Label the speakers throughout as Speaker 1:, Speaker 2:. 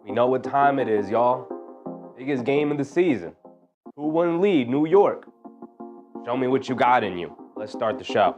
Speaker 1: We know what time it is, y'all. Biggest game of the season. Who won lead? New York. Show me what you got in you. Let's start the show.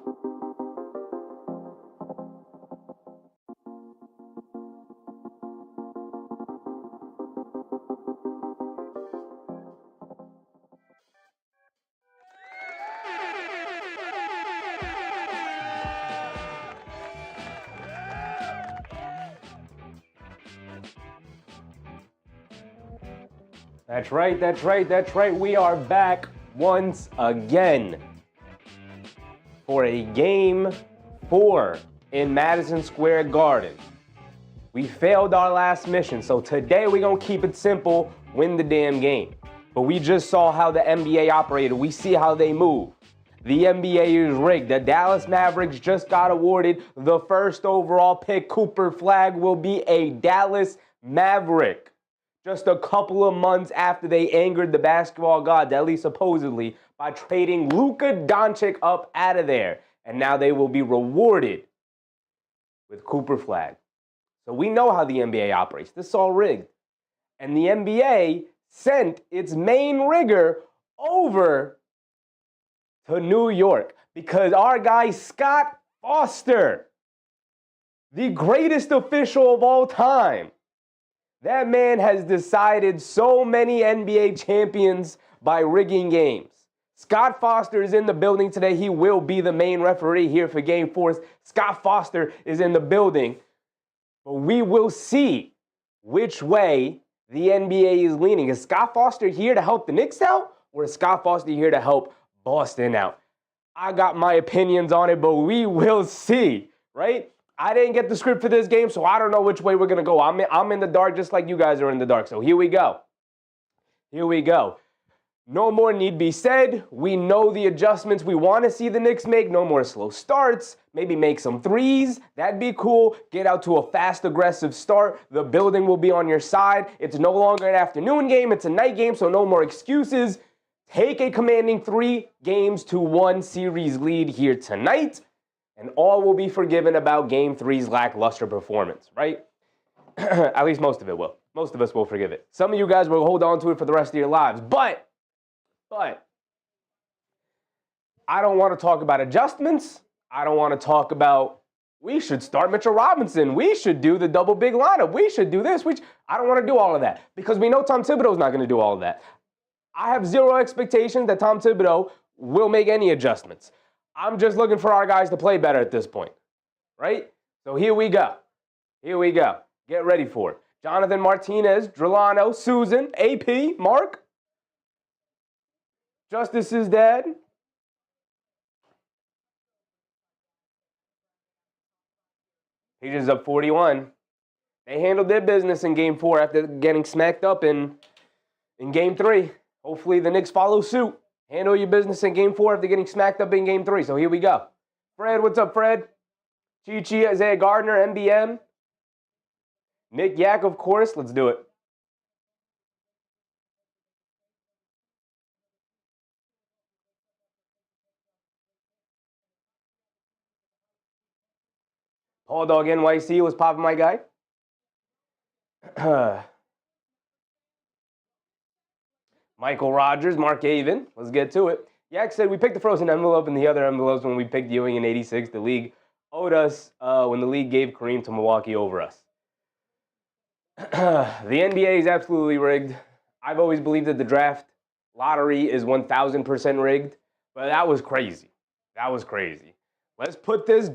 Speaker 1: That's right. We are back once again for a Game 4 in Madison Square Garden. We failed our last mission, so today we're going to keep it simple, win the damn game. But we just saw how the NBA operated. We see how they move. The NBA is rigged. The Dallas Mavericks just got awarded the first overall pick. Cooper Flag will be a Dallas Maverick. Just a couple of months after they angered the basketball gods, at least supposedly, by trading Luka Doncic up out of there. And now they will be rewarded with Cooper Flag. So we know how the NBA operates. This is all rigged. And the NBA sent its main rigger over to New York because our guy Scott Foster, the greatest official of all time, that man has decided so many NBA champions by rigging games. Scott Foster is in the building today. He will be the main referee here for Game 4. Scott Foster is in the building. But we will see which way the NBA is leaning. Is Scott Foster here to help the Knicks out? Or is Scott Foster here to help Boston out? I got my opinions on it, but we will see, right? I didn't get the script for this game, so I don't know which way we're going to go. I'm in the dark just like you guys are in the dark. So here we go. No more need be said. We know the adjustments we want to see the Knicks make. No more slow starts. Maybe make some threes. That'd be cool. Get out to a fast, aggressive start. The building will be on your side. It's no longer an afternoon game. It's a night game, so no more excuses. Take a commanding 3-1 series lead here tonight. And all will be forgiven about Game 3's lackluster performance, right? At least most of it will. Most of us will forgive it. Some of you guys will hold on to it for the rest of your lives. But, I don't want to talk about adjustments. I don't want to talk about, we should start Mitchell Robinson. We should do the double big lineup. We should do this. I don't want to do all of that because we know Tom Thibodeau's not going to do all of that. I have zero expectations that Tom Thibodeau will make any adjustments. I'm just looking for our guys to play better at this point, right? So here we go. Get ready for it. Jonathan Martinez, Drolano, Susan, AP, Mark. Justice's dad. He's just up 41. They handled their business in Game 4 after getting smacked up in Game 3. Hopefully the Knicks follow suit. Handle your business in Game 4 after getting smacked up in Game 3. So here we go. Fred, what's up, Fred? Chi-Chi, Isaiah Gardner, MBM. Nick Yak, of course. Let's do it. Paul Dog NYC was popping, my guy. Michael Rogers, Mark Avon. Let's get to it. Yak said we picked the frozen envelope and the other envelopes when we picked Ewing in '86. The league owed us when the league gave Kareem to Milwaukee over us. The NBA is absolutely rigged. I've always believed that the draft lottery is 1,000% rigged, but that was crazy. Let's put this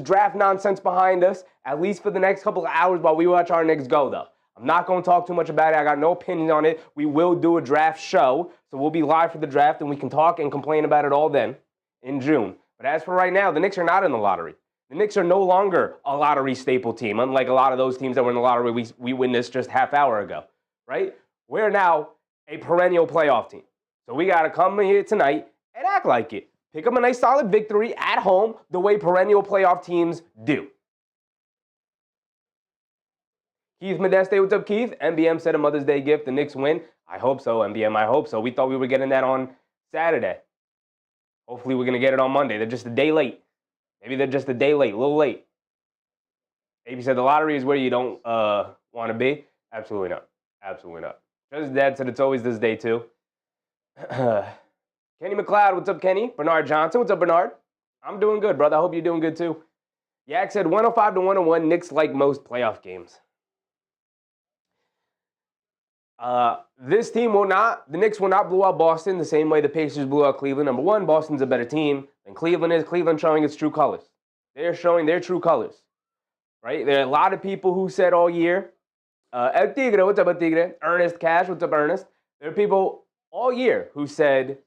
Speaker 1: draft nonsense behind us, at least for the next couple of hours while we watch our Knicks go, though. I'm not going to talk too much about it. I got no opinion on it. We will do a draft show, so we'll be live for the draft, and we can talk and complain about it all then in June. But as for right now, the Knicks are not in the lottery. The Knicks are no longer a lottery staple team, unlike a lot of those teams that were in the lottery we witnessed just half hour ago, right? We're now a perennial playoff team. So we got to come here tonight and act like it. Pick up a nice solid victory at home the way perennial playoff teams do. Keith Modeste, what's up, Keith? MBM said a Mother's Day gift. The Knicks win. I hope so, MBM. I hope so. We thought we were getting that on Saturday. Hopefully we're going to get it on Monday. They're just a day late. Maybe they're just a day late, a little late. AP said the lottery is where you don't want to be. Absolutely not. Absolutely not. Just Dad said it's always this day, too. Kenny McLeod, what's up, Kenny? Bernard Johnson, what's up, Bernard? I'm doing good, brother. I hope you're doing good, too. Yak said 105-101, Knicks like most playoff games. This team will not, the Knicks will not blow out Boston the same way the Pacers blew out Cleveland. Number one, Boston's a better team than Cleveland is. Cleveland showing its true colors. They're showing their true colors, right? There are a lot of people who said all year, El Tigre, what's up, El Tigre? Ernest Cash, what's up, Ernest? There are people all year who said,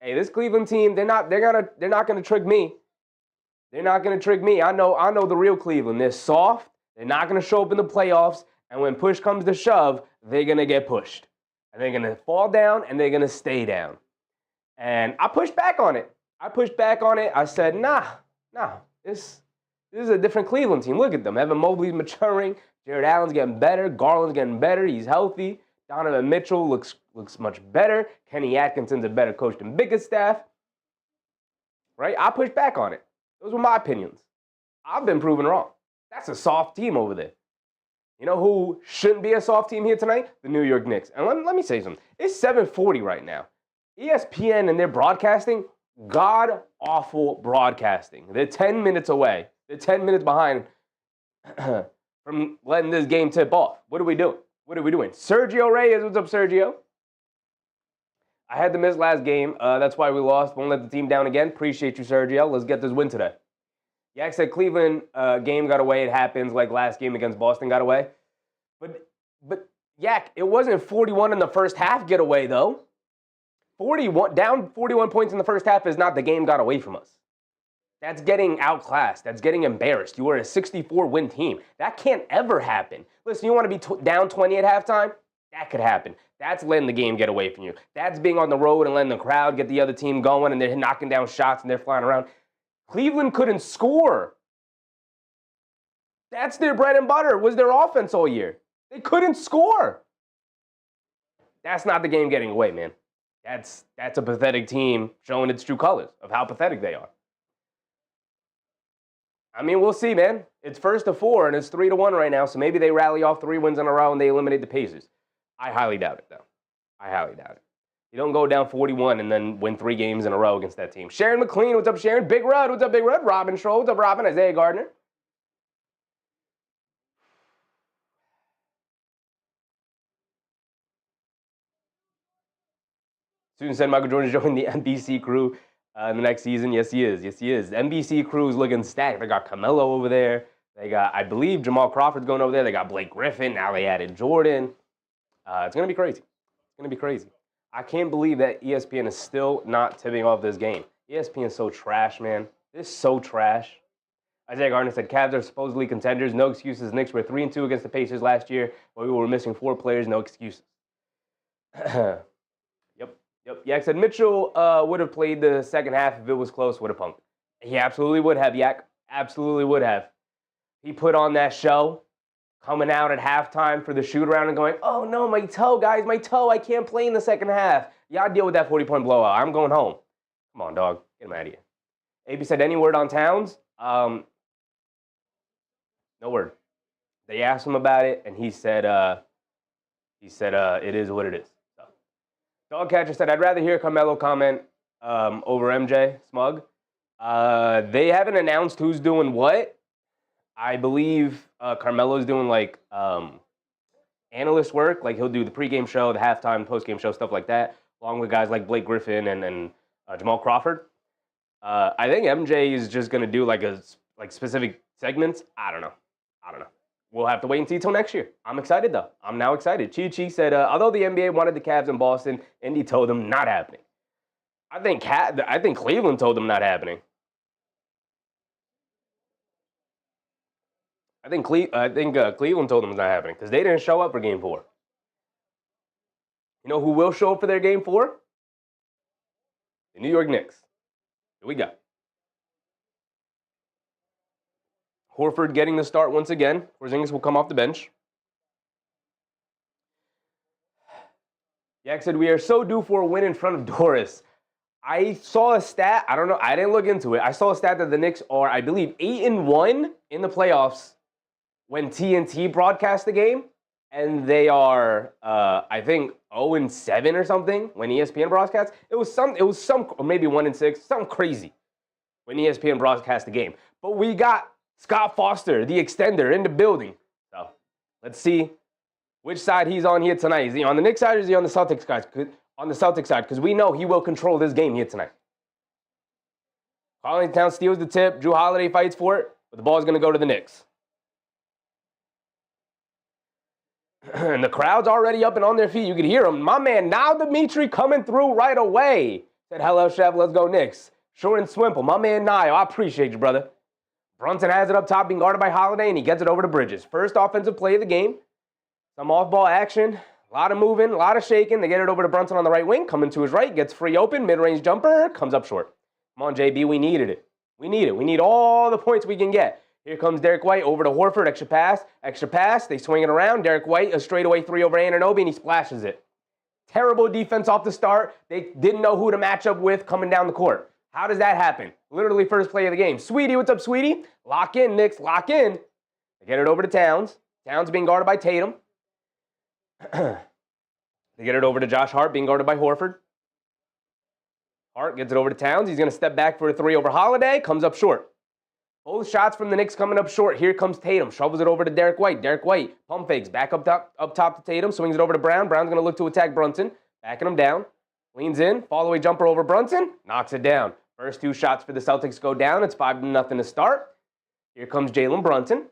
Speaker 1: hey, this Cleveland team, they're not gonna trick me. They're not gonna trick me. I know the real Cleveland. They're soft, they're not gonna show up in the playoffs, and when push comes to shove, they're going to get pushed. And they're going to fall down, and they're going to stay down. And I pushed back on it. I said, nah, this is a different Cleveland team. Look at them. Evan Mobley's maturing. Jared Allen's getting better. Garland's getting better. He's healthy. Donovan Mitchell looks much better. Kenny Atkinson's a better coach than Bickerstaff. Right? I pushed back on it. Those were my opinions. I've been proven wrong. That's a soft team over there. You know who shouldn't be a soft team here tonight? The New York Knicks. And let me say something. It's 7:40 right now. ESPN and their broadcasting, god-awful broadcasting. They're 10 minutes away. They're 10 minutes behind from letting this game tip off. What are we doing? Sergio Reyes, what's up, Sergio? I had to miss last game. That's why we lost. Won't let the team down again. Appreciate you, Sergio. Let's get this win today. Yak said Cleveland game got away. It happens like last game against Boston got away. But Yak, it wasn't 41 in the first half get away, though. 41 points in the first half is not the game got away from us. That's getting outclassed. That's getting embarrassed. You were a 64-win team. That can't ever happen. Listen, you want to be down 20 at halftime? That could happen. That's letting the game get away from you. That's being on the road and letting the crowd get the other team going, and they're knocking down shots and they're flying around. Cleveland couldn't score. That's their bread and butter, was their offense all year. They couldn't score. That's not the game getting away, man. That's a pathetic team showing its true colors of how pathetic they are. I mean, we'll see, man. It's 1st to 4, and it's 3-1 right now, so maybe they rally off 3 wins in a row and they eliminate the Pacers. I highly doubt it, though. I highly doubt it. You don't go down 41 and then win 3 games in a row against that team. Sharon McLean, what's up, Sharon? Big Rud, what's up, Big Rud? Robin Schroll, what's up, Robin? Isaiah Gardner. Susan said Michael Jordan joined the NBC crew in the next season. Yes, he is. The NBC crew is looking stacked. They got Carmelo over there. They got, I believe, Jamal Crawford's going over there. They got Blake Griffin. Now they added Jordan. It's going to be crazy. I can't believe that ESPN is still not tipping off this game. ESPN is so trash, man. It's so trash. Isaiah Gardner said, Cavs are supposedly contenders. No excuses. Knicks were 3-2 against the Pacers last year, but we were missing 4 players. No excuses. Yep. Yak said Mitchell would have played the second half if it was close, would have punked. He absolutely would have, Yak. Absolutely would have. He put on that show, coming out at halftime for the shoot-around and going, oh, no, my toe, guys, my toe. I can't play in the second half. Y'all deal with that 40-point blowout. I'm going home. Come on, dog. Get him out of here. AP said, any word on Towns? No word. They asked him about it, and he said it is what it is. So. Dogcatcher said, I'd rather hear Carmelo comment over MJ, smug. They haven't announced who's doing what. I believe Carmelo's doing, like, analyst work. Like, he'll do the pregame show, the halftime, postgame show, stuff like that, along with guys like Blake Griffin and Jamal Crawford. I think MJ is just going to do, like, specific segments. I don't know. We'll have to wait and see until next year. I'm excited, though. I'm now excited. Chi said, although the NBA wanted the Cavs in Boston, Indy told them not happening. I think Cleveland told them not happening. I think Cleveland told them it's not happening because they didn't show up for Game 4. You know who will show up for their Game 4? The New York Knicks. Here we go. Horford getting the start once again. Porzingis will come off the bench. Yak said, we are so due for a win in front of Doris. I saw a stat. I don't know. I didn't look into it. I saw a stat that the Knicks are, I believe, 8-1 in the playoffs when TNT broadcast the game. and they are, I think, 0-7 or something when ESPN broadcasts. It was some, or maybe 1-6, something crazy when ESPN broadcast the game. But we got Scott Foster, the extender, in the building. So let's see which side he's on here tonight. Is he on the Knicks side or is he on the Celtics side? On the Celtics side, because we know he will control this game here tonight. Karl-Anthony Towns steals the tip. Jrue Holiday fights for it, but the ball's going to go to the Knicks. And the crowd's already up and on their feet. You can hear them. My man, now Dimitri coming through right away. Said, hello, Chef, let's go Knicks. Short and swimple. My man, Nile, I appreciate you, brother. Brunson has it up top, being guarded by Holiday, and he gets it over to Bridges. First offensive play of the game. Some off-ball action. A lot of moving, a lot of shaking. They get it over to Brunson on the right wing. Coming to his right, gets free open. Mid-range jumper, comes up short. Come on, JB, we needed it. We need it. We need all the points we can get. Here comes Derek White over to Horford. Extra pass. They swing it around. Derek White, a straightaway three over Anunoby, and he splashes it. Terrible defense off the start. They didn't know who to match up with coming down the court. How does that happen? Literally first play of the game. Sweetie, what's up, Sweetie? Lock in, Knicks, lock in. They get it over to Towns. Towns being guarded by Tatum. They get it over to Josh Hart, being guarded by Horford. Hart gets it over to Towns. He's going to step back for a three over Holiday. Comes up short. Both shots from the Knicks coming up short. Here comes Tatum. Shovels it over to Derek White. Derek White pump fakes. Back up top to Tatum. Swings it over to Brown. Brown's going to look to attack Brunson. Backing him down. Leans in. Fall-away jumper over Brunson. Knocks it down. First two shots for the Celtics go down. It's 5-0 to start. Here comes Jalen Brunson.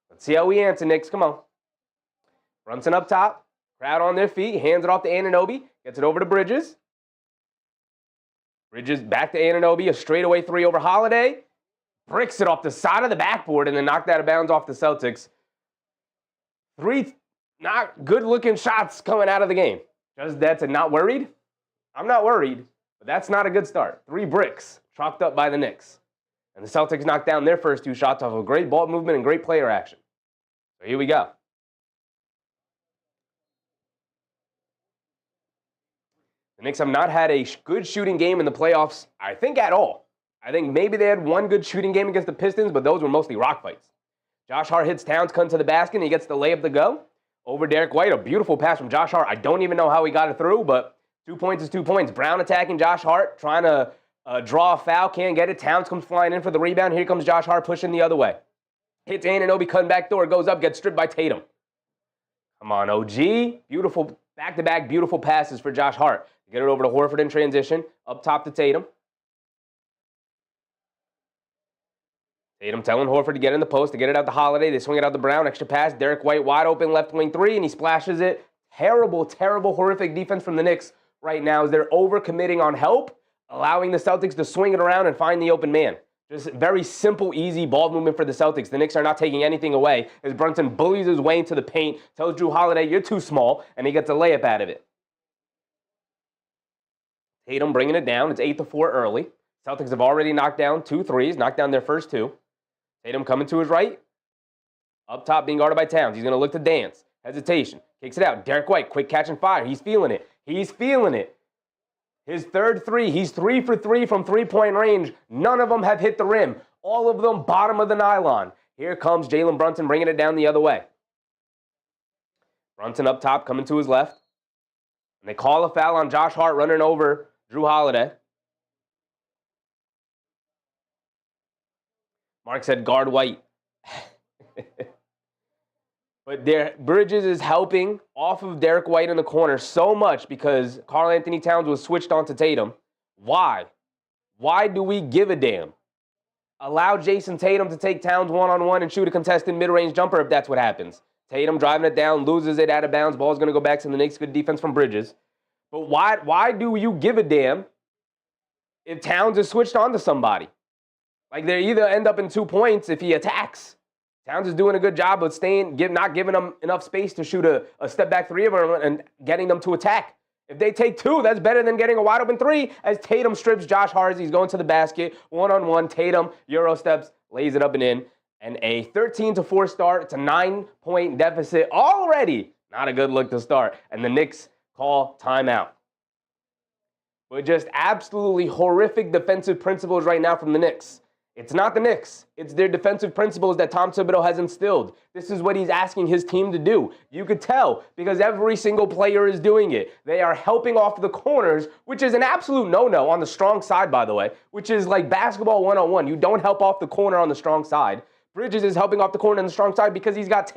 Speaker 1: Let's see how we answer, Knicks. Come on. Brunson up top. Crowd on their feet. Hands it off to Anunoby. Gets it over to Bridges. Bridges back to Anunoby. A straightaway three over Holiday. Bricks it off the side of the backboard and then knocked out of bounds off the Celtics. Three not good-looking shots coming out of the game. Just that's a not worried? I'm not worried, but that's not a good start. 3 bricks chalked up by the Knicks. And the Celtics knocked down their first 2 shots off of great ball movement and great player action. So here we go. The Knicks have not had a good shooting game in the playoffs, I think, at all. I think maybe they had one good shooting game against the Pistons, but those were mostly rock fights. Josh Hart hits Towns, cut to the basket, and he gets the layup to go. Over Derek White, a beautiful pass from Josh Hart. I don't even know how he got it through, but 2 points is 2 points. Brown attacking Josh Hart, trying to draw a foul, can't get it. Towns comes flying in for the rebound. Here comes Josh Hart pushing the other way. Hits Anunoby, cutting back door, goes up, gets stripped by Tatum. Come on, OG. Beautiful, back-to-back beautiful passes for Josh Hart. Get it over to Horford in transition, up top to Tatum. Tatum telling Horford to get in the post, to get it out to Holiday. They swing it out to Brown, extra pass. Derek White wide open, left wing three, and he splashes it. Terrible, terrible, horrific defense from the Knicks right now as they're overcommitting on help, allowing the Celtics to swing it around and find the open man. Just very simple, easy ball movement for the Celtics. The Knicks are not taking anything away as Brunson bullies his way into the paint, tells Jrue Holiday, you're too small, and he gets a layup out of it. Tatum bringing it down. It's 8-4 early. Celtics have already knocked down 2 threes, knocked down their first 2. Tatum coming to his right. Up top being guarded by Towns. He's going to look to dance. Hesitation. Kicks it out. Derek White, quick catch and fire. He's feeling it. He's feeling it. His third 3. He's 3 for 3 from three-point range. None of them have hit the rim. All of them bottom of the nylon. Here comes Jalen Brunson bringing it down the other way. Brunson up top coming to his left. And they call a foul on Josh Hart running over Jrue Holiday. Mark said guard White. But Bridges is helping off of Derek White in the corner so much because Karl-Anthony Towns was switched on to Tatum. Why? Why do we give a damn? Allow Jason Tatum to take Towns one-on-one and shoot a contested mid-range jumper if that's what happens. Tatum driving it down, loses it out of bounds. Ball's going to go back to the Knicks. Good defense from Bridges. But why do you give a damn if Towns is switched on to somebody? Like, they either end up in 2 points if he attacks. Towns is doing a good job of not giving them enough space to shoot a step-back 3 of them and getting them to attack. If they take 2, that's better than getting a wide-open 3 as Tatum strips Josh Hart. He's going to the basket. One-on-one, Tatum, Euro steps, lays it up and in. And a 13-4 start. It's a 9-point deficit already. Not a good look to start. And the Knicks call timeout. But just absolutely horrific defensive principles right now from the Knicks. It's not the Knicks. It's their defensive principles that Tom Thibodeau has instilled. This is what he's asking his team to do. You could tell because every single player is doing it. They are helping off the corners, which is an absolute no-no on the strong side, by the way, which is like basketball 101. You don't help off the corner on the strong side. Bridges is helping off the corner on the strong side because he's got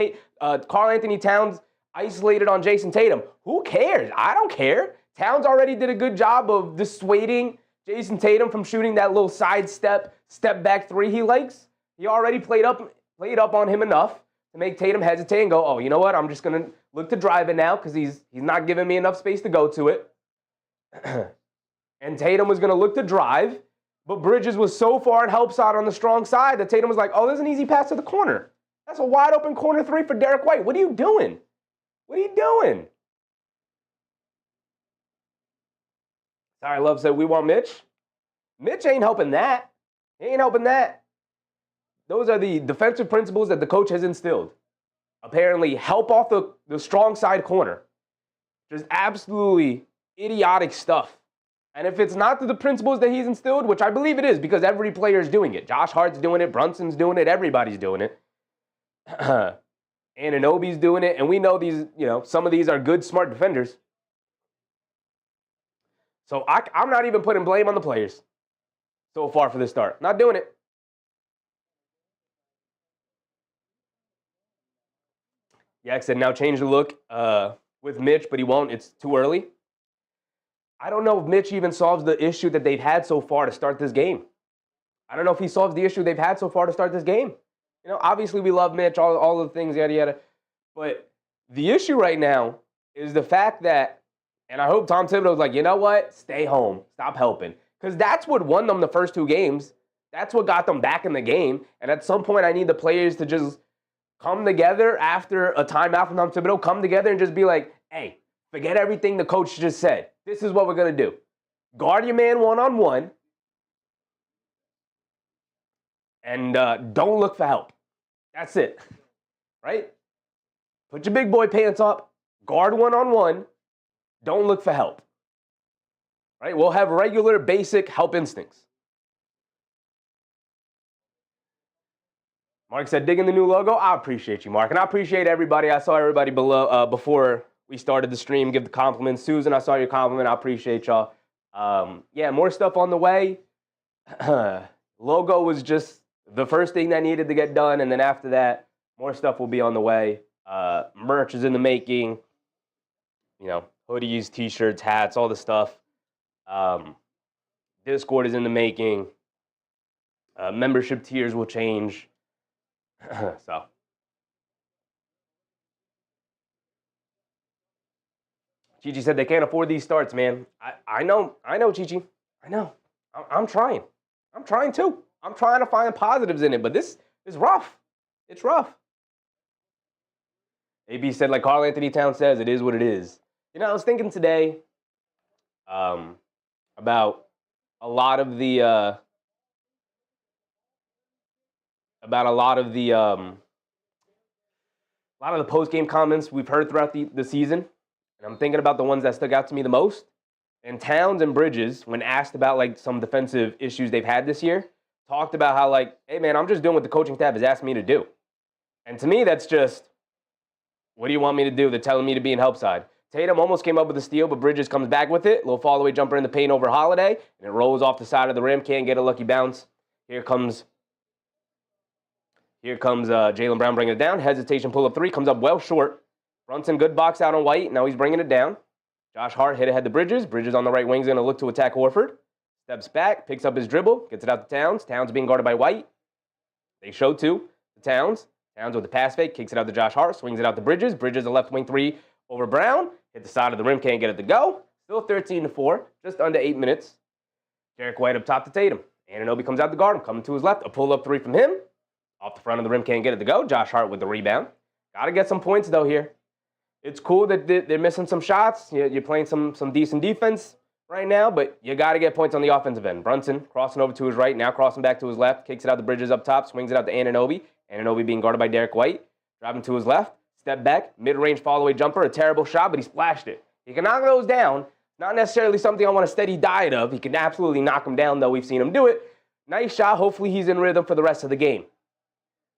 Speaker 1: Karl Anthony Towns isolated on Jason Tatum. Who cares? I don't care. Towns already did a good job of dissuading Jason Tatum from shooting that little step back three he likes. He already played up on him enough to make Tatum hesitate and go, oh, you know what? I'm just going to look to drive it now because he's not giving me enough space to go to it. And Tatum was going to look to drive, but Bridges was so far and help side on the strong side that Tatum was like, oh, there's an easy pass to the corner. That's a wide open corner three for Derek White. What are you doing? What are you doing? Sorry, Love said, we want Mitch. Mitch ain't helping that. He ain't helping that. Those are the defensive principles that the coach has instilled. Apparently, help off the strong side corner. Just absolutely idiotic stuff. And if it's not the principles that he's instilled, which I believe it is because every player is doing it. Josh Hart's doing it. Brunson's doing it. Everybody's doing it. Anunoby's doing it. And we know these, some of these are good, smart defenders. So I'm not even putting blame on the players so far for this start. Not doing it. Yak said, now change the look with Mitch, but he won't. It's too early. I don't know if Mitch even solves the issue that they've had so far to start this game. I don't know if he solves the issue they've had so far to start this game. Obviously we love Mitch, all the things, yada, yada. But the issue right now is the fact that, and I hope Tom Thibodeau's like, you know what? Stay home. Stop helping. Because that's what won them the first two games. That's what got them back in the game. And at some point, I need the players to just come together after a timeout from Tom Thibodeau, come together and just be like, hey, forget everything the coach just said. This is what we're going to do. Guard your man one-on-one. And don't look for help. That's it. Right? Put your big boy pants up. Guard one-on-one. Don't look for help. Right? We'll have regular, basic help instincts. Mark said, digging the new logo. I appreciate you, Mark. And I appreciate everybody. I saw everybody below before we started the stream. Give the compliments. Susan, I saw your compliment. I appreciate y'all. Yeah, more stuff on the way. Logo was just the first thing that needed to get done. And then after that, more stuff will be on the way. Merch is in the making. Hoodies, T-shirts, hats, all the stuff. Discord is in the making. Membership tiers will change. So. Chichi said they can't afford these starts, man. I know, Chichi. I know. I'm trying. I'm trying too. I'm trying to find positives in it, but this is rough. It's rough. AB said, like Karl Anthony Towns says, it is what it is. I was thinking today about a lot of the post-game comments we've heard throughout the season, and I'm thinking about the ones that stuck out to me the most. And Towns and Bridges, when asked about some defensive issues they've had this year, talked about how hey man, I'm just doing what the coaching staff has asked me to do. And to me, that's just, what do you want me to do? They're telling me to be in help side. Tatum almost came up with a steal, but Bridges comes back with it. Little fall-away jumper in the paint over Holiday, and it rolls off the side of the rim. Can't get a lucky bounce. Here comes Jaylen Brown bringing it down. Hesitation pull-up three. Comes up well short. Brunson, good box out on White. Now he's bringing it down. Josh Hart hit ahead to Bridges. Bridges on the right wing is going to look to attack Horford. Steps back, picks up his dribble, gets it out to Towns. Towns being guarded by White. They show two to Towns. Towns with the pass fake, kicks it out to Josh Hart, swings it out to Bridges. Bridges, a left wing three over Brown. Hit the side of the rim, can't get it to go. Still 13-4, just under 8 minutes. Derek White up top to Tatum. Anunoby comes out the guard, coming to his left. A pull-up three from him. Off the front of the rim, can't get it to go. Josh Hart with the rebound. Got to get some points, though, here. It's cool that they're missing some shots. You're playing some decent defense right now, but you got to get points on the offensive end. Brunson crossing over to his right, now crossing back to his left. Kicks it out to Bridges up top, swings it out to Anunoby. Anunoby being guarded by Derek White. Driving to his left. Step back, mid-range fall-away jumper, a terrible shot, but he splashed it. He can knock those down. Not necessarily something I want a steady diet of. He can absolutely knock them down, though. We've seen him do it. Nice shot. Hopefully he's in rhythm for the rest of the game.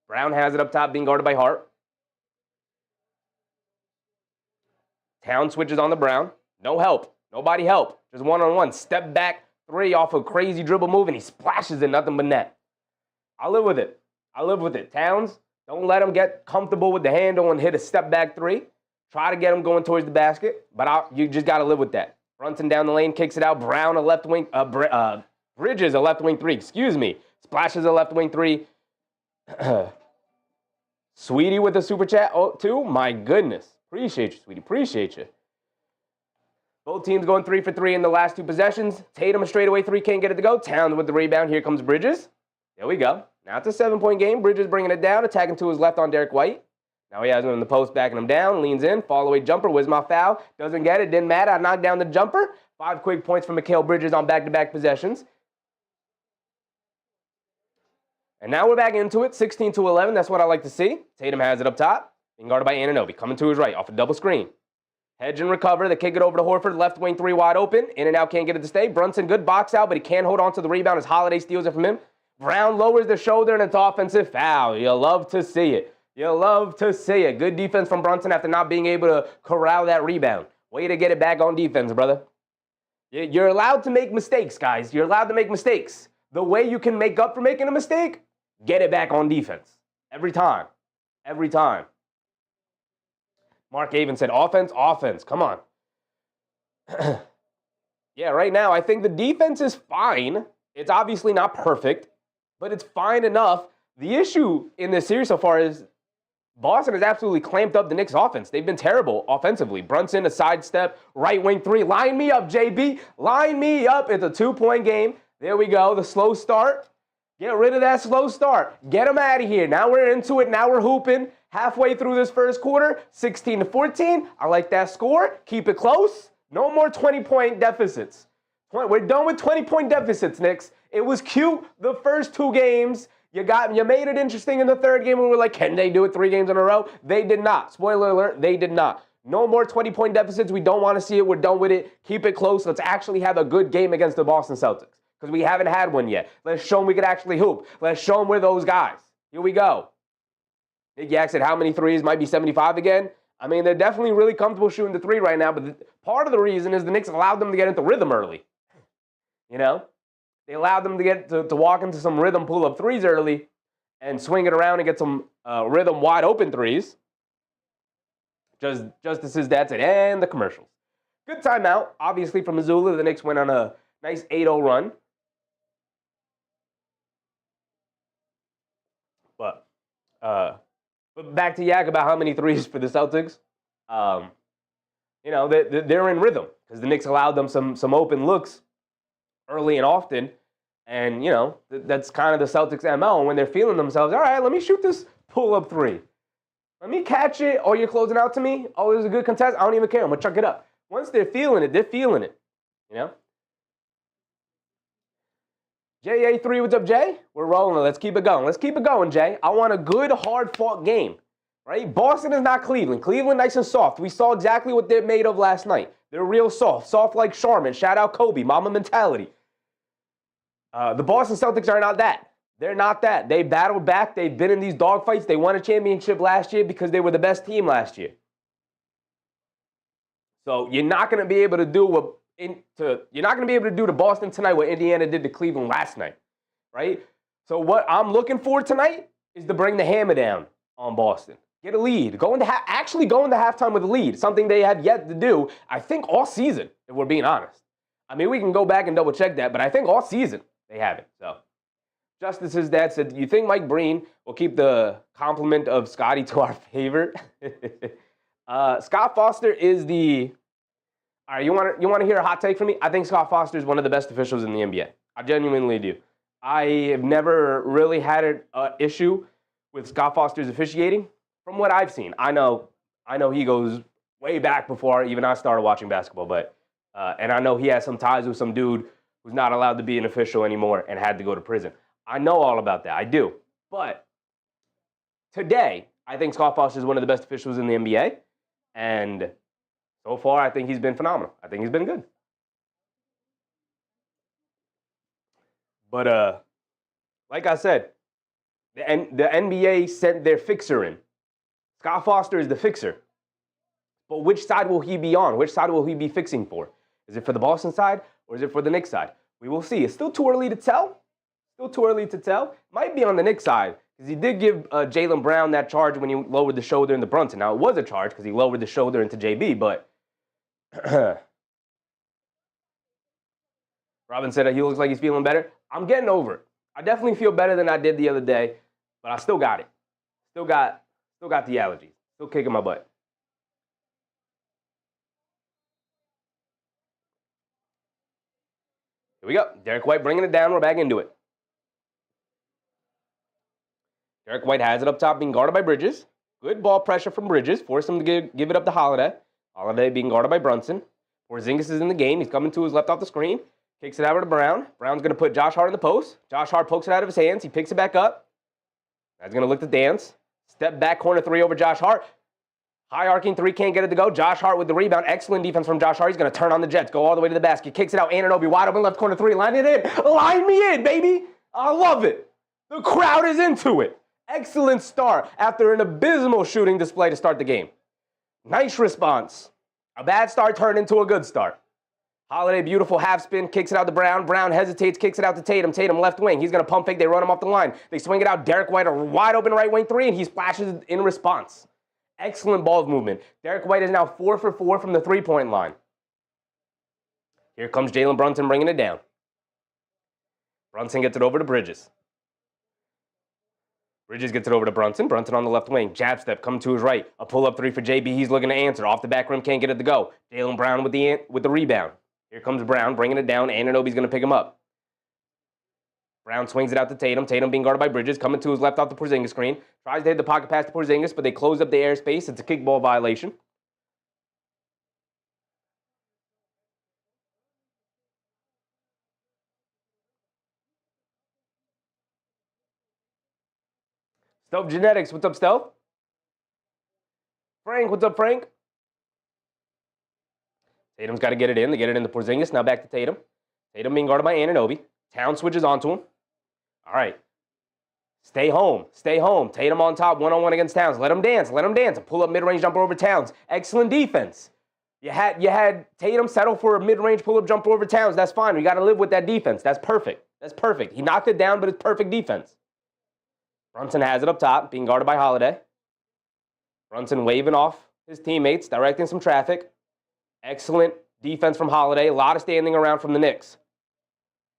Speaker 1: Brown has it up top, being guarded by Hart. Town switches on the Brown. No help. Nobody help. Just one-on-one. Step back three off a crazy dribble move, and he splashes it. Nothing but net. I'll live with it. I'll live with it. Towns, don't let him get comfortable with the handle and hit a step back three. Try to get him going towards the basket, but you just got to live with that. Brunson down the lane, kicks it out. Brown, a left wing. Bridges, a left wing three. Excuse me. Splashes a left wing three. Sweetie with a super chat, too. My goodness. Appreciate you, Sweetie. Appreciate you. Both teams going 3 for 3 in the last two possessions. Tatum a straightaway three, can't get it to go. Towns with the rebound. Here comes Bridges. There we go. Now it's a 7-point game. Bridges bringing it down, attacking to his left on Derek White. Now he has him in the post, backing him down, leans in, fall-away jumper. Where's my foul? Doesn't get it, didn't matter. I knocked down the jumper. 5 quick points from Mikal Bridges on back-to-back possessions. And now we're back into it, 16-11. That's what I like to see. Tatum has it up top, being guarded by Anunoby. Coming to his right, off a double screen. Hedge and recover. They kick it over to Horford. Left wing three wide open. In and out, can't get it to stay. Brunson, good box out, but he can't hold on to the rebound as Holiday steals it from him. Brown lowers the shoulder, and it's offensive foul. You'll love to see it. You'll love to see it. Good defense from Brunson after not being able to corral that rebound. Way to get it back on defense, brother. You're allowed to make mistakes, guys. You're allowed to make mistakes. The way you can make up for making a mistake, get it back on defense. Every time. Every time. Mark Avon said, offense, offense. Come on. Yeah, right now, I think the defense is fine. It's obviously not perfect, but it's fine enough. The issue in this series so far is Boston has absolutely clamped up the Knicks' offense. They've been terrible offensively. Brunson, a sidestep, right wing three. Line me up, JB. Line me up. It's a 2-point game. There we go. The slow start. Get rid of that slow start. Get them out of here. Now we're into it. Now we're hooping. Halfway through this first quarter, 16-14. I like that score. Keep it close. No more 20-point deficits. We're done with 20-point deficits, Knicks. It was cute the first 2 games. You made it interesting in the third game. We were like, can they do it 3 games in a row? They did not. Spoiler alert, they did not. No more 20-point deficits. We don't want to see it. We're done with it. Keep it close. Let's actually have a good game against the Boston Celtics because we haven't had one yet. Let's show them we could actually hoop. Let's show them we're those guys. Here we go. Nick Yak said how many threes? Might be 75 again. I mean, they're definitely really comfortable shooting the 3 right now, but part of the reason is the Knicks allowed them to get into rhythm early. You know? They allowed them to get to walk into some rhythm pull-up threes early and swing it around and get some rhythm wide-open threes. Justices, that's it, and the commercials. Good timeout, obviously, from Missoula. The Knicks went on a nice 8-0 run. But back to Yak about how many threes for the Celtics. You know, they're in rhythm because the Knicks allowed them some open looks early and often. And, you know, that's kind of the Celtics' MO. When they're feeling themselves, all right, let me shoot this pull-up 3. Let me catch it. Oh, you're closing out to me? Oh, there's a good contest. I don't even care. I'm going to chuck it up. Once they're feeling it, they're feeling it. You know? JA3, what's up, Jay? We're rolling. Let's keep it going. Let's keep it going, Jay. I want a good, hard-fought game. Right? Boston is not Cleveland. Cleveland nice and soft. We saw exactly what they're made of last night. They're real soft. Soft like Charmin. Shout out Kobe. Mama mentality. The Boston Celtics are not that. They're not that. They battled back. They've been in these dogfights. They won a championship last year because they were the best team last year. So you're not going to be able to do to Boston tonight what Indiana did to Cleveland last night, right? So what I'm looking for tonight is to bring the hammer down on Boston. Get a lead. Actually go into halftime with a lead, something they have yet to do, I think, all season, if we're being honest. I mean, we can go back and double check that, but I think all season they haven't. So Justice's dad said, you think Mike Breen will keep the compliment of Scotty to our favor? Scott Foster is the... All right, you want to hear a hot take from me? I think Scott Foster is one of the best officials in the NBA. I genuinely do. I have never really had an issue with Scott Foster's officiating from what I've seen. I know he goes way back before even I started watching basketball, but and I know he has some ties with some dude who's not allowed to be an official anymore and had to go to prison. I know all about that. I do. But today, I think Scott Foster is one of the best officials in the NBA, and so far, I think he's been phenomenal. I think he's been good. But Like I said, the NBA sent their fixer in. Scott Foster is the fixer. But which side will he be on? Which side will he be fixing for? Is it for the Boston side or is it for the Knicks side? We will see. It's still too early to tell. Still too early to tell. Might be on the Knicks side because he did give Jaylen Brown that charge when he lowered the shoulder into Brunson. Now, it was a charge because he lowered the shoulder into JB, but Robin said that he looks like he's feeling better. I'm getting over it. I definitely feel better than I did the other day, but I still got it. Still got the allergies. Still kicking my butt. Here we go. Derek White bringing it down. We're back into it. Derek White has it up top, being guarded by Bridges. Good ball pressure from Bridges. Force him to give it up to Holiday. Holiday being guarded by Brunson. Porzingis is in the game. He's coming to his left off the screen. Kicks it over to Brown. Brown's going to put Josh Hart in the post. Josh Hart pokes it out of his hands. He picks it back up. That's going to look to dance. Step back, corner three over Josh Hart. High arcing three, can't get it to go. Josh Hart with the rebound. Excellent defense from Josh Hart. He's going to turn on the Jets. Go all the way to the basket. Kicks it out. Anunoby wide open left corner three. Line it in. Line me in, baby. I love it. The crowd is into it. Excellent start after an abysmal shooting display to start the game. Nice response. A bad start turned into a good start. Holiday, beautiful half spin, kicks it out to Brown. Brown hesitates, kicks it out to Tatum. Tatum left wing. He's going to pump fake. They run him off the line. They swing it out. Derek White, a wide open right wing three, and he splashes in response. Excellent ball movement. Derek White is now 4 for 4 from the three-point line. Here comes Jalen Brunson bringing it down. Brunson gets it over to Bridges. Bridges gets it over to Brunson. Brunson on the left wing. Jab step, come to his right. A pull-up three for JB. He's looking to answer. Off the back rim, can't get it to go. Jaylen Brown with the rebound. Here comes Brown, bringing it down. Anunoby's going to pick him up. Brown swings it out to Tatum. Tatum being guarded by Bridges. Coming to his left off the Porzingis screen. Tries to hit the pocket pass to Porzingis, but they close up the airspace. It's a kickball violation. Stealth Genetics, what's up, Stealth? Frank, what's up, Frank? Tatum's got to get it in. They get it into Porzingis. Now back to Tatum. Tatum being guarded by Anunoby. Town switches onto him. All right. Stay home. Stay home. Tatum on top, one-on-one against Towns. Let him dance. Let him dance. A pull-up mid-range jumper over Towns. Excellent defense. You had Tatum settle for a mid-range pull-up jumper over Towns. That's fine. We got to live with that defense. That's perfect. That's perfect. He knocked it down, but it's perfect defense. Brunson has it up top, being guarded by Holiday. Brunson waving off his teammates, directing some traffic. Excellent defense from Holiday. A lot of standing around from the Knicks.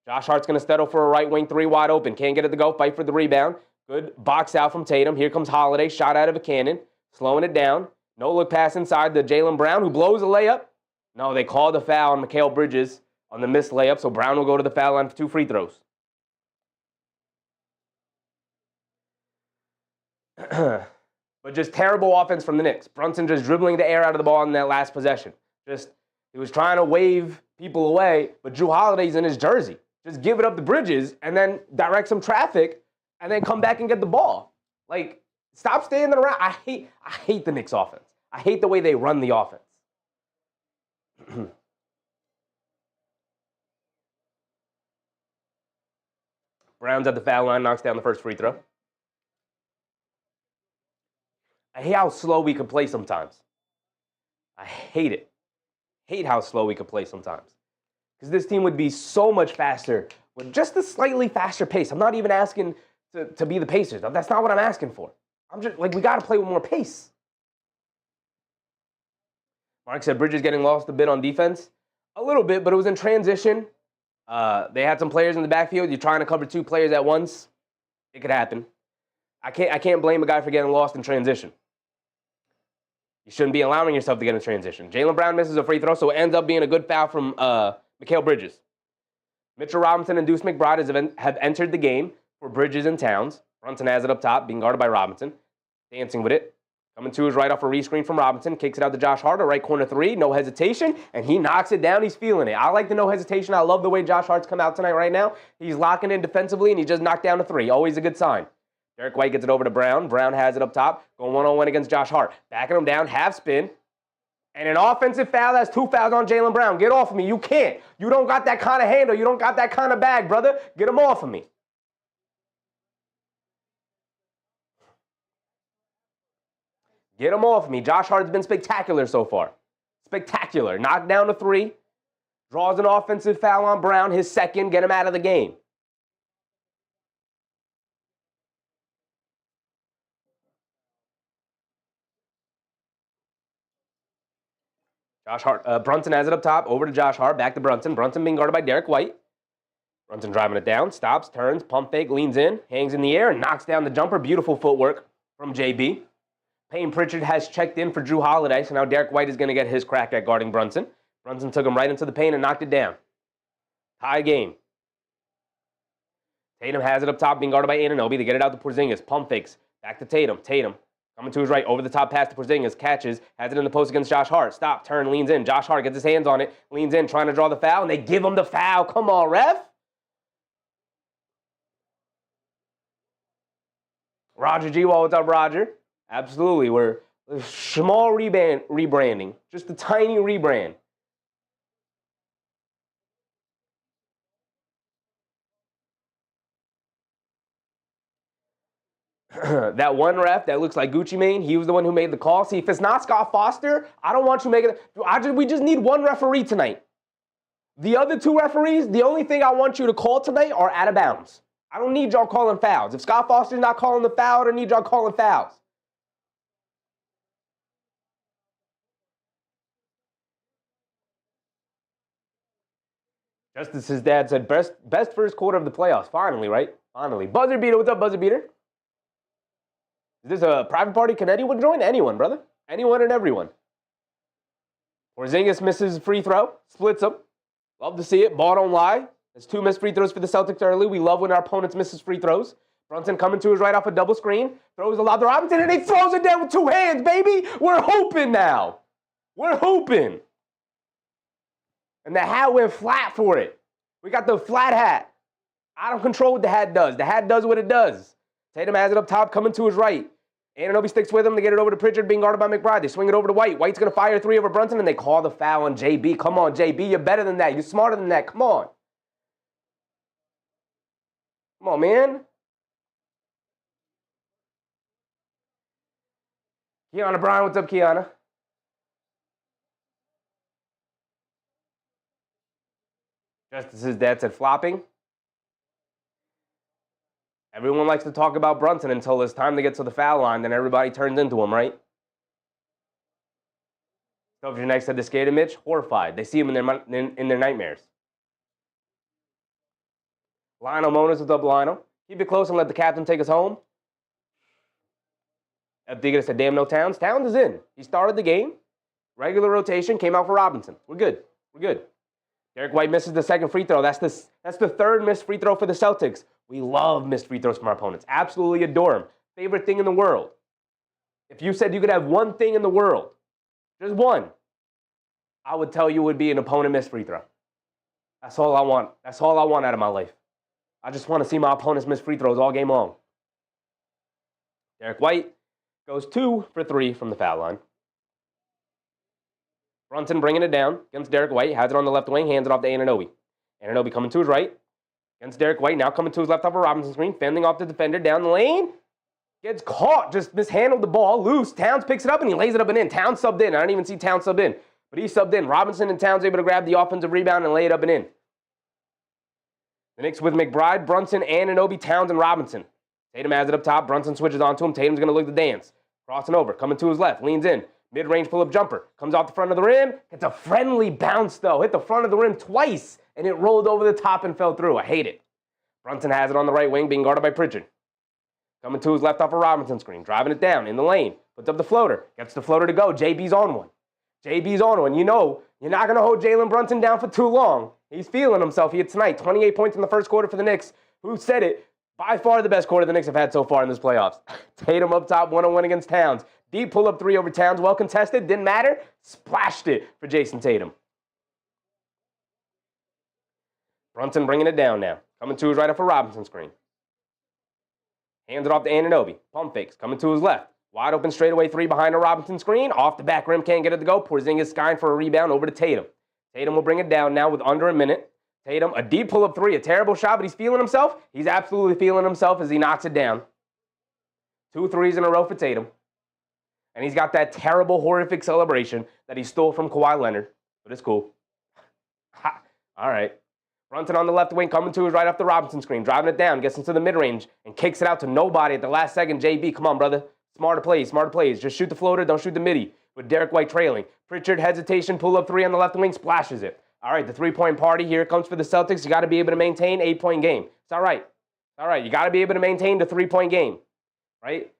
Speaker 1: Josh Hart's going to settle for a right wing three wide open. Can't get it to go. Fight for the rebound. Good box out from Tatum. Here comes Holiday. Shot out of a cannon. Slowing it down. No look pass inside to Jaylen Brown, who blows a layup. No, they called a foul on Mikal Bridges on the missed layup, so Brown will go to the foul line for 2 free throws. But just terrible offense from the Knicks. Brunson just dribbling the air out of the ball in that last possession. He was trying to wave people away, but Jrue Holiday's in his jersey. Just give it up to Bridges and then direct some traffic and then come back and get the ball. Like, stop standing around. I hate the Knicks offense. I hate the way they run the offense. Brown's at the foul line, knocks down the first free throw. I hate how slow we can play sometimes. I hate it. Hate how slow we can play sometimes. Because this team would be so much faster with just a slightly faster pace. I'm not even asking to be the Pacers. That's not what I'm asking for. I'm just like, we got to play with more pace. Mark said Bridges getting lost a bit on defense. A little bit, but it was in transition. They had some players in the backfield. You're trying to cover 2 players at once. It could happen. I can't blame a guy for getting lost in transition. You shouldn't be allowing yourself to get in transition. Jaylen Brown misses a free throw, so it ends up being a good foul from Mikal Bridges. Mitchell Robinson and Deuce McBride have entered the game for Bridges and Towns. Brunson has it up top, being guarded by Robinson. Dancing with it. Coming to his right off a rescreen from Robinson. Kicks it out to Josh Hart, a right corner three. No hesitation, and he knocks it down. He's feeling it. I like the no hesitation. I love the way Josh Hart's come out tonight right now. He's locking in defensively, and he just knocked down a 3. Always a good sign. Derek White gets it over to Brown. Brown has it up top. Going one-on-one against Josh Hart. Backing him down, half spin. And an offensive foul. That's 2 fouls on Jaylen Brown. Get off of me. You can't. You don't got that kind of handle. You don't got that kind of bag, brother. Get him off of me. Get him off me. Josh Hart's been spectacular so far. Spectacular. Knocked down a 3. Draws an offensive foul on Brown. His second. Get him out of the game. Josh Hart. Brunson has it up top. Over to Josh Hart. Back to Brunson. Brunson being guarded by Derek White. Brunson driving it down. Stops. Turns. Pump fake. Leans in. Hangs in the air. And knocks down the jumper. Beautiful footwork from JB. Payne Pritchard has checked in for Drew Holiday. So now Derek White is going to get his crack at guarding Brunson. Brunson took him right into the paint and knocked it down. Tie game. Tatum has it up top, being guarded by Anunoby. They get it out to Porzingis. Pump fakes. Back to Tatum. Tatum coming to his right. Over the top pass to Porzingis. Catches. Has it in the post against Josh Hart. Stop. Turn. Leans in. Josh Hart gets his hands on it. Leans in. Trying to draw the foul. And they give him the foul. Come on, ref. Roger G. What's up, Roger? Absolutely. We're small rebranding. Just a tiny rebrand. That one ref that looks like Gucci Mane, he was the one who made the call. See, if it's not Scott Foster, I don't want you making it. We just need one referee tonight. The other 2 referees, the only thing I want you to call tonight are out of bounds. I don't need y'all calling fouls. If Scott Foster's not calling the foul, I don't need y'all calling fouls. Just as his dad said, best first quarter of the playoffs. Finally, right? Finally. Buzzer beater, what's up, buzzer beater? Is this a private party? Can anyone join? Anyone, brother. Anyone and everyone. Porzingis misses a free throw. Splits them. Love to see it. Ball don't lie. There's 2 missed free throws for the Celtics early. We love when our opponents misses free throws. Brunson coming to his right off a double screen. Throws a lob to Robinson, and he throws it down with 2 hands, baby. We're hooping now. We're hooping. And the hat went flat for it. We got the flat hat. I don't control what the hat does. The hat does what it does. Tatum has it up top, coming to his right. Anunoby sticks with him to get it over to Pritchard, being guarded by McBride. They swing it over to White. White's going to fire a 3 over Brunson, and they call the foul on JB. Come on, JB. You're better than that. You're smarter than that. Come on. Come on, man. Kiana Bryan, what's up, Kiana? Just as his dad said, flopping. Everyone likes to talk about Brunson until it's time to get to the foul line, then everybody turns into him, right? So if you're next to the skater Mitch, horrified. They see him in their nightmares. Lionel Monas with up Lionel. Keep it close and let the captain take us home. Diggers said, damn no Towns. Towns is in. He started the game. Regular rotation, came out for Robinson. We're good. We're good. Derek White misses the second free throw. That's the 3rd missed free throw for the Celtics. We love missed free throws from our opponents. Absolutely adore them. Favorite thing in the world. If you said you could have one thing in the world, just one, I would tell you it would be an opponent missed free throw. That's all I want. That's all I want out of my life. I just want to see my opponents miss free throws all game long. Derek White goes 2 for 3 from the foul line. Brunson bringing it down against Derek White. Has it on the left wing. Hands it off to Anunoby. Anunoby coming to his right. Against Derek White. Now coming to his left off a Robinson screen. Fending off the defender down the lane. Gets caught. Just mishandled the ball. Loose. Towns picks it up and he lays it up and in. Towns subbed in. I didn't even see Towns subbed in. But he subbed in. Robinson and Towns able to grab the offensive rebound and lay it up and in. The Knicks with McBride, Brunson, Anunoby, Towns, and Robinson. Tatum has it up top. Brunson switches onto him. Tatum's going to look to dance. Crossing over. Coming to his left. Leans in. Mid-range pull-up jumper. Comes off the front of the rim. It's a friendly bounce, though. Hit the front of the rim twice, and it rolled over the top and fell through. I hate it. Brunson has it on the right wing, being guarded by Pritchard. Coming to his left off a Robinson screen. Driving it down in the lane. Puts up the floater. Gets the floater to go. JB's on one. JB's on one. You know, you're not going to hold Jalen Brunson down for too long. He's feeling himself here tonight. 28 points in the first quarter for the Knicks. Who said it? By far the best quarter the Knicks have had so far in this playoffs. Tatum up top, 1-on-1 against Towns. Deep pull-up 3 over Towns. Well contested. Didn't matter. Splashed it for Jason Tatum. Brunson bringing it down now. Coming to his right off a Robinson screen. Hands it off to Anunoby. Pump fakes. Coming to his left. Wide open straightaway 3 behind a Robinson screen. Off the back rim. Can't get it to go. Porzingis skying for a rebound over to Tatum. Tatum will bring it down now with under a minute. Tatum, a deep pull-up 3. A terrible shot, but he's feeling himself. He's absolutely feeling himself as he knocks it down. 2 threes in a row for Tatum. And he's got that terrible, horrific celebration that he stole from Kawhi Leonard. But it's cool. Ha. All right. Brunson on the left wing, coming to his right off the Robinson screen, driving it down, gets into the mid-range, and kicks it out to nobody at the last second. JB, come on, brother. Smarter plays. Just shoot the floater, don't shoot the midi. With Derek White trailing. Pritchard, hesitation, pull-up three on the left wing, splashes it. All right, the three-point party here comes for the Celtics. You got to be able to maintain 8-point game. It's all right. All right, you got to be able to maintain the three-point game, right?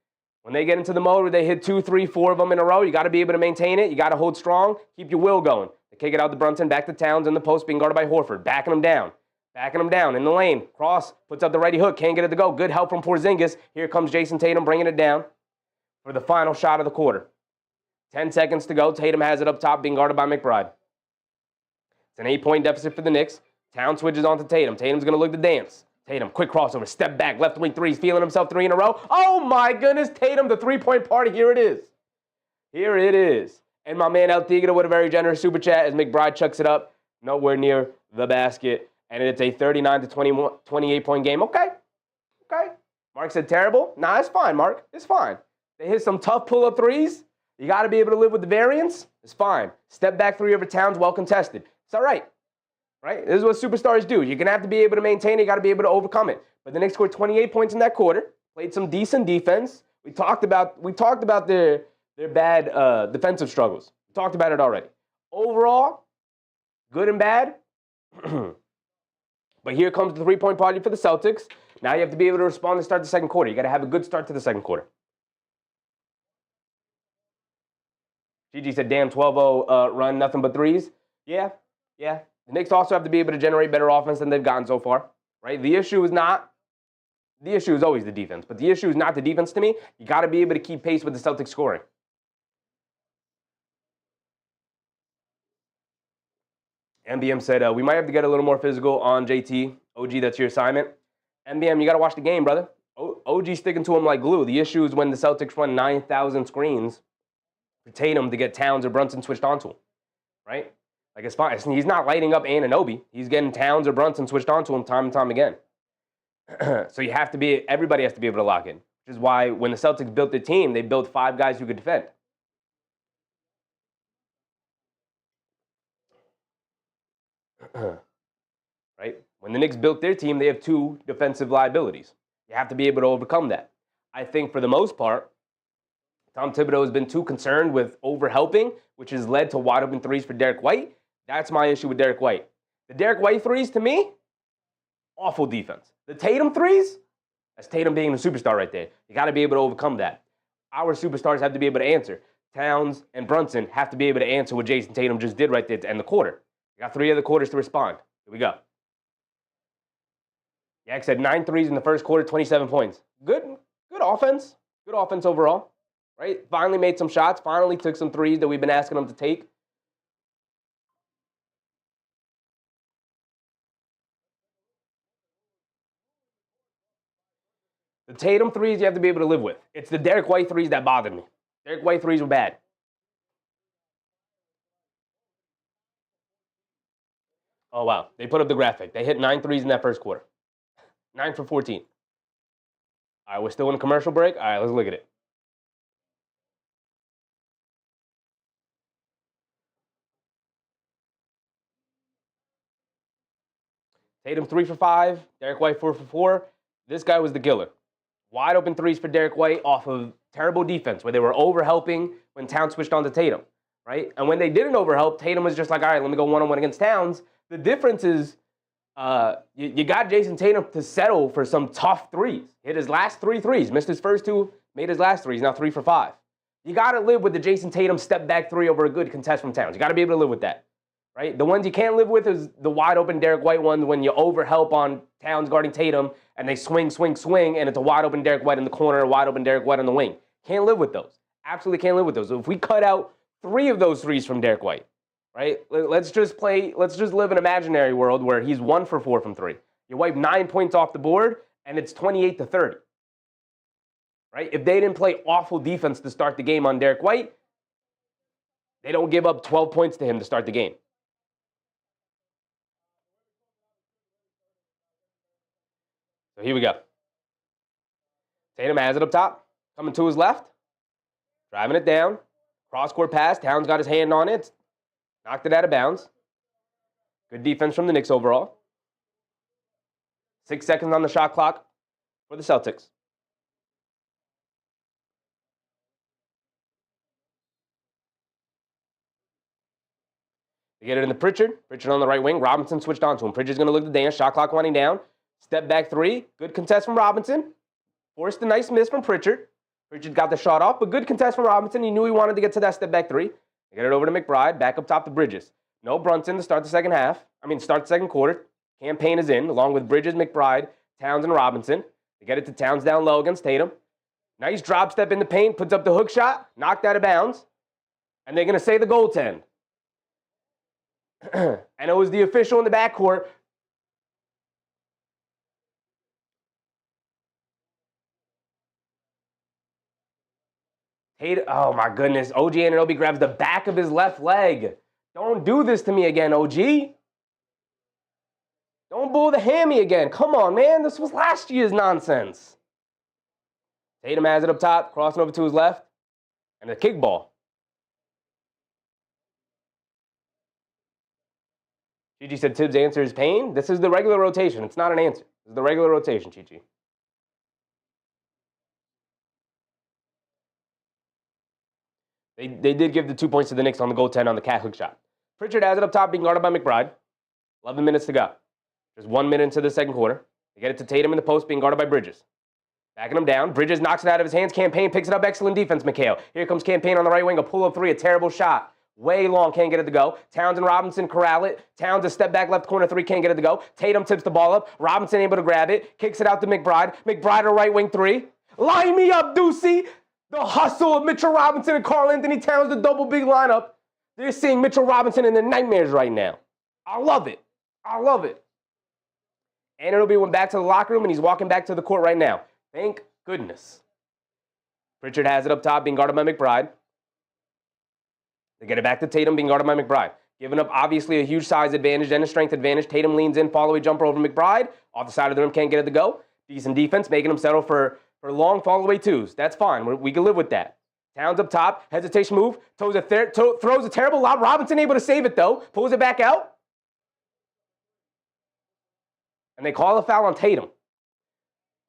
Speaker 1: When they get into the mode where they hit 2, 3, 4 of them in a row, you got to be able to maintain it. You got to hold strong. Keep your will going. They kick it out to Brunson, back to Towns in the post, being guarded by Horford. Backing him down in the lane. Cross, puts up the righty hook, can't get it to go. Good help from Porzingis. Here comes Jason Tatum bringing it down for the final shot of the quarter. 10 seconds to go. Tatum has it up top, being guarded by McBride. It's an 8-point deficit for the Knicks. Towns switches on to Tatum. Tatum's going to look to dance. Tatum, quick crossover, step back, left wing threes, feeling himself 3 in a row. Oh my goodness, Tatum, the three-point party, here it is. Here it is. And my man El Tigre with a very generous super chat as McBride chucks it up, nowhere near the basket. And it's a 39 to 28-point game. Okay. Mark said terrible. Nah, it's fine, Mark. It's fine. They hit some tough pull-up threes. You got to be able to live with the variance. It's fine. Step back three over Towns, well contested. It's all right. Right? This is what superstars do. You're going to have to be able to maintain it. You got to be able to overcome it. But the Knicks scored 28 points in that quarter. Played some decent defense. We talked about their bad defensive struggles. We talked about it already. Overall, good and bad. But here comes the three-point party for the Celtics. Now you have to be able to respond to start the second quarter. You got to have a good start to the second quarter. Gigi said, damn, 12-0 run, nothing but threes. Yeah. The Knicks also have to be able to generate better offense than they've gotten so far, right? The issue is always the defense, but the issue is not the defense to me. You got to be able to keep pace with the Celtics scoring. MBM said, we might have to get a little more physical on JT. OG, that's your assignment. MBM, you got to watch the game, brother. OG sticking to him like glue. The issue is when the Celtics run 9,000 screens for Tatum to get Towns or Brunson switched onto him, right? Like, it's fine. He's not lighting up Anunoby. He's getting Towns or Brunson switched onto him time and time again. So everybody has to be able to lock in, which is why when the Celtics built the team, they built 5 guys who could defend. Right? When the Knicks built their team, they have 2 defensive liabilities. You have to be able to overcome that. I think for the most part, Tom Thibodeau has been too concerned with overhelping, which has led to wide open threes for Derek White. That's my issue with Derek White. The Derek White threes, to me, awful defense. The Tatum threes, that's Tatum being the superstar right there. You got to be able to overcome that. Our superstars have to be able to answer. Towns and Brunson have to be able to answer what Jason Tatum just did right there to end the quarter. You got 3 other quarters to respond. Here we go. Yak said 9 threes in the first quarter, 27 points. Good offense. Good offense overall. Right? Finally made some shots. Finally took some threes that we've been asking him to take. The Tatum threes you have to be able to live with. It's the Derek White threes that bothered me. Derek White threes were bad. Oh, wow. They put up the graphic. They hit 9 threes in that first quarter. 9 for 14. All right, we're still in a commercial break. All right, let's look at it. Tatum 3 for 5. Derek White 4 for 4. This guy was the killer. Wide open threes for Derek White off of terrible defense where they were overhelping when Towns switched on to Tatum, right? And when they didn't overhelp, Tatum was just like, all right, let me go one-on-one against Towns. The difference is you got Jason Tatum to settle for some tough threes. Hit his last 3 threes. Missed his first 2, made his last 3. He's now 3 for 5. You got to live with the Jason Tatum step-back 3 over a good contest from Towns. You got to be able to live with that, right? The ones you can't live with is the wide-open Derek White ones when you overhelp on Towns guarding Tatum and they swing, and it's a wide-open Derek White in the corner, a wide-open Derek White on the wing. Can't live with those. Absolutely can't live with those. So if we cut out 3 of those threes from Derek White, right? Let's just live an imaginary world where he's 1 for 4 from 3. You wipe 9 points off the board, and it's 28 to 30. Right? If they didn't play awful defense to start the game on Derek White, they don't give up 12 points to him to start the game. So here we go. Tatum has it up top, coming to his left. Driving it down. Cross-court pass. Towns got his hand on it. Knocked it out of bounds. Good defense from the Knicks overall. 6 seconds on the shot clock for the Celtics. They get it into Pritchard. Pritchard on the right wing. Robinson switched on to him. Pritchard's going to look to dance. Shot clock winding down. Step back three. Good contest from Robinson. Forced a nice miss from Pritchard. Pritchard got the shot off, but good contest from Robinson. He knew he wanted to get to that step back three. They get it over to McBride. Back up top to Bridges. No Brunson to start the second quarter. Campaign is in, along with Bridges, McBride, Towns, and Robinson. They get it to Towns down low against Tatum. Nice drop step in the paint. Puts up the hook shot. Knocked out of bounds. And they're going to say the goaltend. And it was the official in the backcourt. Oh my goodness. OG Anunoby grabs the back of his left leg. Don't do this to me again, OG. Don't bull the hammy again. Come on, man. This was last year's nonsense. Tatum has it up top, crossing over to his left. And a kickball. Chi-Chi said Tibbs' answer is pain. This is the regular rotation. It's not an answer. This is the regular rotation, Chi-Chi. They did give the 2 points to the Knicks on the goaltend on the cat hook shot. Pritchard has it up top, being guarded by McBride. 11 minutes to go. There's 1 minute into the second quarter. They get it to Tatum in the post, being guarded by Bridges. Backing him down. Bridges knocks it out of his hands. Campaign picks it up. Excellent defense, McHale. Here comes Campaign on the right wing. A pull-up three. A terrible shot. Way long. Can't get it to go. Towns and Robinson corral it. Towns a step back left corner three. Can't get it to go. Tatum tips the ball up. Robinson able to grab it. Kicks it out to McBride. McBride a right wing three. Line me up, Deucey. The hustle of Mitchell Robinson and Karl Anthony Towns, the double big lineup. They're seeing Mitchell Robinson in the nightmares right now. I love it. I love it. Anunoby went back to the locker room, and he's walking back to the court right now. Thank goodness. Pritchard has it up top, being guarded by McBride. They get it back to Tatum, being guarded by McBride. Giving up, obviously, a huge size advantage and a strength advantage. Tatum leans in, follow-away jumper over McBride. Off the side of the rim, can't get it to go. Decent defense, making him settle for long follow-away twos. That's fine. We can live with that. Towns up top, hesitation move, throws a terrible lob. Robinson able to save it, though. Pulls it back out. And they call a foul on Tatum.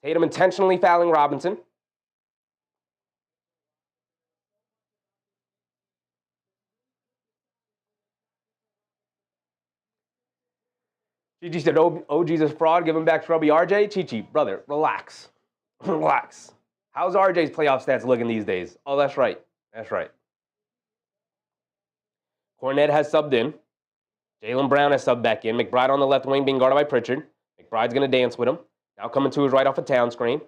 Speaker 1: Tatum intentionally fouling Robinson. Chi-Chi said, OG's a fraud, give him back Shrubby RJ. Chi-Chi, brother, relax. Relax. How's RJ's playoff stats looking these days? Oh, that's right. That's right. Cornette has subbed in. Jaylen Brown has subbed back in. McBride on the left wing being guarded by Pritchard. McBride's going to dance with him. Now coming to his right off a Town screen.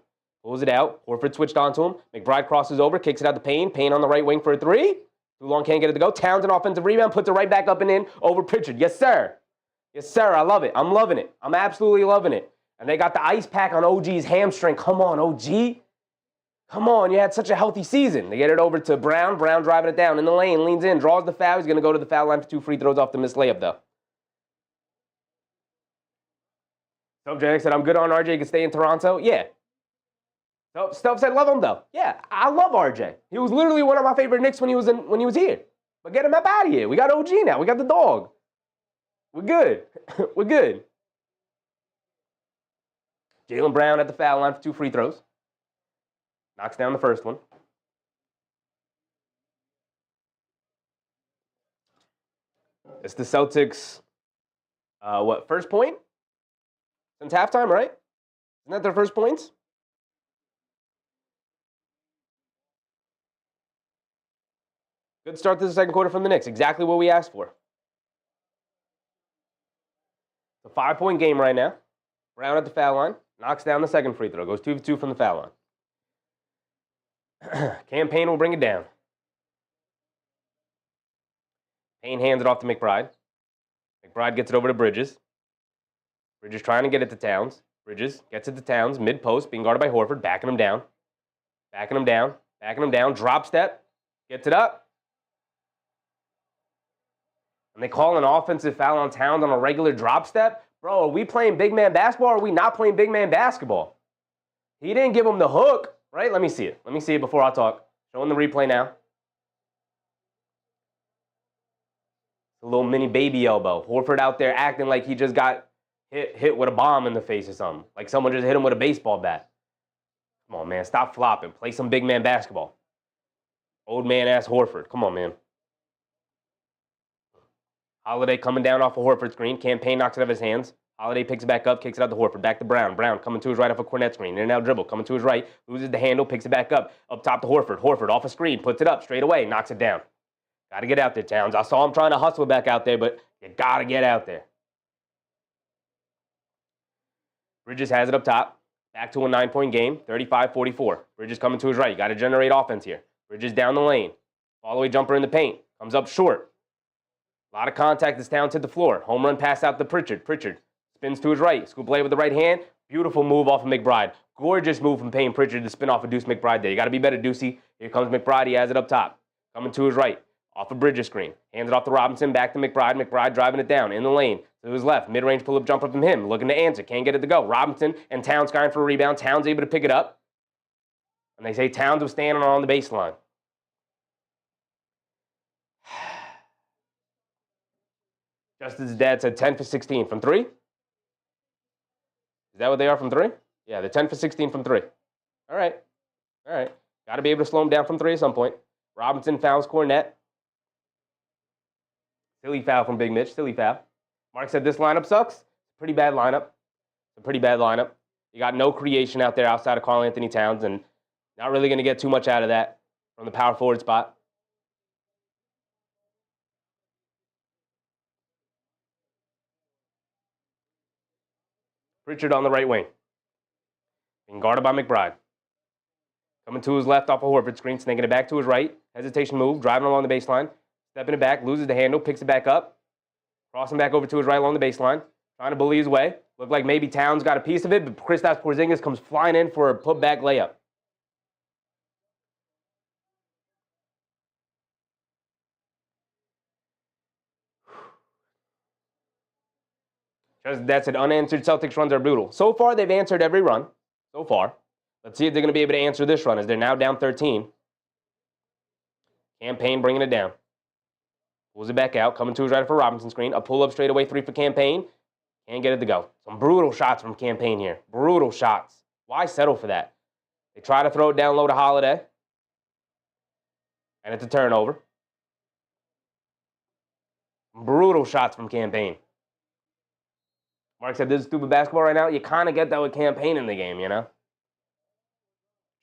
Speaker 1: Pulls it out. Horford switched onto him. McBride crosses over, kicks it out to Payne. Payne on the right wing for a three. Too long, can't get it to go. Towns an offensive rebound, puts it right back up and in over Pritchard. Yes, sir. Yes, sir. I love it. I'm loving it. I'm absolutely loving it. And they got the ice pack on OG's hamstring. Come on, OG. Come on, you had such a healthy season. They get it over to Brown. Brown driving it down in the lane, leans in, draws the foul. He's going to go to the foul line for 2 free throws off the missed layup, though. So Jack said, I'm good on RJ. He can stay in Toronto. Yeah. So Stuff said, love him, though. Yeah, I love RJ. He was literally one of my favorite Knicks when he was here. But get him up out of here. We got OG now. We got the dog. We're good. We're good. Jaylen Brown at the foul line for 2 free throws. Knocks down the first one. It's the Celtics, first point? Since halftime, right? Isn't that their first points? Good start to the second quarter from the Knicks. Exactly what we asked for. It's a 5-point game right now. Brown at the foul line. Knocks down the second free throw. Goes 2 for 2 from the foul line. Campaign will bring it down. Payne hands it off to McBride. McBride gets it over to Bridges. Bridges trying to get it to Towns. Bridges gets it to Towns, mid-post, being guarded by Horford, backing him down. Backing him down. Backing him down. Drop step. Gets it up. And they call an offensive foul on Towns on a regular drop step. Bro, are we playing big man basketball or are we not playing big man basketball? He didn't give him the hook. Right? Let me see it. Let me see it before I talk. Showing the replay now. a little mini baby elbow. Horford out there acting like he just got hit with a bomb in the face or something. Like someone just hit him with a baseball bat. Come on, man. Stop flopping. Play some big man basketball. Old man-ass Horford. Come on, man. Holiday coming down off a Horford screen. Campaign knocks it out of his hands. Holiday picks it back up, kicks it out to Horford. Back to Brown. Brown coming to his right off a Cornet screen. In and out dribble. Coming to his right. Loses the handle. Picks it back up. Up top to Horford. Horford off a screen. Puts it up straight away. Knocks it down. Got to get out there, Towns. I saw him trying to hustle back out there, but you got to get out there. Bridges has it up top. Back to a 9-point game. 35-44. Bridges coming to his right. Got to generate offense here. Bridges down the lane. Follow-away jumper in the paint. Comes up short. A lot of contact as Towns hit the floor. Home run pass out to Pritchard. Pritchard spins to his right. Scoop play with the right hand. Beautiful move off of McBride. Gorgeous move from Payne Pritchard to spin off of Deuce McBride there. You got to be better, Deucey. Here comes McBride. He has it up top. Coming to his right. Off a Bridges screen. Hands it off to Robinson. Back to McBride. McBride driving it down in the lane. To his left. Mid-range pull-up jumper from him. Looking to answer. Can't get it to go. Robinson and Towns skying for a rebound. Towns able to pick it up. And they say Towns was standing on the baseline. Justin's dad said 10 for 16 from 3. Is that what they are from 3? Yeah, they're 10 for 16 from 3. All right. All right. Got to be able to slow him down from 3 at some point. Robinson fouls Cornet. Silly foul from Big Mitch. Silly foul. Mark said this lineup sucks. Pretty bad lineup. It's a pretty bad lineup. You got no creation out there outside of Karl Anthony Towns, and not really going to get too much out of that from the power forward spot. Pritchard on the right wing. Being guarded by McBride. Coming to his left off a Horford screen, snaking it back to his right. Hesitation move, driving along the baseline. Stepping it back, loses the handle, picks it back up. Crossing back over to his right along the baseline. Trying to bully his way. Looked like maybe Towns got a piece of it, but Kristaps Porzingis comes flying in for a putback layup. Just that's it. Unanswered Celtics runs are brutal. So far, they've answered every run. So far. Let's see if they're going to be able to answer this run as they're now down 13. Campaign bringing it down. Pulls it back out. Coming to his right for Robinson screen. A pull-up straightaway 3 for Campaign. Can't get it to go. Some brutal shots from Campaign here. Brutal shots. Why settle for that? They try to throw it down low to Holiday. And it's a turnover. Brutal shots from Campaign. Mark said, this is stupid basketball right now. You kind of get that with Campaign in the game, you know?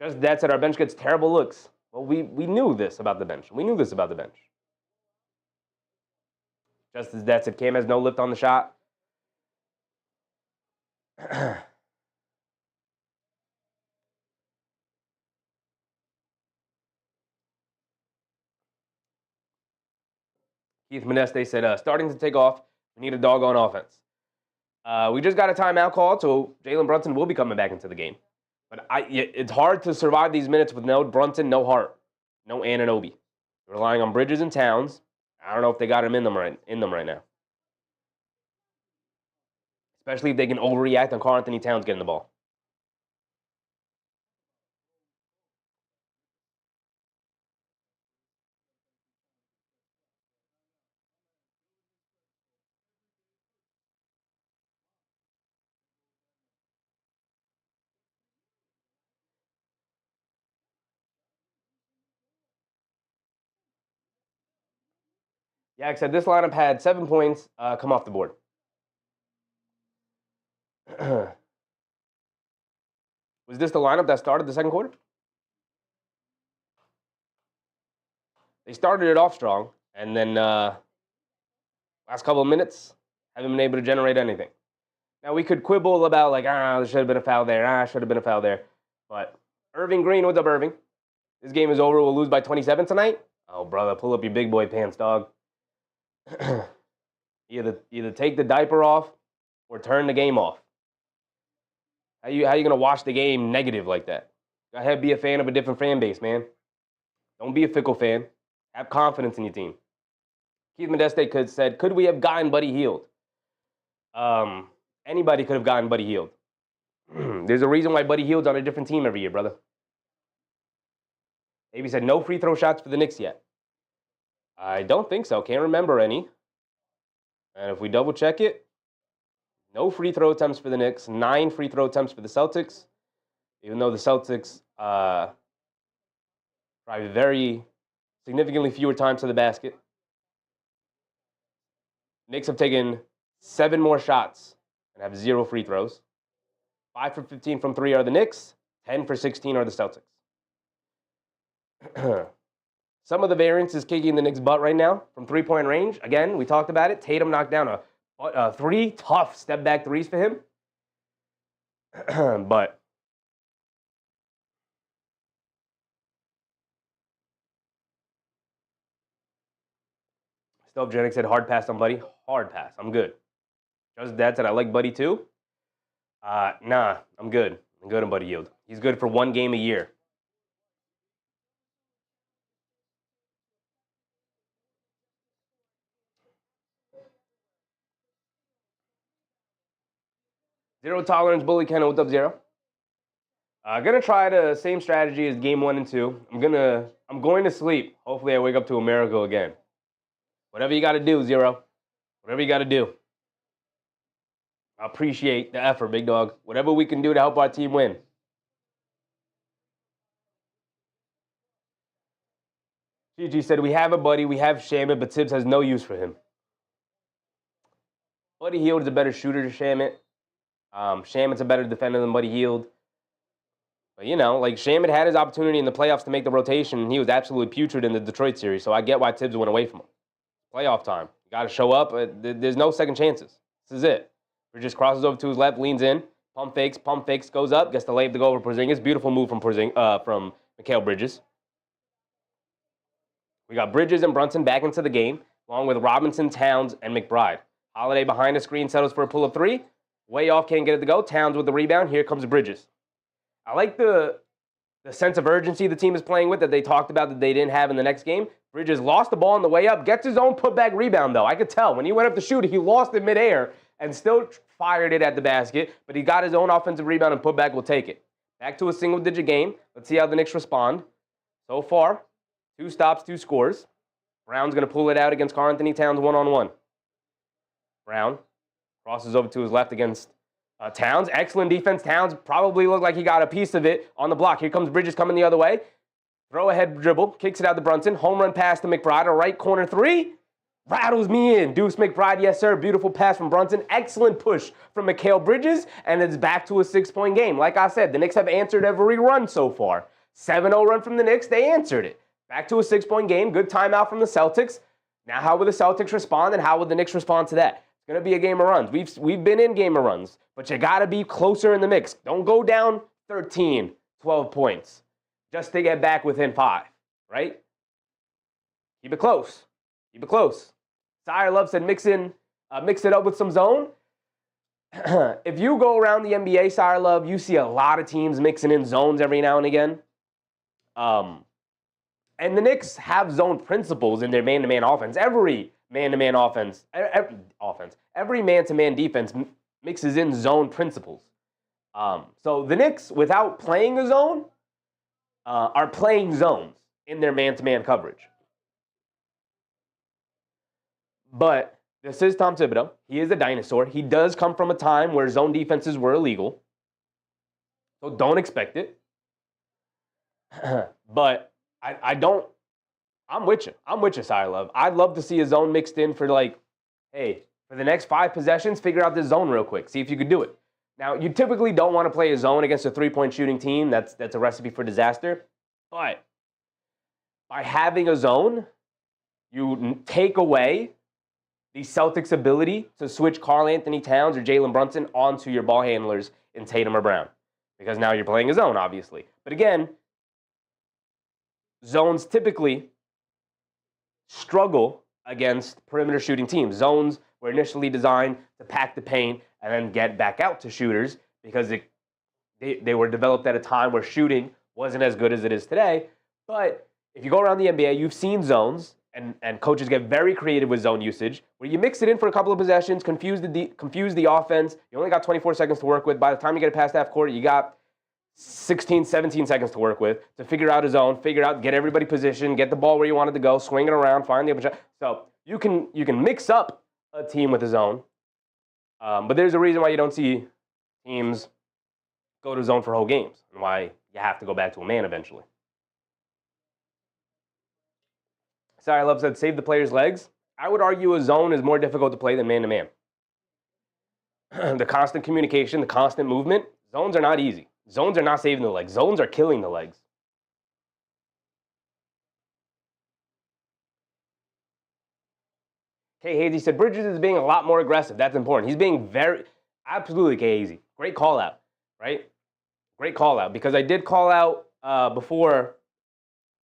Speaker 1: Just that said, our bench gets terrible looks. Well, we knew this about the bench. We knew this about the bench. Just as that said, Cam has no lift on the shot. Keith Moneste said, starting to take off. We need a dog on offense. We just got a timeout call, so Jalen Brunson will be coming back into the game. But it's hard to survive these minutes with no Brunson, no Hart, no Anunoby. Relying on Bridges and Towns. I don't know if they got him in them right now. Especially if they can overreact on Karl Anthony Towns getting the ball. Yak said this lineup had 7 points come off the board. Was this the lineup that started the second quarter? They started it off strong, and then last couple of minutes, haven't been able to generate anything. Now, we could quibble about, like, there should have been a foul there, should have been a foul there. But Irving Green, what's up, Irving? This game is over. We'll lose by 27 tonight? Oh, brother, pull up your big boy pants, dog. Either take the diaper off or turn the game off. How you going to watch the game negative like that? Go ahead, be a fan of a different fan base, man. Don't be a fickle fan. Have confidence in your team. Keith Modeste said, could we have gotten Buddy Hield? Anybody could have gotten Buddy Hield. There's a reason why Buddy Hield's on a different team every year, brother. Davey said, no free throw shots for the Knicks yet. I don't think so. Can't remember any. And if we double check it, no free throw attempts for the Knicks, 9 free throw attempts for the Celtics, even though the Celtics probably very significantly fewer times to the basket. Knicks have taken 7 more shots and have 0 free throws. 5 for 15 from 3 are the Knicks, 10 for 16 are the Celtics. Some of the variance is kicking the Knicks' butt right now from three-point range. Again, we talked about it. Tatum knocked down a 3 tough step-back threes for him. But Stove Jennings said, hard pass on Buddy. Hard pass. I'm good. Just Dad said, I like Buddy too. Nah, I'm good. I'm good on Buddy Hield. He's good for 1 game a year. Zero tolerance, Bully Kenna. What's up, Zero? Gonna try the same strategy as game 1 and 2. I'm going to sleep. Hopefully I wake up to a miracle again. Whatever you gotta do, Zero. Whatever you gotta do. I appreciate the effort, big dog. Whatever we can do to help our team win. Gigi said, we have a Buddy, we have Shamit, but Tibbs has no use for him. Buddy Hield is a better shooter to Shamit. Shamit's a better defender than Buddy Hield. But, you know, like Shamit had his opportunity in the playoffs to make the rotation, and he was absolutely putrid in the Detroit series, so I get why Tibbs went away from him. Playoff time. You got to show up. There's no second chances. This is it. Bridges crosses over to his left, leans in, pump fakes, goes up, gets the layup to go over Porzingis. Beautiful move from Mikal Bridges. We got Bridges and Brunson back into the game, along with Robinson, Towns, and McBride. Holiday behind the screen settles for a pull-up 3. Way off, can't get it to go. Towns with the rebound. Here comes Bridges. I like the sense of urgency the team is playing with that they talked about that they didn't have in the next game. Bridges lost the ball on the way up, gets his own putback rebound, though. I could tell. When he went up to shoot, he lost it midair and still fired it at the basket, but he got his own offensive rebound and putback will take it. Back to a single-digit game. Let's see how the Knicks respond. So far, 2 stops, 2 scores. Brown's going to pull it out against Karl-Anthony Towns one-on-one. Brown crosses over to his left against Towns. Excellent defense. Towns probably looked like he got a piece of it on the block. Here comes Bridges coming the other way. Throw ahead dribble. Kicks it out to Brunson. Home run pass to McBride. A right corner 3. Rattles me in. Deuce McBride, yes, sir. Beautiful pass from Brunson. Excellent push from Mikal Bridges. And it's back to a 6-point game. Like I said, the Knicks have answered every run so far. 7-0 run from the Knicks. They answered it. Back to a 6-point game. Good timeout from the Celtics. Now how will the Celtics respond and how will the Knicks respond to that? It's going to be a game of runs. We've been in game of runs, but you got to be closer in the mix. Don't go down 13, 12 points just to get back within 5, right? Keep it close. Keep it close. Sire Love said mix it up with some zone. If you go around the NBA, Sire Love, you see a lot of teams mixing in zones every now and again. And the Knicks have zone principles in their man-to-man offense. Every man-to-man offense, every man-to-man defense mixes in zone principles. So the Knicks, without playing a zone, are playing zones in their man-to-man coverage. But this is Tom Thibodeau. He is a dinosaur. He does come from a time where zone defenses were illegal. So don't expect it. But I'm with you. I'm with you, Sire Love. I'd love to see a zone mixed in for hey, for the next 5 possessions, figure out this zone real quick. See if you could do it. Now, you typically don't want to play a zone against a 3-point shooting team. That's a recipe for disaster. But by having a zone, you take away the Celtics' ability to switch Karl-Anthony Towns or Jalen Brunson onto your ball handlers in Tatum or Brown. Because now you're playing a zone, obviously. But again, zones typically struggle against perimeter shooting teams. Zones were initially designed to pack the paint and then get back out to shooters because they were developed at a time where shooting wasn't as good as it is today. But if you go around the NBA, you've seen zones, and coaches get very creative with zone usage, where you mix it in for a couple of possessions, confuse the offense. You only got 24 seconds to work with. By the time you get it past half court, you got 16, 17 seconds to work with to figure out a zone, get everybody positioned, get the ball where you want it to go, swing it around, find the open shot. So you can mix up a team with a zone. But there's a reason why you don't see teams go to zone for whole games and why you have to go back to a man eventually. Sorry, Love said, save the player's legs. I would argue a zone is more difficult to play than man-to-man. The constant communication, the constant movement, zones are not easy. Zones are not saving the legs. Zones are killing the legs. K. Hazy said, Bridges is being a lot more aggressive. That's important. He's being absolutely K. Hazy. Great call out, right? Great call out, because I did call out before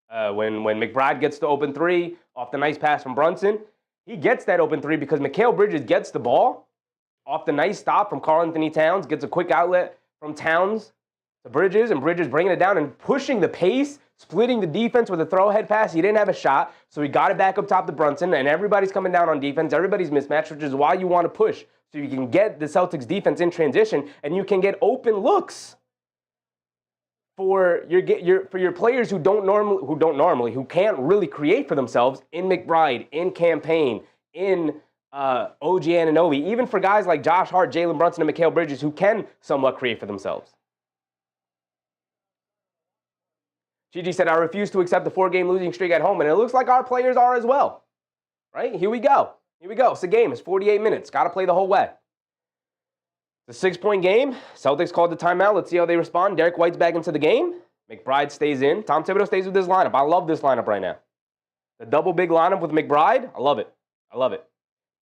Speaker 1: when McBride gets the open three off the nice pass from Brunson. He gets that open three because Mikal Bridges gets the ball off the nice stop from Karl-Anthony Towns, gets a quick outlet from Towns to Bridges, and Bridges bringing it down and pushing the pace, splitting the defense with a throw-ahead pass. He didn't have a shot, so he got it back up top to Brunson, and everybody's coming down on defense. Everybody's mismatched, which is why you want to push, so you can get the Celtics defense in transition, and you can get open looks for your players who can't really create for themselves in McBride, in Campaign, in OG Anunoby, even for guys like Josh Hart, Jalen Brunson, and Mikal Bridges who can somewhat create for themselves. Gigi said, I refuse to accept the 4-game losing streak at home, and it looks like our players are as well. Right? Here we go. It's a game. It's 48 minutes. Got to play the whole way. It's a 6-point game. Celtics called the timeout. Let's see how they respond. Derek White's back into the game. McBride stays in. Tom Thibodeau stays with this lineup. I love this lineup right now. The double big lineup with McBride. I love it.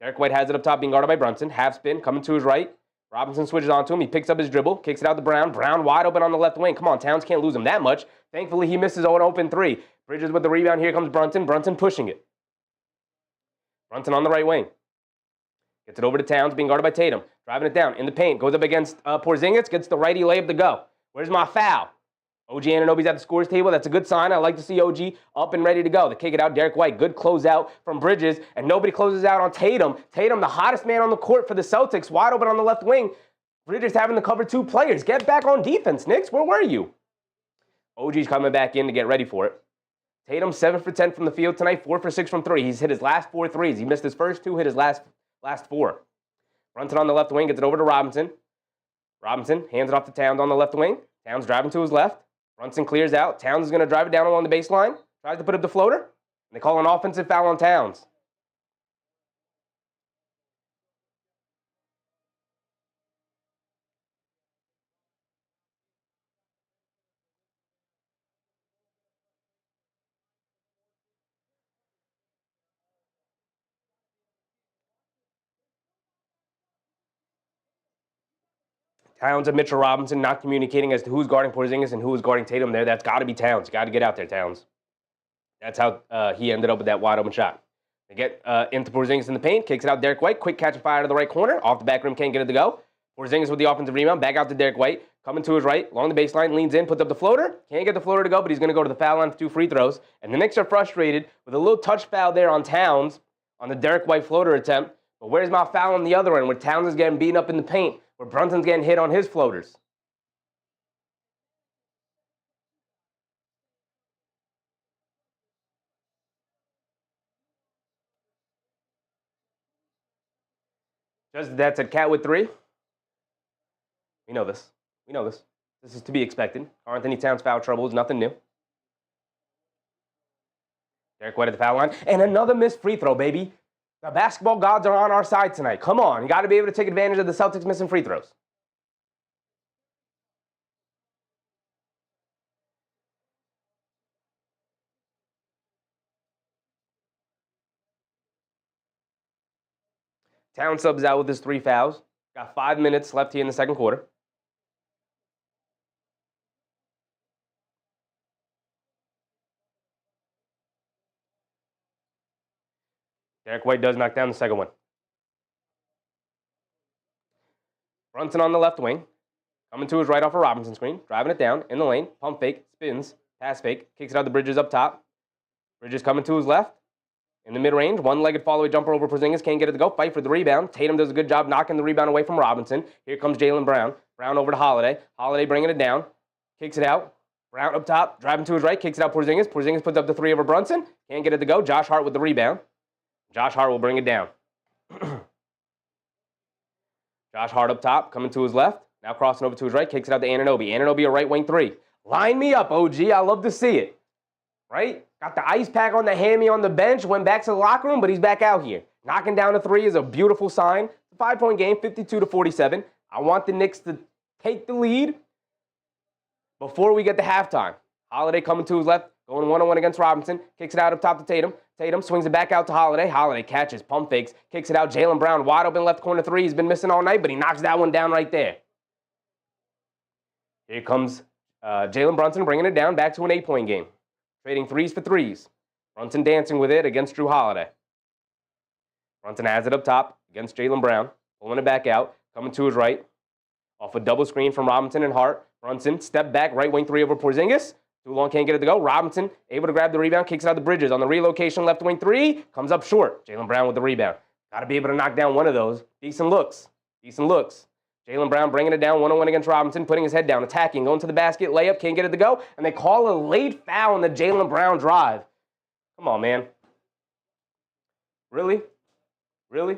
Speaker 1: Derek White has it up top, being guarded by Brunson. Half spin, coming to his right. Robinson switches onto him. He picks up his dribble, kicks it out to Brown. Brown wide open on the left wing. Come on, Towns can't lose him that much. Thankfully, he misses an open three. Bridges with the rebound. Here comes Brunson. Brunson pushing it. Brunson on the right wing. Gets it over to Towns, being guarded by Tatum. Driving it down in the paint. Goes up against Porzingis. Gets the righty layup to go. Where's my foul? OG Anunoby's at the scores table. That's a good sign. I like to see OG up and ready to go. They kick it out. Derek White. Good closeout from Bridges. And nobody closes out on Tatum. Tatum, the hottest man on the court for the Celtics. Wide open on the left wing. Bridges having to cover two players. Get back on defense, Knicks. Where were you? OG's coming back in to get ready for it. Tatum 7 for 10 from the field tonight. 4 for 6 from three. He's hit his last 4 threes. He missed his first 2, hit his last 4. Brunson on the left wing, gets it over to Robinson. Robinson hands it off to Towns on the left wing. Towns driving to his left. Brunson clears out. Towns is going to drive it down along the baseline. Tries to put up the floater. And they call an offensive foul on Towns. Towns and Mitchell Robinson not communicating as to who's guarding Porzingis and who is guarding Tatum there. That's got to be Towns. Got to get out there, Towns. That's how he ended up with that wide open shot. They get into Porzingis in the paint, kicks it out. Derek White, quick catch and fire to the right corner. Off the back rim, can't get it to go. Porzingis with the offensive rebound, back out to Derek White. Coming to his right, along the baseline, leans in, puts up the floater. Can't get the floater to go, but he's going to go to the foul line for 2 free throws. And the Knicks are frustrated with a little touch foul there on Towns on the Derek White floater attempt. But where's my foul on the other end, where Towns is getting beaten up in the paint, where Brunson's getting hit on his floaters? Just that's a cat with 3. We know this. This is to be expected. Karl-Anthony Towns foul trouble is nothing new. Derek White at the foul line. And another missed free throw, baby. The basketball gods are on our side tonight. Come on. You got to be able to take advantage of the Celtics missing free throws. Towns subs out with his 3 fouls. Got 5 minutes left here in the second quarter. Derek White does knock down the second one. Brunson on the left wing. Coming to his right off a Robinson screen. Driving it down in the lane. Pump fake. Spins. Pass fake. Kicks it out the Bridges up top. Bridges coming to his left. In the mid-range. One-legged follow-away jumper over Porzingis. Can't get it to go. Fight for the rebound. Tatum does a good job knocking the rebound away from Robinson. Here comes Jaylen Brown. Brown over to Holiday. Holiday bringing it down. Kicks it out. Brown up top. Driving to his right. Kicks it out Porzingis. Porzingis puts up the 3 over Brunson. Can't get it to go. Josh Hart with the rebound. Josh Hart will bring it down. Josh Hart up top, coming to his left. Now crossing over to his right, kicks it out to Anunoby. Anunoby, a right wing three. Line me up, OG. I love to see it. Right? Got the ice pack on the hammy on the bench, went back to the locker room, but he's back out here. Knocking down a three is a beautiful sign. It's a 5-point game, 52-47. I want the Knicks to take the lead before we get to halftime. Holiday coming to his left, going one-on-one against Robinson. Kicks it out up top to Tatum. Tatum swings it back out to Holiday. Holiday catches, pump fakes, kicks it out. Jaylen Brown, wide open left corner three. He's been missing all night, but he knocks that one down right there. Here comes Jalen Brunson bringing it down back to an 8-point game. Trading threes for threes. Brunson dancing with it against Jrue Holiday. Brunson has it up top against Jaylen Brown. Pulling it back out. Coming to his right. Off a double screen from Robinson and Hart. Brunson, step back, right wing three over Porzingis. Too long, can't get it to go. Robinson, able to grab the rebound, kicks it out the Bridges. On the relocation, left wing three, comes up short. Jaylen Brown with the rebound. Got to be able to knock down one of those. Decent looks. Decent looks. Jaylen Brown bringing it down, one-on-one against Robinson, putting his head down, attacking, going to the basket, layup, can't get it to go, and they call a late foul on the Jaylen Brown drive. Come on, man. Really? Really?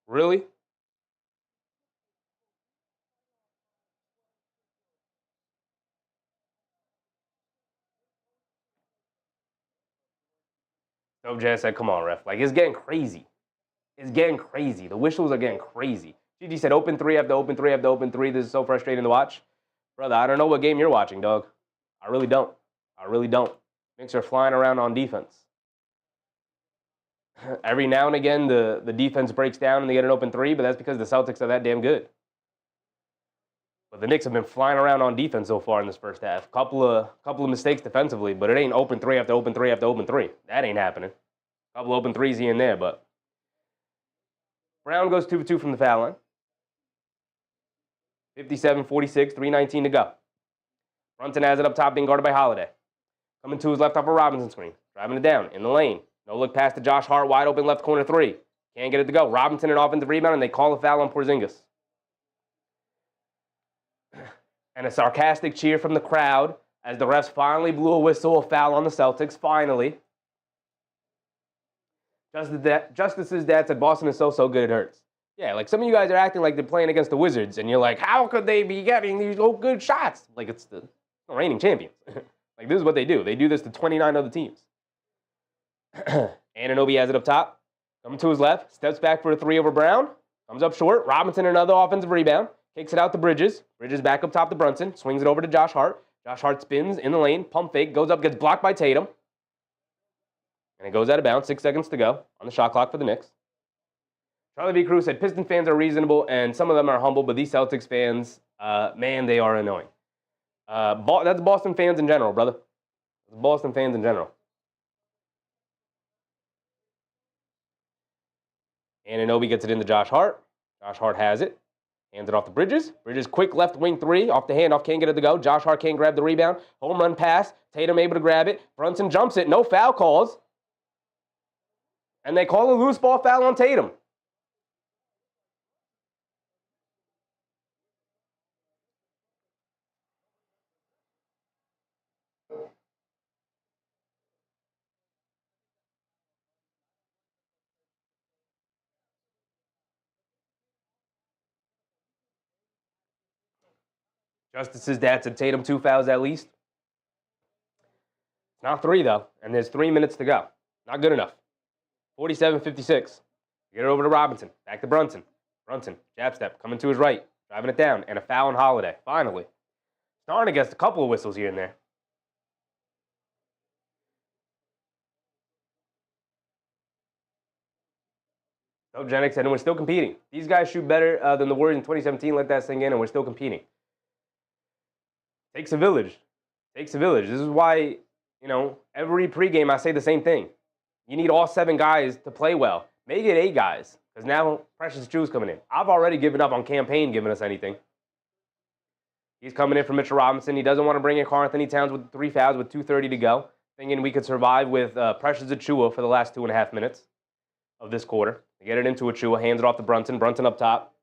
Speaker 1: Really? So Jazz said, come on, ref. Like, it's getting crazy. It's getting crazy. The whistles are getting crazy. GG said, open three after open three after open three. This is so frustrating to watch. Brother, I don't know what game you're watching, dog. I really don't. I really don't. Knicks are flying around on defense. Every now and again, the defense breaks down and they get an open three, but that's because the Celtics are that damn good. But the Knicks have been flying around on defense so far in this first half. Couple of mistakes defensively, but it ain't open three after open three after open three. That ain't happening. Couple open threes here and there, but Brown goes 2 for 2 from the foul line. 57-46, 3:19 to go. Brunson has it up top, being guarded by Holiday. Coming to his left off a Robinson screen. Driving it down in the lane. No look pass to Josh Hart, wide open left corner three. Can't get it to go. Robinson an offensive rebound, and they call a foul on Porzingis. And a sarcastic cheer from the crowd as the refs finally blew a whistle, a foul on the Celtics, finally. Justice's dad said Boston is so good it hurts. Yeah, like some of you guys are acting like they're playing against the Wizards, and you're like, how could they be getting these good shots? Like it's the reigning champions. Like this is what they do. They do this to 29 other teams. Anunoby has it up top. Coming to his left, steps back for a three over Brown. Comes up short. Robinson another offensive rebound. Kicks it out to Bridges. Bridges back up top to Brunson. Swings it over to Josh Hart. Josh Hart spins in the lane. Pump fake. Goes up. Gets blocked by Tatum. And it goes out of bounds. 6 seconds to go on the shot clock for the Knicks. Charlie B. Cruz said, Piston fans are reasonable and some of them are humble, but these Celtics fans, man, they are annoying. That's Boston fans in general, brother. That's Boston fans in general. Anunoby gets it into Josh Hart. Josh Hart has it. Hands it off to Bridges. Bridges, quick left wing three. Off the handoff, can't get it to go. Josh Hart can't grab the rebound. Home run pass. Tatum able to grab it. Brunson jumps it. No foul calls. And they call a loose ball foul on Tatum. Justice's dad said Tatum 2 fouls at least. Not 3, though, and there's 3 minutes to go. Not good enough. 47-56. Get it over to Robinson. Back to Brunson. Brunson, jab step, coming to his right. Driving it down, and a foul on Holiday. Finally. Starting to get a couple of whistles here and there. So Jennings said, and we're still competing. These guys shoot better than the Warriors in 2017. Let that sink in, and we're still competing. Takes a village. Takes a village. This is why, every pregame I say the same thing. You need all 7 guys to play well. Make it 8 guys, because now Precious Jew's coming in. I've already given up on Campaign giving us anything. He's coming in for Mitchell Robinson. He doesn't want to bring in Karl-Anthony Towns with 3 fouls with 2:30 to go, thinking we could survive with Precious Achiuwa for the last 2.5 minutes of this quarter. They get it into Achiuwa, hands it off to Brunson. Brunson up top.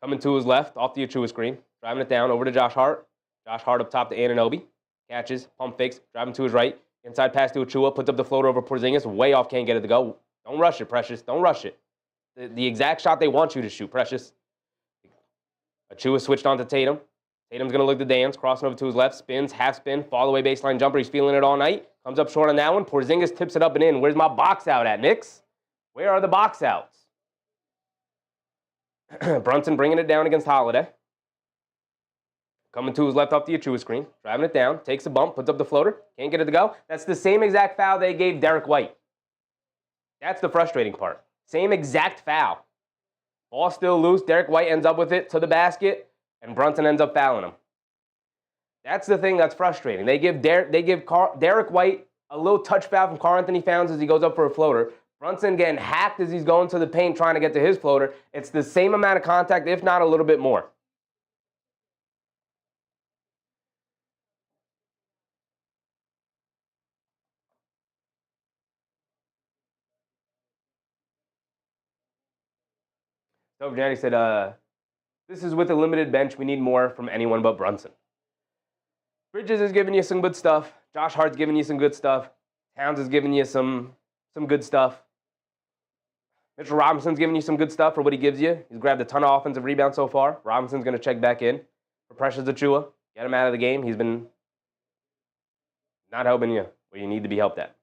Speaker 1: Coming to his left, off the Achiuwa screen. Driving it down over to Josh Hart. Josh Hart up top to Anunoby. Catches, pump fakes, driving to his right. Inside pass to Achua, puts up the floater over Porzingis, way off, can't get it to go. Don't rush it, Precious. Don't rush it. The exact shot they want you to shoot, Precious. Achua switched on to Tatum. Tatum's going to look to dance, crossing over to his left, spins, half spin, fall away baseline jumper. He's feeling it all night. Comes up short on that one. Porzingis tips it up and in. Where's my box out at, Knicks? Where are the box outs? Brunson bringing it down against Holiday. Coming to his left off the Achua screen. Driving it down. Takes a bump. Puts up the floater. Can't get it to go. That's the same exact foul they gave Derek White. That's the frustrating part. Same exact foul. Ball still loose. Derek White ends up with it to the basket. And Brunson ends up fouling him. That's the thing that's frustrating. They give Derek White a little touch foul from Karl-Anthony Towns as he goes up for a floater. Brunson getting hacked as he's going to the paint trying to get to his floater. It's the same amount of contact, if not a little bit more. So Janny said, this is with a limited bench. We need more from anyone but Brunson. Bridges is giving you some good stuff. Josh Hart's giving you some good stuff. Towns is giving you some good stuff. Mitchell Robinson's giving you some good stuff for what he gives you. He's grabbed a ton of offensive rebounds so far. Robinson's going to check back in for Precious Achua. Get him out of the game. He's been not helping you where you need to be helped at.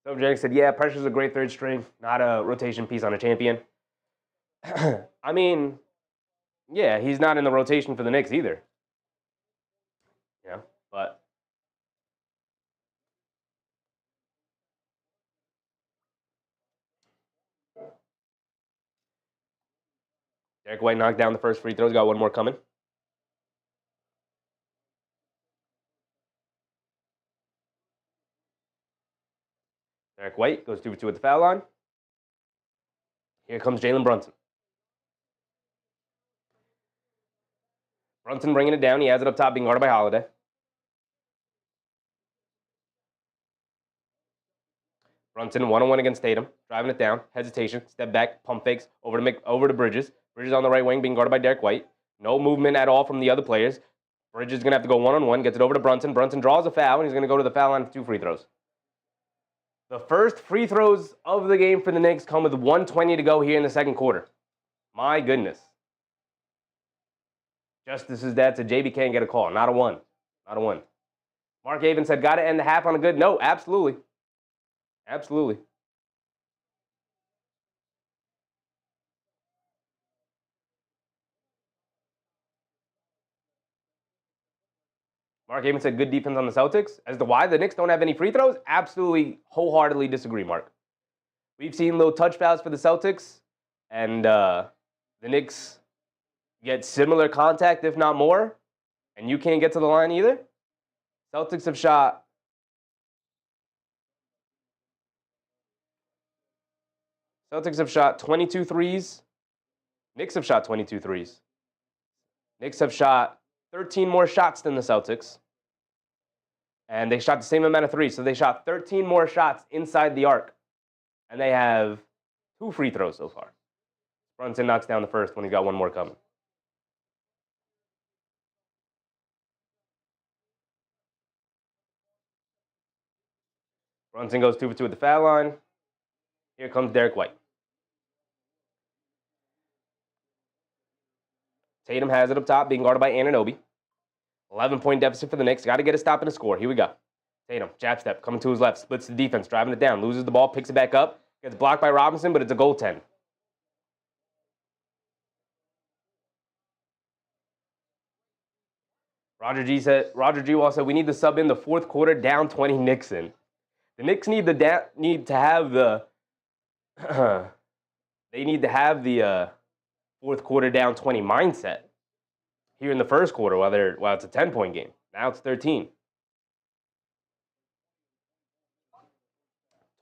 Speaker 1: So Jennings said, yeah, Precious is a great third string, not a rotation piece on a champion. I mean, yeah, he's not in the rotation for the Knicks either. Yeah, but Derek White knocked down the first free throw. He's got one more coming. Derek White goes 2 for 2 at the foul line. Here comes Jalen Brunson. Brunson bringing it down. He has it up top, being guarded by Holiday. Brunson one-on-one against Tatum, driving it down, hesitation, step back, pump fakes, over to Bridges. Bridges on the right wing, being guarded by Derek White. No movement at all from the other players. Bridges is going to have to go one-on-one, gets it over to Brunson. Brunson draws a foul, and he's going to go to the foul line for 2 free throws. The first free throws of the game for the Knicks come with 1:20 to go here in the second quarter. My goodness. Justice's dad said JB can't get a call. Not a one. Not a one. Mark Avon said, got to end the half on a good note. Absolutely. Absolutely. Mark Avon said good defense on the Celtics. As to why the Knicks don't have any free throws, absolutely wholeheartedly disagree, Mark. We've seen little touch fouls for the Celtics, and the Knicks get similar contact, if not more, and you can't get to the line either. Celtics have shot 22 threes. Knicks have shot 22 threes. Knicks have shot 13 more shots than the Celtics. And they shot the same amount of threes. So they shot 13 more shots inside the arc. And they have 2 free throws so far. Brunson knocks down the first one. He's got one more coming. Brunson goes 2 for 2 at the foul line. Here comes Derek White. Tatum has it up top, being guarded by Anunoby. 11-point deficit for the Knicks. Got to get a stop and a score. Here we go. Tatum, jab step, coming to his left, splits the defense, driving it down, loses the ball, picks it back up, gets blocked by Robinson, but it's a goaltend. Roger G. Wall said, we need to sub in the fourth quarter down 20 Knicks in. The Knicks need to have the they need to have the fourth quarter down 20 mindset here in the first quarter while it's a 10-point game. Now it's 13.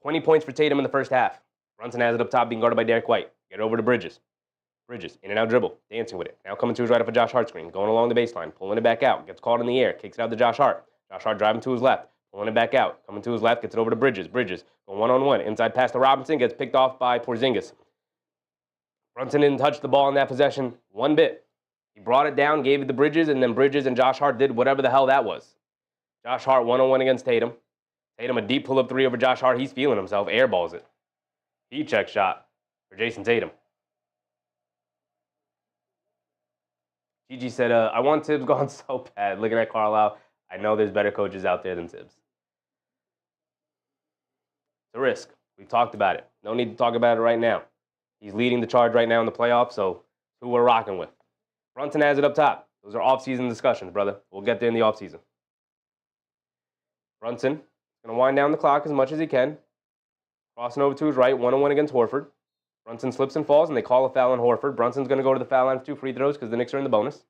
Speaker 1: 20 points for Tatum in the first half. Brunson has it up top, being guarded by Derek White. Get it over to Bridges. Bridges, in and out dribble, dancing with it. Now coming to his right off of Josh Hart screen, going along the baseline, pulling it back out, gets caught in the air, kicks it out to Josh Hart. Josh Hart driving to his left, pulling it back out, coming to his left, gets it over to Bridges. Bridges, going one-on-one, inside pass to Robinson, gets picked off by Porzingis. Brunson didn't touch the ball in that possession one bit. He brought it down, gave it to Bridges, and then Bridges and Josh Hart did whatever the hell that was. Josh Hart 1-on-1 against Tatum. Tatum a deep pull-up three over Josh Hart. He's feeling himself. Airballs it. Heat check shot for Jason Tatum. Gigi said, I want Tibbs gone so bad. Looking at Carlisle, I know there's better coaches out there than Tibbs. It's a risk. We've talked about it. No need to talk about it right now. He's leading the charge right now in the playoffs, so who we're rocking with. Brunson has it up top. Those are off-season discussions, brother. We'll get there in the off-season. Brunson is going to wind down the clock as much as he can. Crossing over to his right, 1-on-1 against Horford. Brunson slips and falls, and they call a foul on Horford. Brunson's going to go to the foul line for 2 free throws because the Knicks are in the bonus.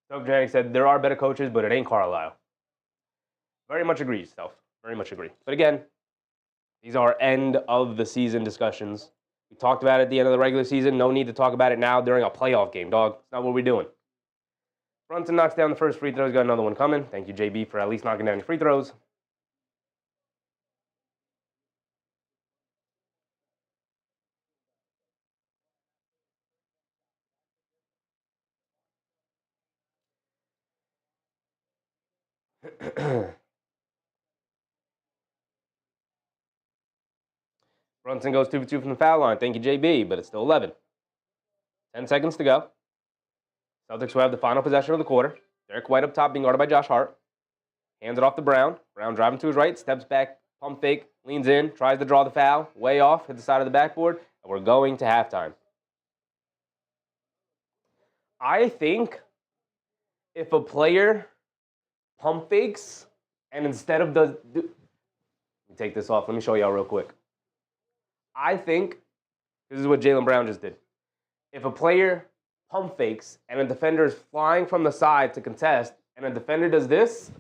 Speaker 1: Doug Janik said, there are better coaches, but it ain't Carlisle. Very much agree, Steph. Very much agree. But again, these are end of the season discussions. We talked about it at the end of the regular season. No need to talk about it now during a playoff game, dog. That's not what we're doing. Brunson knocks down the first free throw. He's got another one coming. Thank you, JB, for at least knocking down your free throws. Brunson goes 2 for 2 from the foul line. Thank you, JB, but it's still 11. 10 seconds to go. Celtics will have the final possession of the quarter. Derek White up top being guarded by Josh Hart. Hands it off to Brown. Brown driving to his right, steps back, pump fake, leans in, tries to draw the foul, way off, hit the side of the backboard, and we're going to halftime. I think if a player pump fakes and instead of let me take this off. Let me show y'all real quick. I think this is what Jaylen Brown just did. If a player pump fakes and a defender is flying from the side to contest and a defender does this,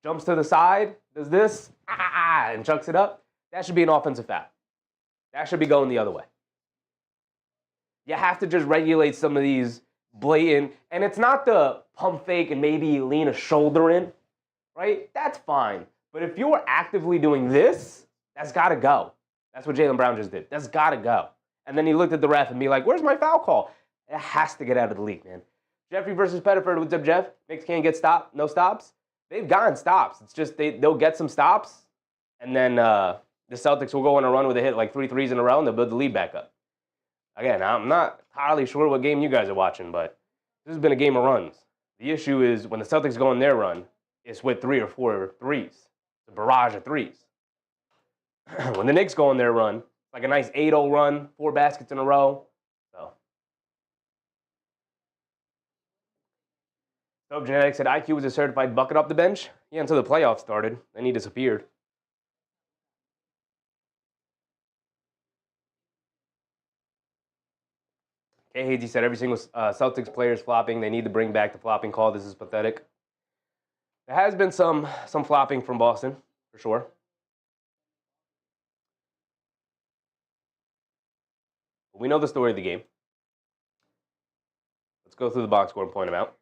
Speaker 1: jumps to the side, does this, and chucks it up, that should be an offensive foul. That should be going the other way. You have to just regulate some of these blatant, and it's not the pump fake and maybe lean a shoulder in, right? That's fine. But if you're actively doing this, that's got to go. That's what Jaylen Brown just did. That's got to go. And then he looked at the ref and be like, where's my foul call? It has to get out of the league, man. Jeffrey versus Pettiford. What's up, Jeff? Knicks can't get stopped. No stops. They've gotten stops. It's just they'll get some stops, and then the Celtics will go on a run with a hit like 3 threes in a row, and they'll build the lead back up. Again, I'm not entirely sure what game you guys are watching, but this has been a game of runs. The issue is when the Celtics go on their run, it's with 3 or 4 threes. It's a barrage of threes. When the Knicks go on their run, it's like a nice 8-0 run, 4 baskets in a row. So Genetics said IQ was a certified bucket off the bench. Yeah, until the playoffs started. Then he disappeared. K. Hazy said every single Celtics player is flopping. They need to bring back the flopping call. This is pathetic. There has been some flopping from Boston, for sure. But we know the story of the game. Let's go through the box score and point them out.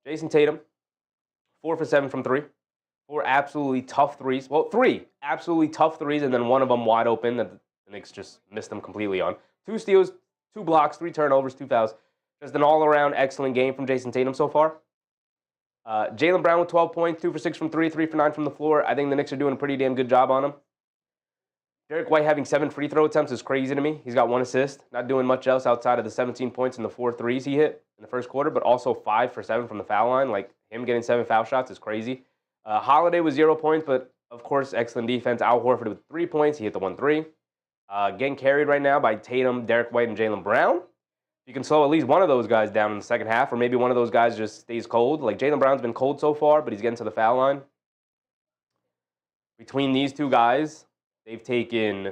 Speaker 1: Jason Tatum, 4 for 7 from 3. 4 absolutely tough threes. Well, 3 absolutely tough threes, and then one of them wide open that the Knicks just missed them completely on. 2 steals, 2 blocks, 3 turnovers, 2 fouls. Just an all-around excellent game from Jason Tatum so far. Jaylen Brown with 12 points, 2 for 6 from 3, 3 for 9 from the floor. I think the Knicks are doing a pretty damn good job on him. Derek White having 7 free throw attempts is crazy to me. He's got 1 assist. Not doing much else outside of the 17 points and the 4 threes he hit in the first quarter, but also 5 for 7 from the foul line. Like, him getting 7 foul shots is crazy. Holiday was 0 points, but, of course, excellent defense. Al Horford with 3 points. He hit the 1-3. Getting carried right now by Tatum, Derek White, and Jaylen Brown. You can slow at least one of those guys down in the second half, or maybe one of those guys just stays cold. Like, Jaylen Brown's been cold so far, but he's getting to the foul line. Between these two guys, they've taken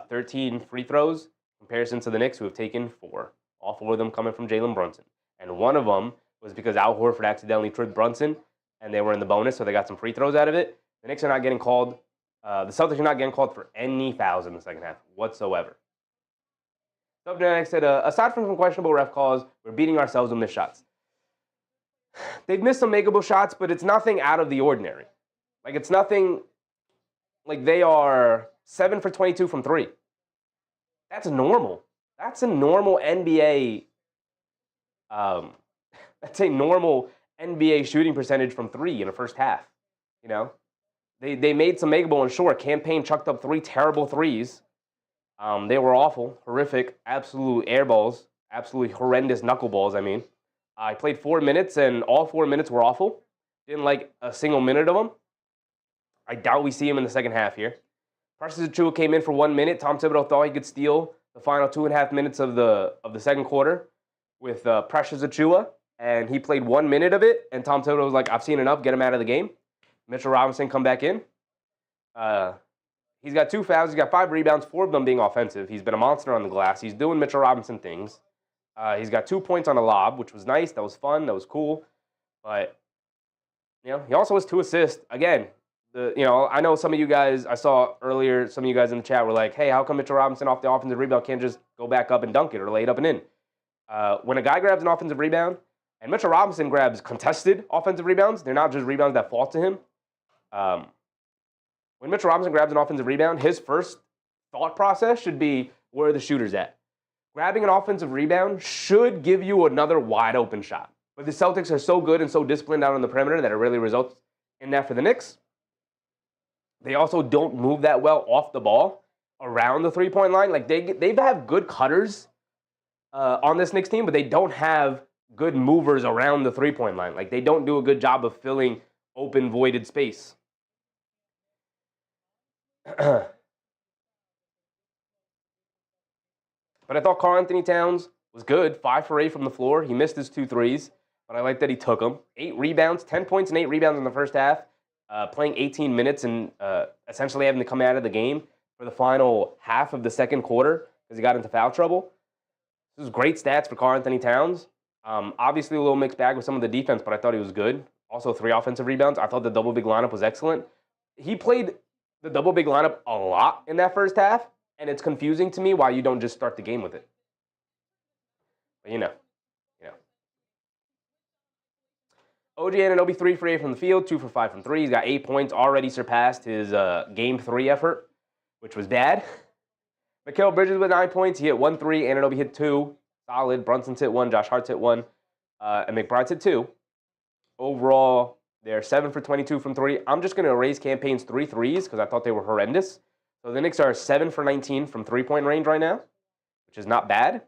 Speaker 1: 13 free throws in comparison to the Knicks, who have taken 4. All 4 of them coming from Jalen Brunson. And one of them was because Al Horford accidentally tripped Brunson, and they were in the bonus, so they got some free throws out of it. The Knicks are not getting called. The Celtics are not getting called for any fouls in the second half whatsoever. Subject said, aside from some questionable ref calls, we're beating ourselves with missed shots. They've missed some makeable shots, but it's nothing out of the ordinary. Like, it's nothing, like they are 7 for 22 from 3. That's normal. That's a normal NBA, that's a normal NBA shooting percentage from 3 in the first half. You know, they made some makeable, and sure, Campaign chucked up 3 terrible threes. They were awful, horrific, absolute airballs, absolutely horrendous knuckleballs, I mean. I played 4 minutes, and all 4 minutes were awful. Didn't like a single minute of them. I doubt we see him in the second half here. Precious Achiuwa came in for 1 minute. Tom Thibodeau thought he could steal the final 2.5 minutes of the second quarter with Precious Achiuwa, and he played 1 minute of it, and Tom Thibodeau was like, I've seen enough, get him out of the game. Mitchell Robinson come back in. He's got 2 fouls. He's got 5 rebounds, 4 of them being offensive. He's been a monster on the glass. He's doing Mitchell Robinson things. He's got 2 points on a lob, which was nice. That was fun. That was cool. But, you know, he also has 2 assists. Again, I know some of you guys, I saw earlier, some of you guys in the chat were like, hey, how come Mitchell Robinson off the offensive rebound can't just go back up and dunk it or lay it up and in? When a guy grabs an offensive rebound, and Mitchell Robinson grabs contested offensive rebounds, they're not just rebounds that fall to him. When Mitchell Robinson grabs an offensive rebound, his first thought process should be, where are the shooters at? Grabbing an offensive rebound should give you another wide open shot. But the Celtics are so good and so disciplined out on the perimeter that it really results in that for the Knicks. They also don't move that well off the ball around the three-point line. Like they have good cutters on this Knicks team, but they don't have good movers around the three-point line. Like they don't do a good job of filling open, voided space. But I thought Karl-Anthony Towns was good, 5 for 8 from the floor. He missed his 2 threes, but I like that he took them. 8 rebounds, 10 points and 8 rebounds in the first half, playing 18 minutes and essentially having to come out of the game for the final half of the second quarter because he got into foul trouble. This was great stats for Karl-Anthony Towns. Obviously a little mixed bag with some of the defense, but I thought he was good. Also 3 offensive rebounds. I thought the double big lineup was excellent. He played the double big lineup a lot in that first half, and it's confusing to me why you don't just start the game with it. But you know. OG Anunoby 3 for 8 from the field, 2 for 5 from 3. He's got 8 points, already surpassed his Game 3 effort, which was bad. Mikal Bridges with 9 points. He hit 1 3. Anunoby hit 2. Solid. Brunson's hit 1. Josh Hart's hit 1. And McBride's hit 2. Overall, they're 7 for 22 from 3. I'm just going to erase Campaign's 3 threes because I thought they were horrendous. So the Knicks are 7 for 19 from three-point range right now, which is not bad.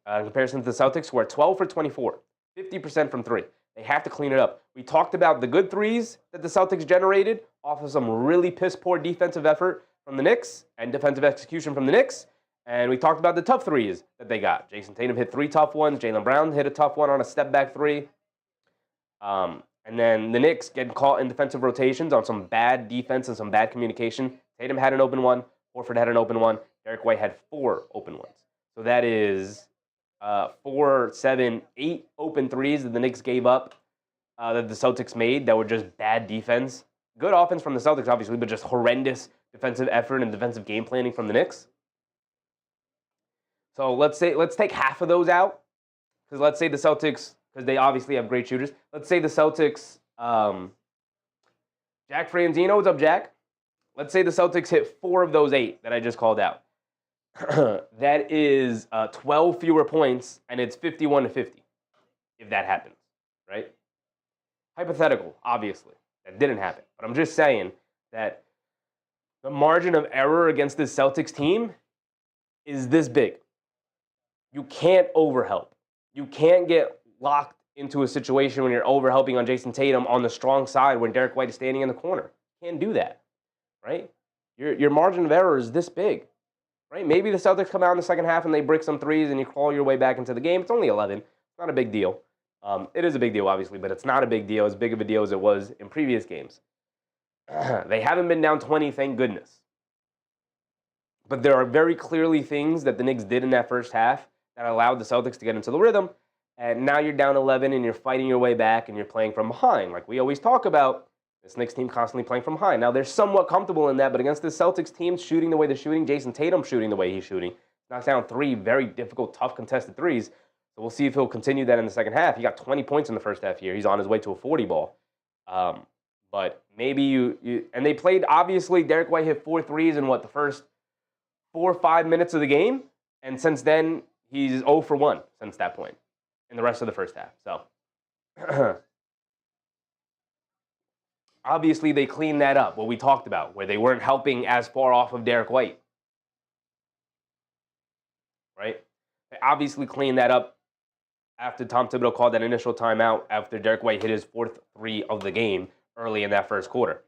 Speaker 1: In comparison to the Celtics, who are 12 for 24, 50% from 3. They have to clean it up. We talked about the good threes that the Celtics generated off of some really piss-poor defensive effort from the Knicks and defensive execution from the Knicks. And we talked about the tough threes that they got. Jason Tatum hit 3 tough ones. Jaylen Brown hit a tough one on a step-back 3. And then the Knicks getting caught in defensive rotations on some bad defense and some bad communication. Tatum had an open one. Horford had an open one. Derek White had 4 open ones. So that is 4, 7, 8 open threes that the Knicks gave up that the Celtics made that were just bad defense. Good offense from the Celtics, obviously, but just horrendous defensive effort and defensive game planning from the Knicks. So let's take half of those out. Because let's say the Celtics, because they obviously have great shooters. Let's say the Celtics, Jack Franzino, what's up, Jack? Let's say the Celtics hit 4 of those 8 that I just called out. That is 12 fewer points, and it's 51 to 50, if that happens, right? Hypothetical, obviously. That didn't happen. But I'm just saying that the margin of error against this Celtics team is this big. You can't overhelp. You can't get locked into a situation when you're overhelping on Jason Tatum on the strong side when Derek White is standing in the corner. You can't do that, right? Your margin of error is this big, right? Maybe the Celtics come out in the second half and they brick some threes and you crawl your way back into the game. It's only 11. It's not a big deal. It is a big deal, obviously, but it's not a big deal, as big of a deal as it was in previous games. They haven't been down 20, thank goodness. But there are very clearly things that the Knicks did in that first half that allowed the Celtics to get into the rhythm. And now you're down 11 and you're fighting your way back and you're playing from behind. Like we always talk about, this Knicks team constantly playing from behind. Now they're somewhat comfortable in that, but against this Celtics team shooting the way they're shooting, Jason Tatum shooting the way he's shooting, Knocks down 3 very difficult, tough, contested threes. So we'll see if he'll continue that in the second half. He got 20 points in the first half here. He's on his way to a 40 ball. But maybe you and they played, obviously, Derek White hit 4 threes in the first 4 or 5 minutes of the game. And since then, he's 0 for 1 since that point in the rest of the first half. So obviously they cleaned that up, what we talked about, where they weren't helping as far off of Derek White. Right? They obviously cleaned that up after Tom Thibodeau called that initial timeout after Derek White hit his 4th three of the game early in that first quarter.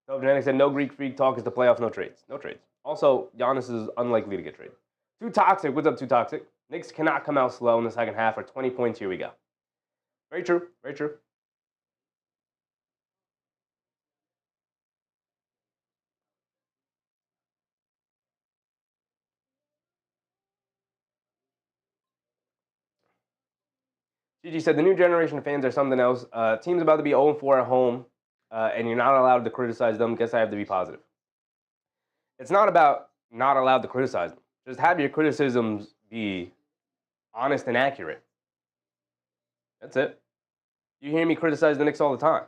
Speaker 1: So Genetic said, no Greek freak talk is the playoffs, no trades. No trades. Also, Giannis is unlikely to get traded. Too toxic. What's up, Too Toxic? Knicks cannot come out slow in the second half, or 20 points. Here we go. Very true. Very true. Gigi said, the new generation of fans are something else. Team's about to be 0-4 at home, and you're not allowed to criticize them. Guess I have to be positive. It's not about not allowed to criticize them. Just have your criticisms be honest and accurate. That's it. You hear me criticize the Knicks all the time.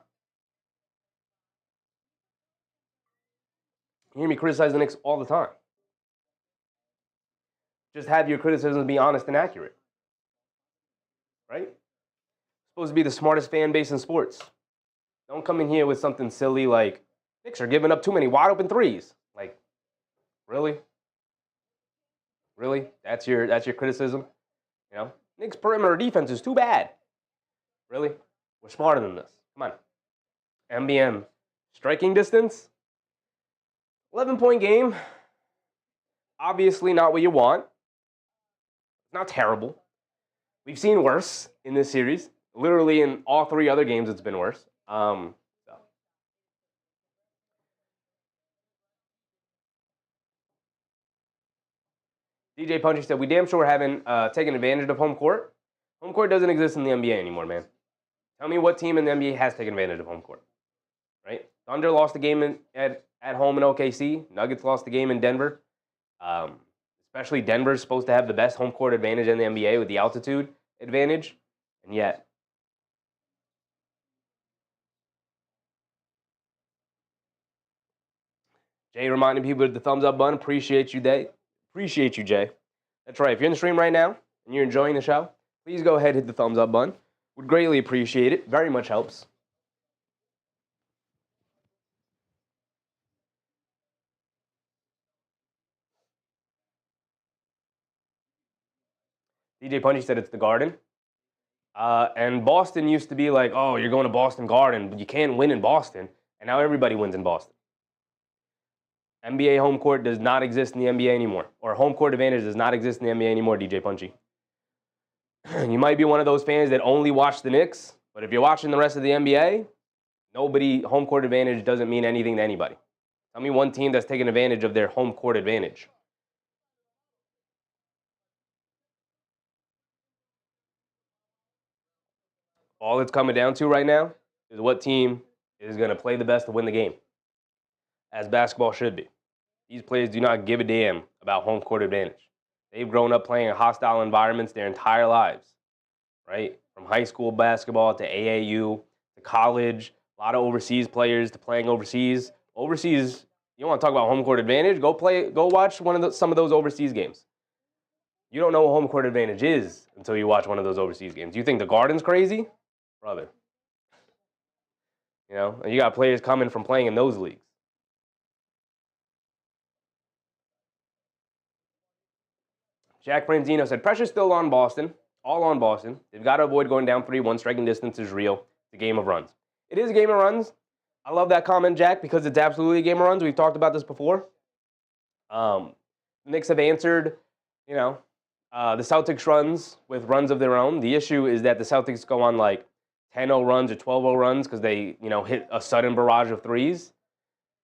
Speaker 1: You hear me criticize the Knicks all the time. Just have your criticisms be honest and accurate. Right? Supposed to be the smartest fan base in sports. Don't come in here with something silly like, Knicks are giving up too many wide open threes. Like, really? Really? That's your criticism? You know? Knicks perimeter defense is too bad. Really? We're smarter than this. Come on. MBM. Striking distance? 11-point game. Obviously not what you want. Not terrible. We've seen worse in this series. Literally in all 3 other games, it's been worse. DJ Punchy said, we damn sure haven't taken advantage of home court. Home court doesn't exist in the NBA anymore, man. Tell me what team in the NBA has taken advantage of home court, right? Thunder lost the game at home in OKC. Nuggets lost the game in Denver. Especially Denver's supposed to have the best home court advantage in the NBA with the altitude advantage, and yet Jay reminding people with the thumbs up button. Appreciate you, Jay. Appreciate you, Jay. That's right. If you're in the stream right now and you're enjoying the show, please go ahead and hit the thumbs up button. Would greatly appreciate it. Very much helps. DJ Punchy said it's the Garden. And Boston used to be like, oh, you're going to Boston Garden, but you can't win in Boston. And now everybody wins in Boston. NBA home court does not exist in the NBA anymore. Or home court advantage does not exist in the NBA anymore, DJ Punchy. You might be one of those fans that only watch the Knicks, but if you're watching the rest of the NBA, home court advantage doesn't mean anything to anybody. Tell me one team that's taken advantage of their home court advantage. All it's coming down to right now is what team is going to play the best to win the game, as basketball should be. These players do not give a damn about home court advantage. They've grown up playing in hostile environments their entire lives, right? From high school basketball to AAU to college, a lot of overseas players to playing overseas. Overseas, you want to talk about home court advantage? Go watch some of those overseas games. You don't know what home court advantage is until you watch one of those overseas games. You think the Garden's crazy? Brother. You know, you got players coming from playing in those leagues. Jack Franzino said, pressure's still on Boston. All on Boston. They've got to avoid going down 3-1. Striking distance is real. It's a game of runs. It is a game of runs. I love that comment, Jack, because it's absolutely a game of runs. We've talked about this before. The Knicks have answered, the Celtics runs with runs of their own. The issue is that the Celtics go on like 10-0 runs or 12-0 runs because they, hit a sudden barrage of threes.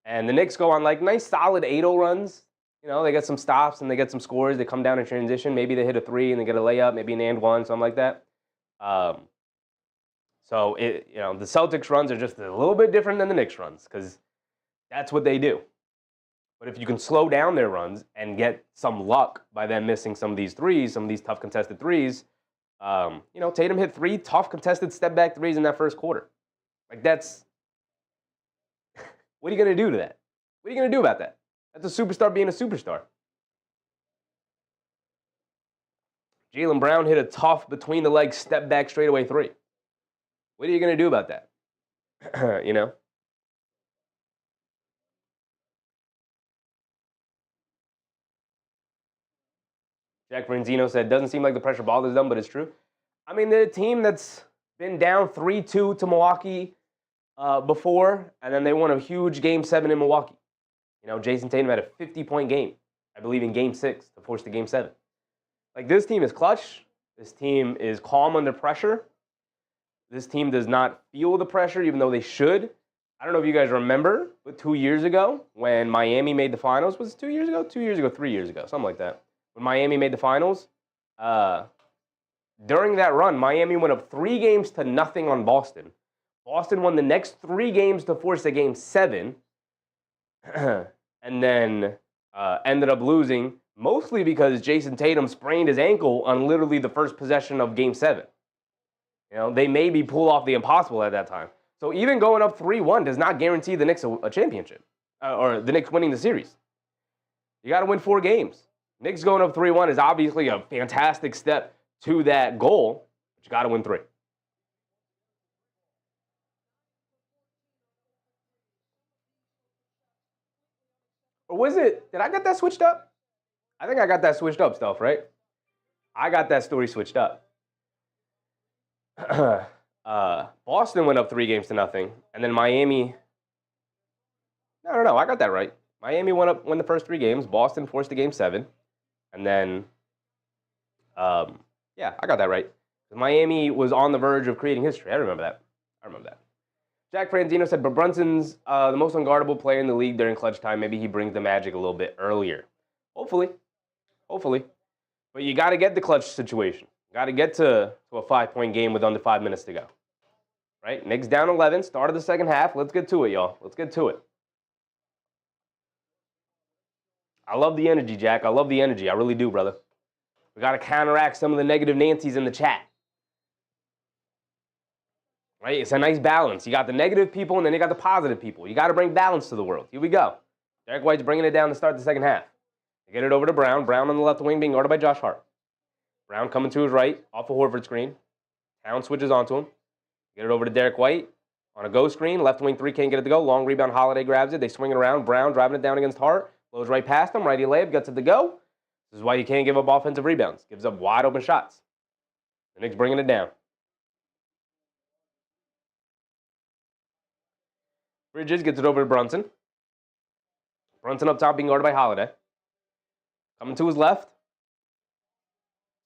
Speaker 1: And the Knicks go on like nice solid 8-0 runs, they get some stops and they get some scores. They come down in transition. Maybe they hit a three and they get a layup, maybe an and one, something like that. So the Celtics runs are just a little bit different than the Knicks runs because that's what they do. But if you can slow down their runs and get some luck by them missing some of these threes, some of these tough contested threes, Tatum hit 3 tough contested step back threes in that first quarter. Like that's, what are you going to do to that? What are you going to do about that? That's a superstar being a superstar. Jaylen Brown hit a tough between the legs step back straightaway 3. What are you going to do about that? Jack Franzino said, doesn't seem like the pressure bothers them, but it's true. I mean, they're a team that's been down 3-2 to Milwaukee before, and then they won a huge Game 7 in Milwaukee. Jason Tatum had a 50-point game, I believe, in Game 6 to force the Game 7. Like, this team is clutch. This team is calm under pressure. This team does not feel the pressure, even though they should. I don't know if you guys remember, but 2 years ago when Miami made the finals, was it 2 years ago? 2 years ago, 3 years ago, something like that. When Miami made the finals, during that run, Miami went up 3-0 on Boston. Boston won the next 3 games to force a Game 7, and then ended up losing, mostly because Jason Tatum sprained his ankle on literally the first possession of Game 7. They maybe pull off the impossible at that time. So even going up 3-1 does not guarantee the Knicks a championship, or the Knicks winning the series. You got to win 4 games. Knicks going up 3-1 is obviously a fantastic step to that goal, but you got to win 3. Or was it, did I get that switched up? I think I got that switched up, Stuff, right? I got that story switched up. Boston went up 3-0, and then Miami. No, I got that right. Miami won the first 3 games. Boston forced the Game 7, and then, I got that right. Miami was on the verge of creating history. I remember that. Jack Franzino said, but Brunson's the most unguardable player in the league during clutch time. Maybe he brings the magic a little bit earlier. Hopefully. But you got to get the clutch situation. Got to get to a 5-point game with under 5 minutes to go. Right? Knicks down 11, start of the second half. Let's get to it, y'all. Let's get to it. I love the energy, Jack. I love the energy. I really do, brother. We got to counteract some of the negative Nancy's in the chat. Right? It's a nice balance. You got the negative people, and then you got the positive people. You got to bring balance to the world. Here we go. Derek White's bringing it down to start the second half. They get it over to Brown. Brown on the left wing being guarded by Josh Hart. Brown coming to his right, off a Horford screen. Town switches onto him. Get it over to Derek White. On a go screen, left wing 3 can't get it to go. Long rebound, Holiday grabs it. They swing it around. Brown driving it down against Hart. Blows right past him. Righty layup, gets it to go. This is why you can't give up offensive rebounds. Gives up wide open shots. The Knicks bringing it down. Bridges gets it over to Brunson. Brunson up top being guarded by Holiday. Coming to his left.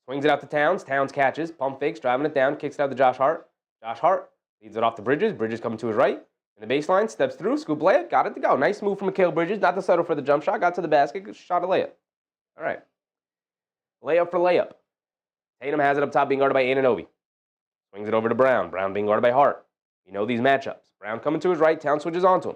Speaker 1: Swings it out to Towns. Towns catches. Pump fakes. Driving it down. Kicks it out to Josh Hart. Josh Hart leads it off to Bridges. Bridges coming to his right. In the baseline. Steps through. Scoop layup. Got it to go. Nice move from Mikal Bridges. Not to settle for the jump shot. Got to the basket. Shot a layup. All right. Layup for layup. Tatum has it up top being guarded by Anunoby. Swings it over to Brown. Brown being guarded by Hart. You know these matchups. Brown coming to his right. Towns switches onto him.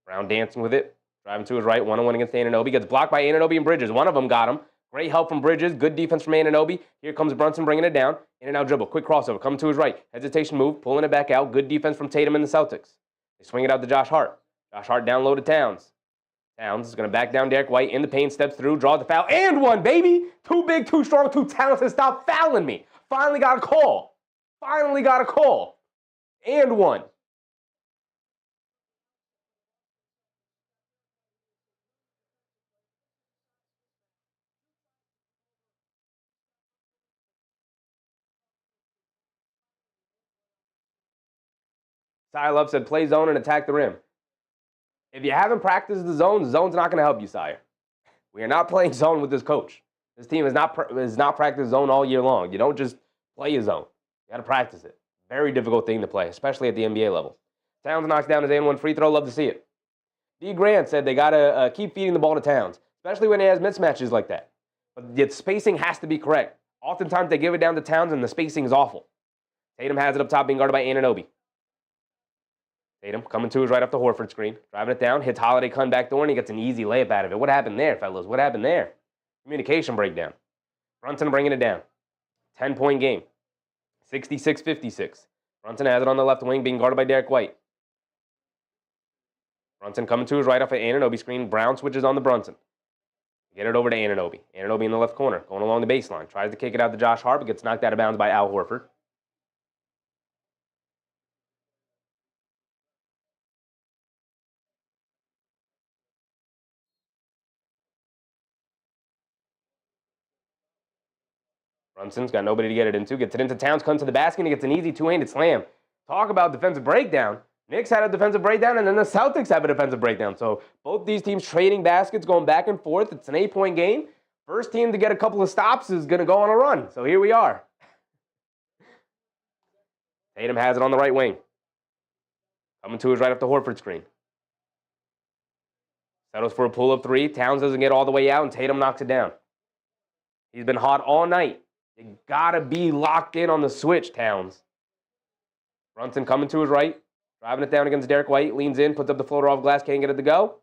Speaker 1: Brown dancing with it. Driving to his right. 1-on-1 against Anunoby. Gets blocked by Anunoby and Bridges. One of them got him. Great help from Bridges. Good defense from Anunoby. Here comes Brunson bringing it down. In and out dribble. Quick crossover. Coming to his right. Hesitation move. Pulling it back out. Good defense from Tatum and the Celtics. They swing it out to Josh Hart. Josh Hart down low to Towns. Towns is going to back down Derek White. In the paint. Steps through. Draws the foul. And one, baby. Too big, too strong, too talented. Stop fouling me. Finally got a call. And one. Sire Love said, play zone and attack the rim. If you haven't practiced the zone's not going to help you, Sire. We are not playing zone with this coach. This team has not practiced zone all year long. You don't just play a zone. You got to practice it. Very difficult thing to play, especially at the NBA level. Towns knocks down his and one free throw. Love to see it. D. Grant said they got to keep feeding the ball to Towns, especially when he has mismatches like that. But the spacing has to be correct. Oftentimes they give it down to Towns and the spacing is awful. Tatum has it up top being guarded by Anunoby. Tatum coming to his right off the Horford screen. Driving it down. Hits Holiday cutting back door and he gets an easy layup out of it. What happened there, fellas? What happened there? Communication breakdown. Brunson bringing it down. 10-point game. 66-56. Brunson has it on the left wing being guarded by Derek White. Brunson coming to his right off an Anunoby screen. Brown switches on the Brunson. Get it over to Anunoby. Anunoby in the left corner, going along the baseline. Tries to kick it out to Josh Hart, but gets knocked out of bounds by Al Horford. Brunson's got nobody to get it into. Gets it into Towns, comes to the basket, and he gets an easy two-handed slam. Talk about defensive breakdown. Knicks had a defensive breakdown, and then the Celtics have a defensive breakdown. So both these teams trading baskets, going back and forth. It's an 8-point game. First team to get a couple of stops is going to go on a run. So here we are. Tatum has it on the right wing. Coming to his right off the Horford screen. Settles for a pull-up three. Towns doesn't get all the way out, and Tatum knocks it down. He's been hot all night. You gotta be locked in on the switch, Towns. Brunson coming to his right. Driving it down against Derek White. Leans in, puts up the floater off glass, can't get it to go.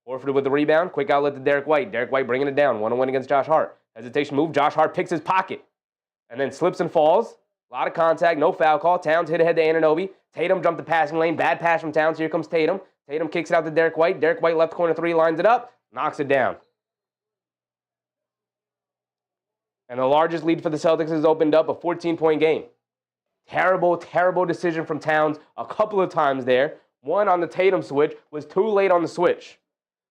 Speaker 1: Horford with the rebound. Quick outlet to Derek White. Derek White bringing it down. 1-on-1 against Josh Hart. Hesitation move. Josh Hart picks his pocket. And then slips and falls. A lot of contact. No foul call. Towns hit ahead to Anunoby. Tatum jumped the passing lane. Bad pass from Towns. Here comes Tatum. Tatum kicks it out to Derek White. Derek White left corner three. Lines it up. Knocks it down. And the largest lead for the Celtics has opened up, a 14-point game. Terrible, terrible decision from Towns a couple of times there. One on the Tatum switch, was too late on the switch.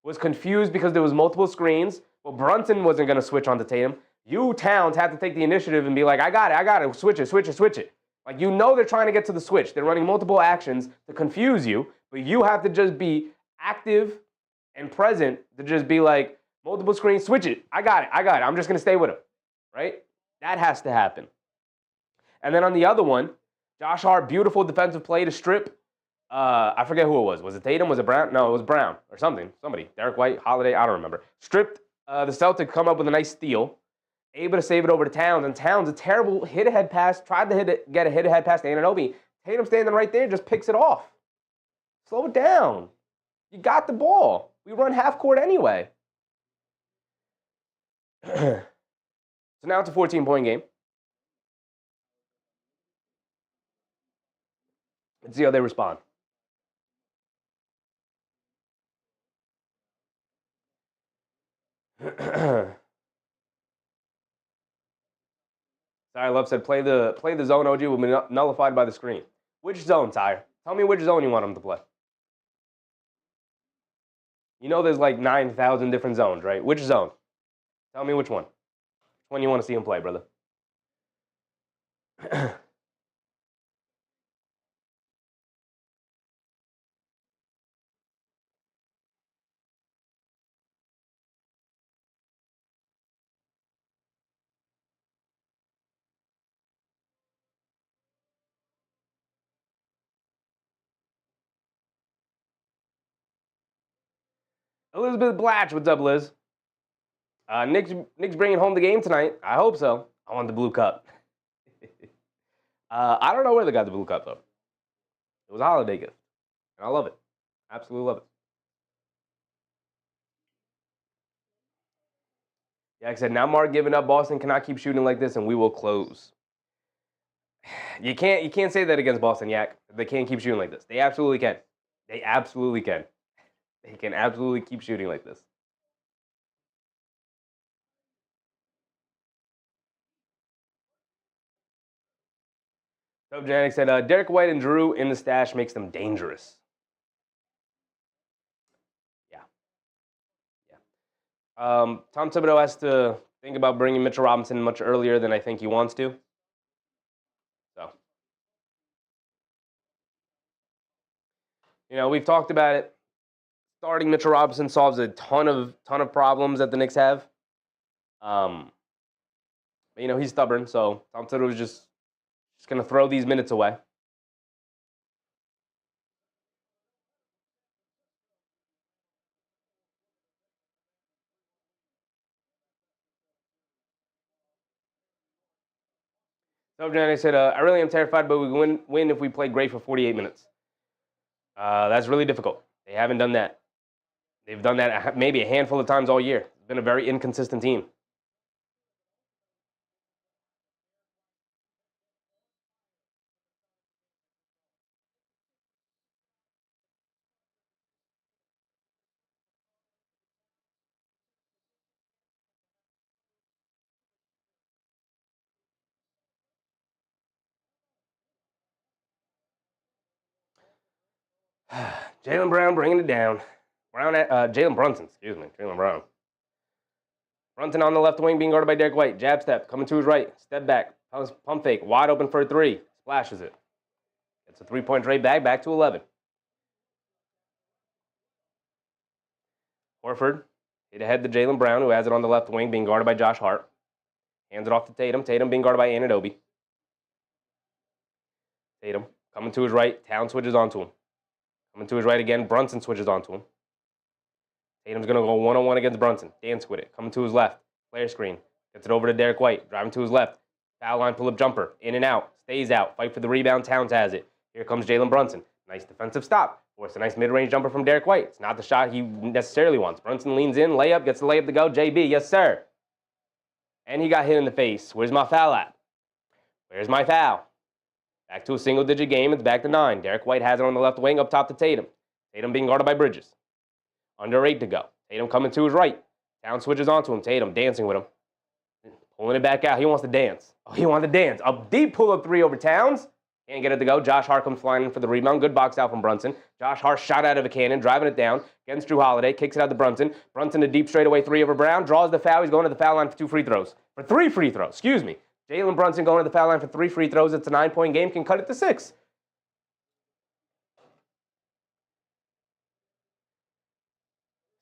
Speaker 1: Was confused because there was multiple screens. Well, Brunson wasn't going to switch onto Tatum. You, Towns, have to take the initiative and be like, I got it, switch it. Like, you know they're trying to get to the switch. They're running multiple actions to confuse you, but you have to just be active and present to just be like, multiple screens, switch it. I got it. I'm just going to stay with him. Right? That has to happen. And then on the other one, Josh Hart, beautiful defensive play to strip. I forget who it was. Was it Tatum? Was it Brown? No, it was Brown or something. Somebody. Derek White, Holiday, I don't remember. Stripped the Celtics, come up with a nice steal. Able to save it over to Towns. And Towns, a terrible hit-ahead pass. Tried to get a hit-ahead pass to Anunoby. Tatum standing right there, just picks it off. Slow it down. You got the ball. We run half court anyway. So now it's a 14-point game. Let's see how they respond. Sorry, Love said, play the zone, OG will be nullified by the screen. Which zone, Tyre? Tell me which zone you want him to play. You know there's like 9,000 different zones, right? Which zone? Tell me which one. Which one you want to see him play, brother? Elizabeth Blatch, what's up, Liz? Knicks bringing home the game tonight. I hope so. I want the blue cup. I don't know where they got the blue cup, though. It was a holiday gift. And I love it. Absolutely love it. Yeah, like I said, now Mark giving up. Boston cannot keep shooting like this, and we will close. You can't say that against Boston, Yak. They can't keep shooting like this. They absolutely can. They absolutely can. They can absolutely keep shooting like this. So Janik said, Derek White and Drew in the stash makes them dangerous. Yeah. Tom Thibodeau has to think about bringing Mitchell Robinson much earlier than I think he wants to. So, we've talked about it. Starting Mitchell Robinson solves a ton of problems that the Knicks have. But, he's stubborn, so Tom Thibodeau was just going to throw these minutes away. So Johnny said, I really am terrified, but we win if we play great for 48 minutes. That's really difficult. They haven't done that. They've done that maybe a handful of times all year. It's been a very inconsistent team. Jaylen Brown bringing it down. Jalen Brunson, excuse me. Jaylen Brown. Brunson on the left wing being guarded by Derek White. Jab step, coming to his right. Step back, pump fake, wide open for a three. Splashes it. It's a three-point trade back to 11. Horford hit ahead to Jaylen Brown, who has it on the left wing, being guarded by Josh Hart. Hands it off to Tatum. Tatum being guarded by Anunoby. Tatum coming to his right. Town switches onto him. Coming to his right again. Brunson switches onto him. Tatum's going to go one-on-one against Brunson. Dance with it. Coming to his left. Flare screen. Gets it over to Derek White. Driving to his left. Foul line pull-up jumper. In and out. Stays out. Fight for the rebound. Towns has it. Here comes Jalen Brunson. Nice defensive stop. Force a nice mid-range jumper from Derek White. It's not the shot he necessarily wants. Brunson leans in. Layup. Gets the layup to go. JB. Yes, sir. And he got hit in the face. Where's my foul at? Where's my foul? Back to a single-digit game. It's back to 9. Derek White has it on the left wing up top to Tatum. Tatum being guarded by Bridges. Under 8 to go. Tatum coming to his right. Town switches onto him. Tatum dancing with him. Pulling it back out. He wants to dance. Oh, he wants to dance. A deep pull-up three over Towns. Can't get it to go. Josh Hart comes flying in for the rebound. Good box out from Brunson. Josh Hart shot out of a cannon, driving it down against Drew Holiday. Kicks it out to Brunson. Brunson a deep straightaway three over Brown. Draws the foul. He's going to the foul line for 2 free throws. For 3 free throws. Excuse me. Jalen Brunson going to the foul line for 3 free throws. It's a 9-point game. Can cut it to 6.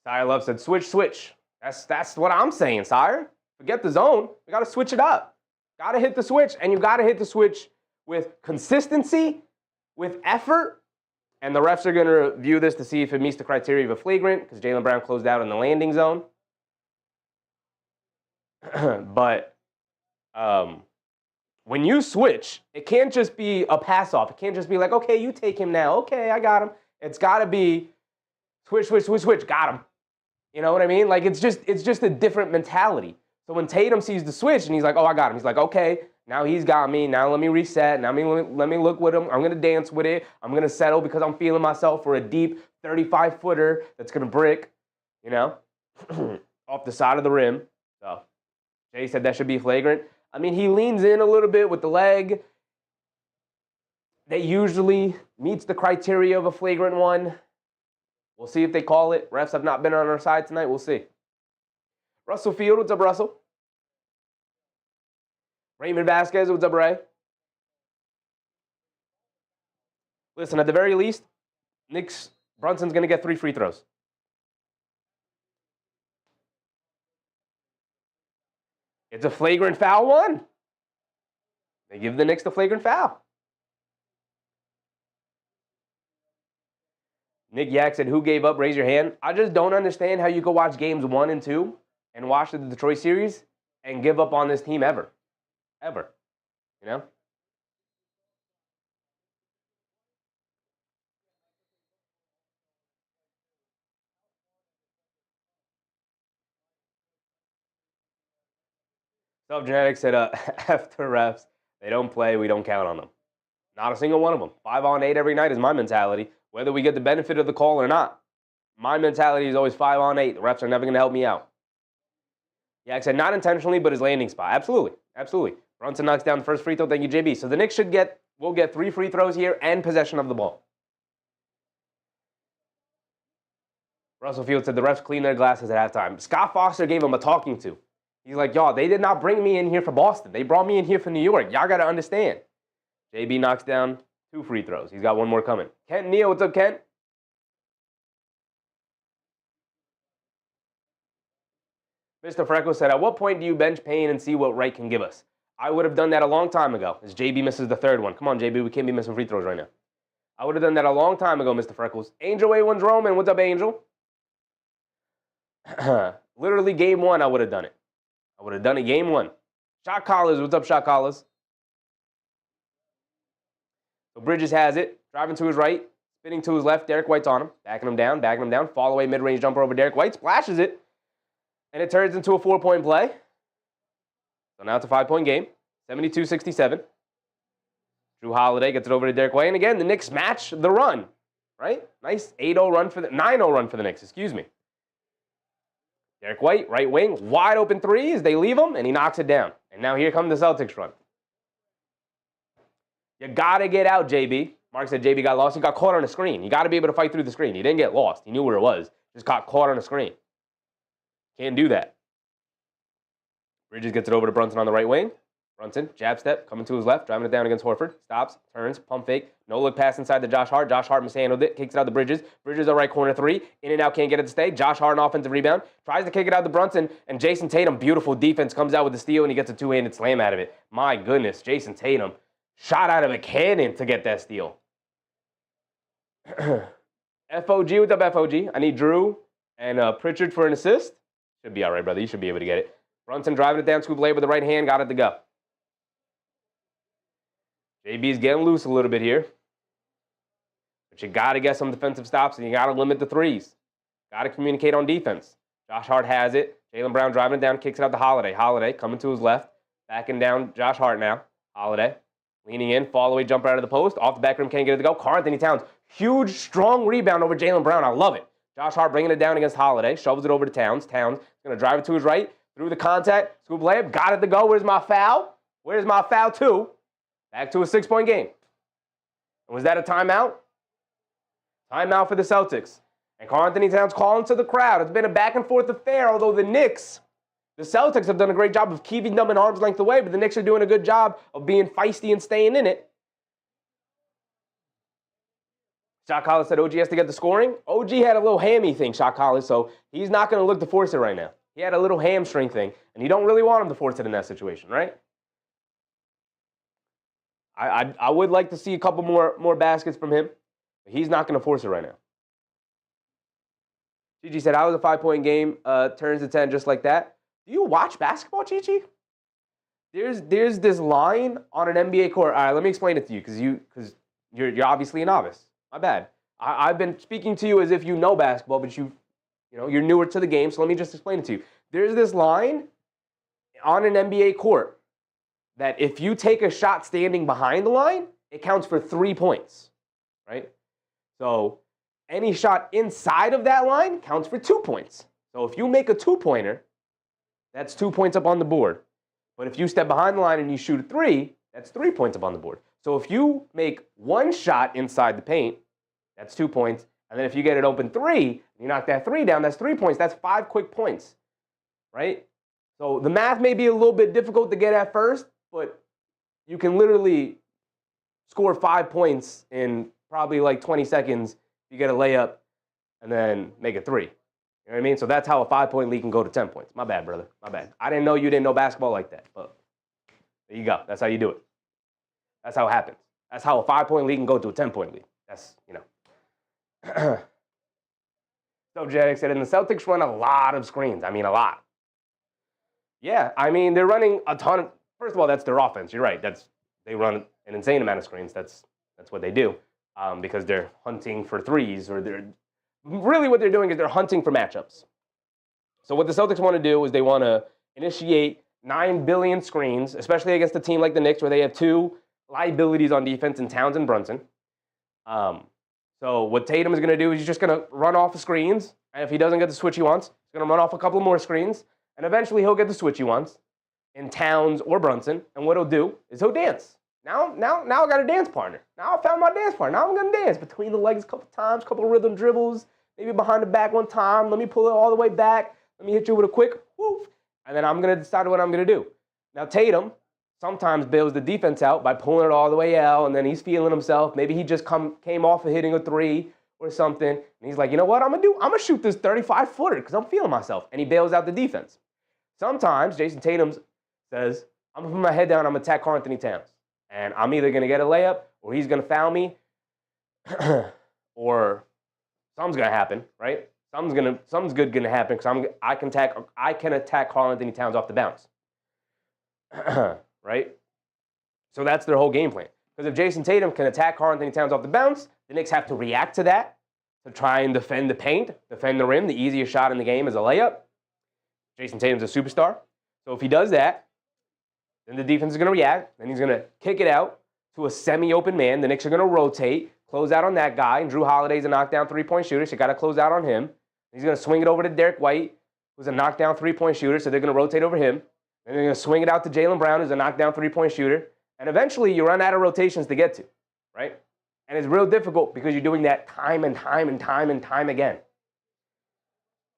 Speaker 1: Sire Love said, switch. That's what I'm saying, Sire. Forget the zone. We got to switch it up. Got to hit the switch, and you got to hit the switch with consistency, with effort, and the refs are going to review this to see if it meets the criteria of a flagrant, because Jaylen Brown closed out in the landing zone. But when you switch, it can't just be a pass-off. It can't just be like, okay, you take him now. Okay, I got him. It's got to be switch, got him. You know what I mean? Like, it's just a different mentality. So when Tatum sees the switch and he's like, oh, I got him. He's like, okay, now he's got me. Now let me reset. Now let me look with him. I'm going to dance with it. I'm going to settle because I'm feeling myself for a deep 35-footer that's going to brick, you know, off the side of the rim. So Jay said that should be flagrant. I mean, he leans in a little bit with the leg. That usually meets the criteria of a flagrant one. We'll see if they call it. Refs have not been on our side tonight. We'll see. Russell Field, what's up, Russell? Raymond Vasquez, what's up, Ray? Listen, at the very least, Knicks, Brunson's going to get 3 free throws. It's a flagrant foul one. They give the Knicks the flagrant foul. Nick Yak said, who gave up? Raise your hand. I just don't understand how you could watch games 1 and 2 and watch the Detroit series and give up on this team ever. Ever. You know? Self-Genetics said, after refs, they don't play, we don't count on them. Not a single one of them. 5 on 8 every night is my mentality, whether we get the benefit of the call or not. My mentality is always 5 on 8. The refs are never going to help me out. Yak said, not intentionally, but his landing spot. Absolutely. Absolutely. Brunson knocks down the first free throw. Thank you, JB. So the Knicks will get 3 free throws here and possession of the ball. Russell Field said the refs cleaned their glasses at halftime. Scott Foster gave him a talking to. He's like, y'all, they did not bring me in here for Boston. They brought me in here for New York. Y'all got to understand. JB knocks down 2 free throws. He's got 1 more coming. Kent Neal, what's up, Kent? Mr. Freckles said, at what point do you bench Payne and see what Wright can give us? I would have done that a long time ago, as JB misses the 3rd one. Come on, JB, we can't be missing free throws right now. I would have done that a long time ago, Mr. Freckles. Angel A1's Roman, what's up, Angel? Literally game 1, I would have done it. I would have done it game 1. Shot Collars, what's up, Shot Collars? So Bridges has it, driving to his right, spinning to his left. Derek White's on him, backing him down. Fall away mid-range jumper over Derek White, splashes it, and it turns into a 4-point play. So now it's a 5-point game, 72-67. Drew Holiday gets it over to Derek White, and again, the Knicks match the run, right? Nice 8-0 run for the 9-0 run for the Knicks, excuse me. Derek White, right wing, wide open threes. They leave him, and he knocks it down. And now here come the Celtics run. You got to get out, JB. Mark said JB got lost. He got caught on a screen. You got to be able to fight through the screen. He didn't get lost. He knew where it was. Just got caught on a screen. Can't do that. Bridges gets it over to Brunson on the right wing. Brunson, jab step, coming to his left, driving it down against Horford. Stops, turns, pump fake. No look pass inside to Josh Hart. Josh Hart mishandled it, kicks it out to Bridges. Bridges, a right corner three. In and out, can't get it to stay. Josh Hart, an offensive rebound. Tries to kick it out to Brunson, and Jason Tatum, beautiful defense, comes out with the steal, and he gets a two-handed slam out of it. My goodness, Jason Tatum shot out of a cannon to get that steal. FOG, what's up, FOG? I need Drew and Pritchard for an assist. Should be all right, brother. You should be able to get it. Brunson driving it down, scoop lay with the right hand, got it to go. JB's getting loose a little bit here. But you got to get some defensive stops, and you got to limit the threes. Got to communicate on defense. Josh Hart has it. Jaylen Brown driving it down, kicks it out to Holiday. Holiday coming to his left, backing down Josh Hart now. Holiday leaning in, fall away, jumper out of the post. Off the back rim, can't get it to go. Karl-Anthony Towns, huge, strong rebound over Jaylen Brown. I love it. Josh Hart bringing it down against Holiday. Shovels it over to Towns. Towns is going to drive it to his right. Through the contact. Scoop layup. Got it to go. Where's my foul? Where's my foul two? Back to a 6-point game. And was that a timeout? Timeout for the Celtics. And Karl-Anthony Towns calling to the crowd. It's been a back-and-forth affair, although the Knicks, the Celtics have done a great job of keeping them an arm's length away, but the Knicks are doing a good job of being feisty and staying in it. Shot Collins said OG has to get the scoring. OG had a little hammy thing, Shot Collins, so he's not going to look to force it right now. He had a little hamstring thing, and you don't really want him to force it in that situation, right? I would like to see a couple more baskets from him, but he's not going to force it right now. Gigi said, how was a 5-point game? Turns to 10 just like that. Do you watch basketball, Gigi? There's this line on an NBA court. All right, let me explain it to you because you're obviously a novice. My bad. I've been speaking to you as if you know basketball, but you're newer to the game, so let me just explain it to you. There's this line on an NBA court that if you take a shot standing behind the line, it counts for 3 points, right? So any shot inside of that line counts for 2 points. So if you make a 2-pointer, that's 2 points up on the board. But if you step behind the line and you shoot a 3, that's 3 points up on the board. So if you make 1 shot inside the paint, that's 2 points. And then if you get an open 3, and you knock that 3 down, that's 3 points. That's 5 quick points, right? So the math may be a little bit difficult to get at first, but you can literally score 5 points in probably like 20 seconds if you get a layup and then make a 3. You know what I mean? So that's how a 5-point lead can go to 10 points. My bad, brother. My bad. I didn't know you didn't know basketball like that, but there you go. That's how you do it. That's how it happens. That's how a 5-point lead can go to a 10-point lead. That's, So Janik said, and the Celtics run a lot of screens. I mean, a lot. Yeah, I mean, they're running a ton of, first of all, that's their offense. You're right. They run an insane amount of screens. That's what they do because they're hunting for threes, or really what they're doing is they're hunting for matchups. So what the Celtics want to do is they want to initiate 9 billion screens, especially against a team like the Knicks where they have 2 liabilities on defense in Towns and Brunson. So what Tatum is going to do is he's just going to run off the screens, and if he doesn't get the switch he wants, he's going to run off a couple more screens, and eventually he'll get the switch he wants in Towns or Brunson, and what he'll do is he'll dance. Now I got a dance partner. Now I found my dance partner. Now I'm going to dance between the legs a couple times, couple rhythm dribbles, maybe behind the back one time. Let me pull it all the way back. Let me hit you with a quick whoop, and then I'm going to decide what I'm going to do. Now Tatum sometimes bails the defense out by pulling it all the way out, and then he's feeling himself. Maybe he just came off of hitting a 3 or something, and he's like, you know what I'm going to do? I'm going to shoot this 35-footer because I'm feeling myself, and he bails out the defense. Sometimes Jason Tatum says, I'm going to put my head down, I'm going to attack Karl-Anthony Towns, and I'm either going to get a layup, or he's going to foul me, or something's going to happen, right? Something's good going to happen because I can attack Karl-Anthony Towns off the bounce. Right? So that's their whole game plan. Because if Jason Tatum can attack Karl Anthony Towns off the bounce, the Knicks have to react to that to try and defend the paint, defend the rim. The easiest shot in the game is a layup. Jason Tatum's a superstar. So if he does that, then the defense is going to react. Then he's going to kick it out to a semi-open man. The Knicks are going to rotate, close out on that guy. And Drew Holiday's a knockdown three-point shooter, so you got to close out on him. He's going to swing it over to Derek White, who's a knockdown three-point shooter, so they're going to rotate over him. Then they're going to swing it out to Jaylen Brown, who's a knockdown three-point shooter. And eventually, you run out of rotations to get to, right? And it's real difficult because you're doing that time and time and time and time again.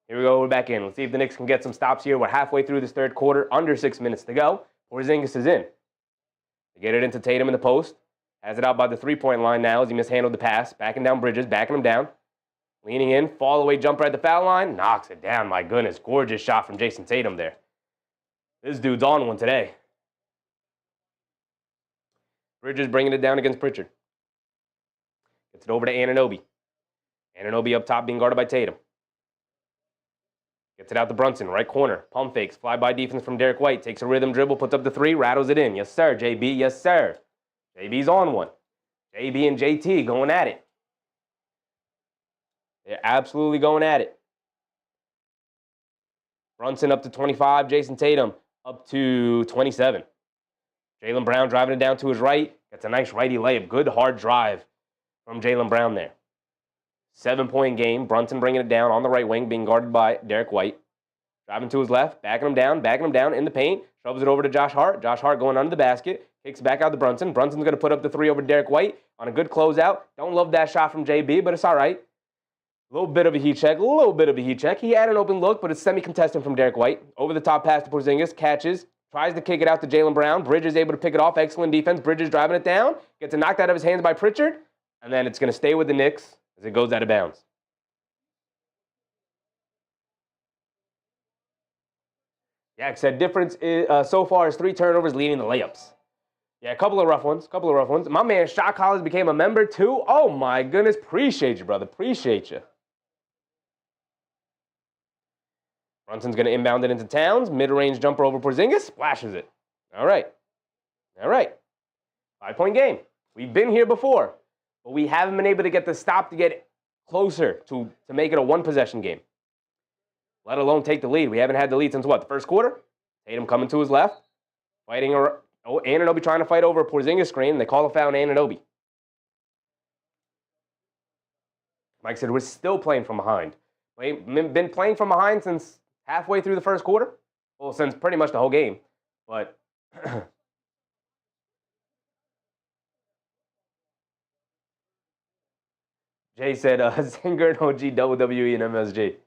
Speaker 1: Here we go, we're back in. Let's see if the Knicks can get some stops here. We're halfway through this third quarter, under 6 minutes to go. Porzingis is in. They get it into Tatum in the post. Has it out by the three-point line now as he mishandled the pass. Backing down Bridges, backing him down. Leaning in, fall-away jumper at the foul line. Knocks it down, my goodness. Gorgeous shot from Jason Tatum there. This dude's on one today. Bridges bringing it down against Pritchard. Gets it over to Anunoby. Anunoby up top being guarded by Tatum. Gets it out to Brunson, right corner. Pump fakes, fly-by defense from Derek White. Takes a rhythm dribble, puts up the three, rattles it in. Yes, sir, JB, yes, sir. JB's on one. JB and JT going at it. They're absolutely going at it. Brunson up to 25, Jason Tatum up to 27. Jaylen Brown driving it down to his right. Gets a nice righty layup. Good hard drive from Jaylen Brown there. 7-point game. Brunson bringing it down on the right wing, being guarded by Derek White. Driving to his left, backing him down in the paint. Shoves it over to Josh Hart. Josh Hart going under the basket. Kicks back out to Brunson. Brunson's going to put up the three over Derek White on a good closeout. Don't love that shot from JB, but it's all right. A little bit of a heat check. He had an open look, but it's semi-contested from Derek White. Over the top pass to Porzingis. Catches. Tries to kick it out to Jaylen Brown. Bridges able to pick it off. Excellent defense. Bridges driving it down. Gets it knocked out of his hands by Pritchard. And then it's going to stay with the Knicks as it goes out of bounds. Yak said difference is, so far is 3 turnovers leading the layups. Yeah, a couple of rough ones. My man Shot Collins became a member too. Oh my goodness. Appreciate you, brother. Appreciate you. Brunson's going to inbound it into Towns. Mid-range jumper over Porzingis. Splashes it. All right. 5-point game. We've been here before, but we haven't been able to get the stop to get closer to make it a one-possession game, let alone take the lead. We haven't had the lead since what, the first quarter? Tatum coming to his left, fighting. Anunoby trying to fight over a Porzingis screen. They call a foul on Anunoby. Mike said we're still playing from behind. Been playing from behind since halfway through the first quarter. Well, since pretty much the whole game. But Jay said Singer and OG WWE and MSG.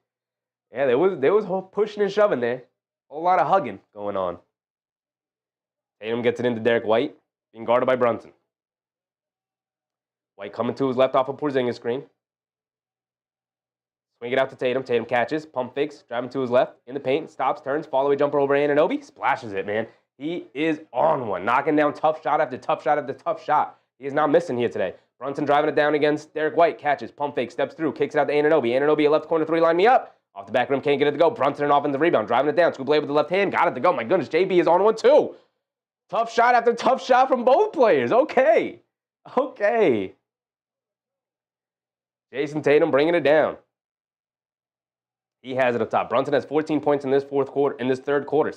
Speaker 1: Yeah, there was whole pushing and shoving there. A whole lot of hugging going on. Tatum gets it into Derek White, being guarded by Brunson. White coming to his left off a Porzingis screen. Swing it out to Tatum. Tatum catches, pump fakes, driving to his left, in the paint, stops, turns, follow-away jumper over Anunoby, splashes it, man. He is on one, knocking down tough shot after tough shot after tough shot. He is not missing here today. Brunson driving it down against Derek White, catches, pump fake, steps through, kicks it out to Anunoby. Anunoby, a left corner three, line me up. Off the back rim, can't get it to go. Brunson, an offensive rebound, driving it down. Scoop blade with the left hand, got it to go. My goodness, JB is on one too. Tough shot after tough shot from both players. Okay. Jason Tatum bringing it down. He has it up top. Brunson has 14 points in this third quarter,